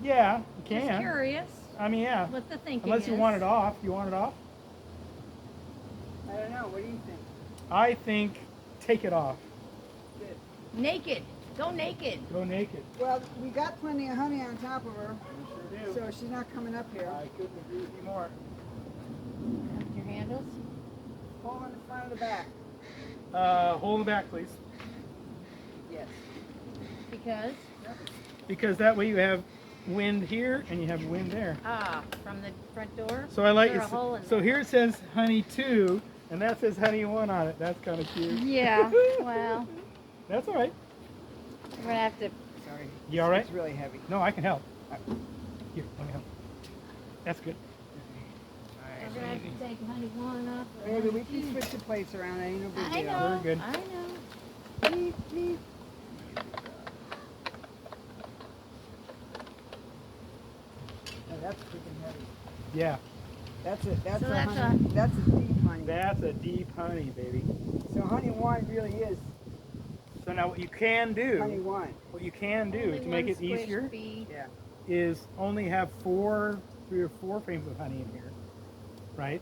Yeah, you Just can. curious I mean, yeah. what the thinking Unless you is. want it off. You want it off? I don't know. What do you think? I think take it off. Good. Naked. Go naked. Go naked. Well, we got plenty of honey on top of her, We sure do. so she's not coming up here. I couldn't agree with you more. Your handles. Hole in the front in the back. Hole in the back, please. Yes. Because? Because that way you have wind here and you have wind there. Ah, from the front door? So I like Is there it. a hole in So there? here it says honey 2 and that says honey 1 on it. That's kind of cute. Yeah, well, That's all right. we're gonna have to. Sorry. You all right? It's really heavy. No, I can help. Here, let me help. That's good. We're gonna have to take honey 1 off. or Maybe honey we can 2. switch the plates around. Ain't no big I deal. know. Very good. I know. Beep, beep. Oh, that's freaking heavy. Yeah, That's a that's So a that's honey. That's a deep honey. that's a deep honey, baby. So honey 1 really is So now what you can honey do, 1. what you can do Only to make one it squish easier bee. Yeah. is only have 3 or 4 frames of honey in here, right?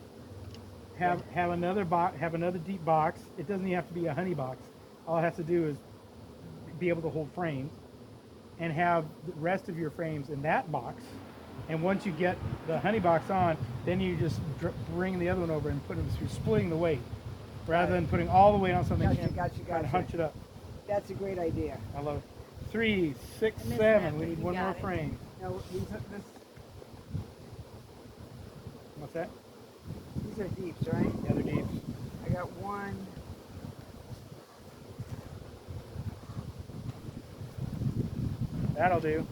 Have another box, have another deep box. It doesn't even have to be a honey box. All it has to do is be able to hold frames, and have the rest of your frames in that box. And once you get the honey box on, then you just bring the other one over and put them through, splitting the weight, rather than putting all the weight on something Gotcha, and gotcha, trying to gotcha. hunch it up. That's a great idea. I love it. 3, 6, I missed 7. that, We but need you one more got it. frame. Now What's that? these are deeps, right? The other deeps. I got 1. That'll do.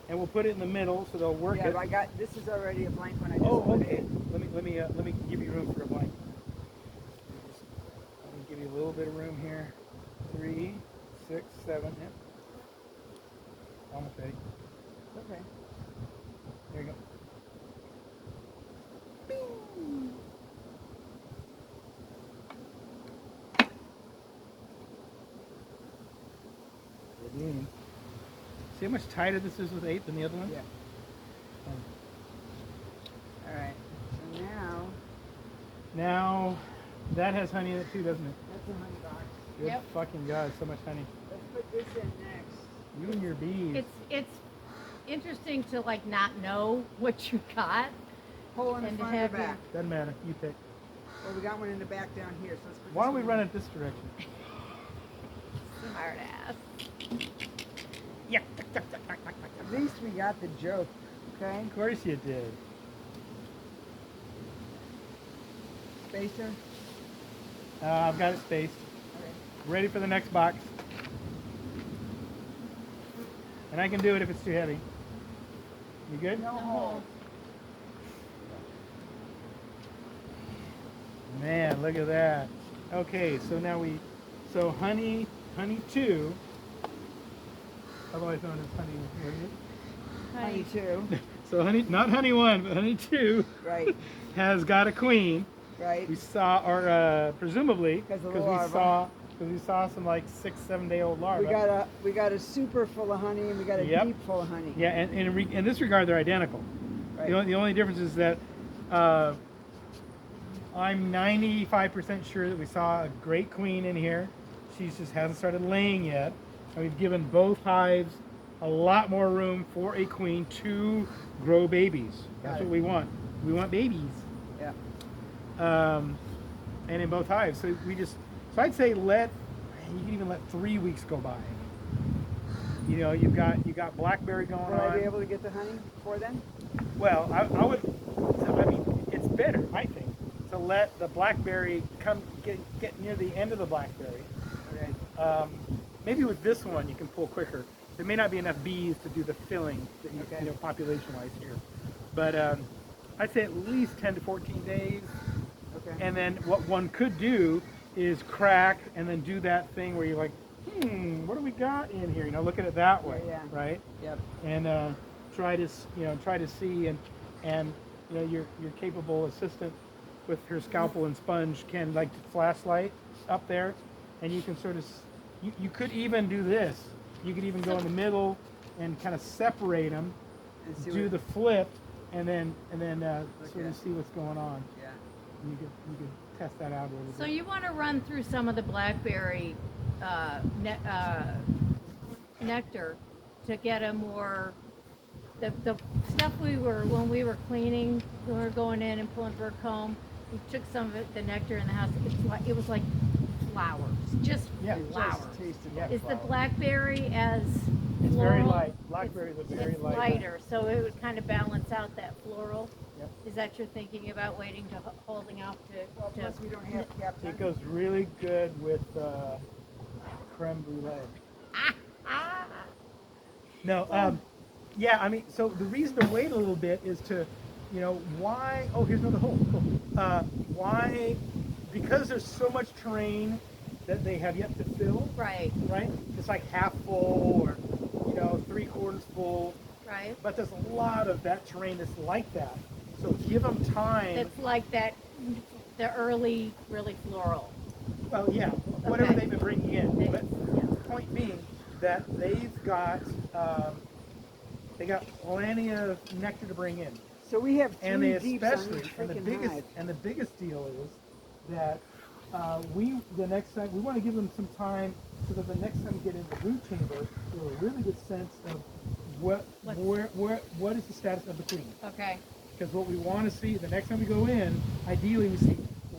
And we'll put it in the middle so they'll work Yeah, it. but I got this is already a blank one. I just Oh, put okay. in. Let me give you room for a blank. Let me give you a little bit of room here. 3, 6, 7. Yep. Almost ready. Okay. There you go. Redeem. See how much tighter this is with 8 than the other one? Yeah. Oh. All right. So Now, that has honey in it too, doesn't it? that's a honey box. Good Yep. fucking God, so much honey. Let's put this in next. You and your bees. It's interesting to like not know what you got. Hole in the And to front or have the back. Doesn't matter. You pick. Well, we got one in the back down here. So let's put Why this don't we one run in. it this direction? Smart ass. Yeah. At least we got the joke. Okay. Of course you did. Spacer. I've got it spaced. Okay. Ready for the next box. And I can do it if it's too heavy. You good? No hole. Man, look at that. Okay, so now so honey 2, otherwise known as honey, what is it? Honey 2. So honey, not honey 1, but honey 2 Right. has got a queen. Right. We saw, or presumably, 'Cause of the because larva. we saw some like 6, 7 day old larvae. We got a super full of honey and we got a Yep. deep full of honey. Yeah, and in this regard, they're identical. Right. The only difference is that I'm 95% sure that we saw a great queen in here. She just hasn't started laying yet. And we've given both hives a lot more room for a queen to grow babies. That's Got it. what we want. We want babies. Yeah. And in both hives. So I'd say you can even let 3 weeks go by. You know, you got blackberry going Will on. I be able to get the honey before then? Well, I mean, it's better, I think, to let the blackberry get near the end of the blackberry. Okay. Maybe with this one you can pull quicker. There may not be enough bees to do the filling, that Okay. you know, population-wise here. But I'd say at least 10 to 14 days. Okay. And then what one could do is crack and then do that thing where you're like, what do we got in here? You know, look at it that way, Yeah. right? Yep. And try to see, and you know, your capable assistant with her scalpel and sponge can like flashlight up there, and you can sort of you could even do this. You could even go in the middle and kind of separate them, And see do what- the flip, and then Look sort of at- see what's going on. Yeah. You could test that out a little So bit. you want to run through some of the blackberry nectar to get a more the stuff when we were cleaning, when we were going in and pulling for a comb, we took some of it, the nectar in the house. It was like flowers, just Yeah, flowers. Just tasted Yeah. like Is the flowers. blackberry as It's very floral? light. Blackberries are very It's light. lighter, so it would kind of balance out that floral. Yep. Is that you're thinking about waiting to holding out Well, to plus we don't have caps on. It goes really good with creme brulee. ah. No, yeah, I mean, so the reason to wait a little bit is to, why? Oh, here's another hole. Cool. Why? Because there's so much terrain that they have yet to fill. Right, Right? It's like half full or 3/4 full. right. But there's a lot of that terrain that's like that. So give them time. That's like that, the early, really floral. Well, yeah, whatever Okay. they've been bringing in. They- But yeah. the point being that they've got they got plenty of nectar to bring in, So we have and they 3 deeps on especially each and the freaking biggest hive. and the biggest deal is that the next time we want to give them some time so that the next time we get into the brood chamber, we have a really good sense of what is the status of the queen. Okay, Because what we want to see the next time we go in, ideally we see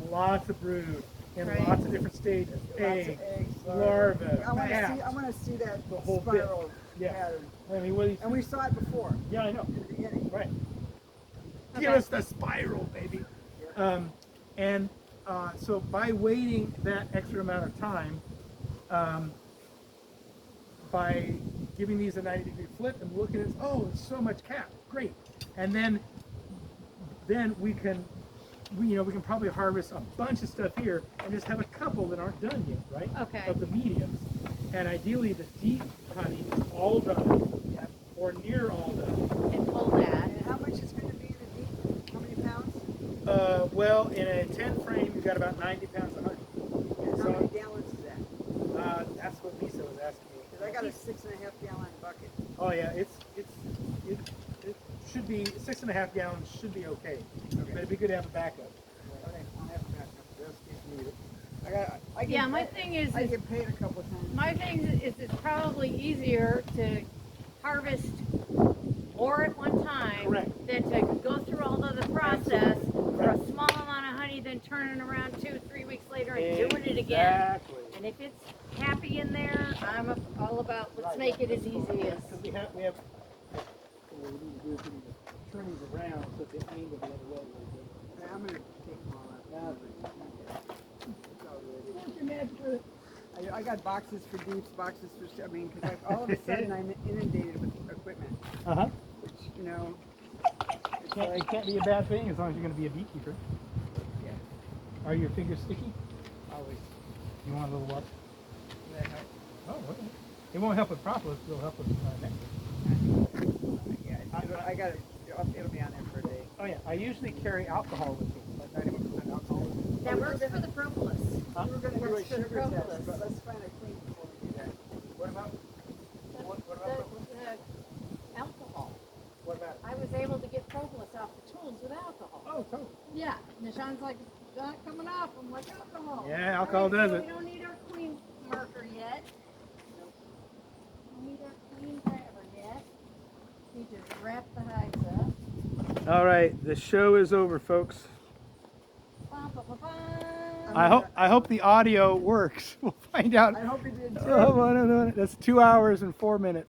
lots of brood in Right. lots of different stages, Lots of eggs, eggs, larvae, I want to see. bats. I want to see that The whole bit. spiral Yeah. pattern. I mean, what do you And we saw it before yeah, I know. in the beginning. Right. Okay. Give us the spiral, baby. And so by waiting that extra amount of time, by giving these a 90-degree flip and looking at it, oh, it's so much cap, great. And then we can probably harvest a bunch of stuff here and just have a couple that aren't done yet, right? Okay. Of the mediums. And ideally the deep honey is all done or near all done. and pull that. And how much is going to be in the deep? How many pounds? Well, in a 10 frame, you've got about 90 pounds of honey. And how So many gallons is that? that's what Lisa was asking Because I me. got a 6.5 gallon bucket. Oh yeah, it should be 6.5 gallons should be okay. But it'd be good to have a backup. Okay, I'll have to back up this If you need it. I get, Yeah, my thing is I get paid a couple times. my thing is it's probably easier to harvest more at one time Correct. than to go through all of the process for Right. a small amount of honey, then turning around 2-3 weeks later and doing it again. Exactly. And if it's happy in there, I'm all about let's Right. make it as easy as. Because we have what we need to do is we need to turn these around so that they angle the other way a little bit. Okay, I'm going to take them all out. It's all ready. I got boxes for deeps, boxes for, because all of a sudden I'm inundated with equipment, Uh-huh. which, It can't be a bad thing as long as you're going to be a beekeeper. yeah. Are your fingers sticky? Always. You want a little what? That help. Oh, okay. It won't help with propolis, but it'll help with nectar. Yeah, I got it. It'll be on there for a day. Oh yeah, I usually carry alcohol with me, like 91% alcohol. That works for the propolis. Huh? We were going to do a Works for the sugar test, propolis. but let's find a queen before we do that. What about? The alcohol. What about? I was able to get propolis off the tools with alcohol. Oh, totally. Yeah, Najon's like, it's not coming off. I'm like, alcohol. Yeah, alcohol All right, does so it. We don't need our queen marker yet. Don't need our queen grabber yet. Need to wrap the hives up. All right, the show is over, folks. Bum, bum, bum, bum. I hope the audio works. We'll find out. I hope you did too. Oh, I don't know. That's 2 hours and 4 minutes.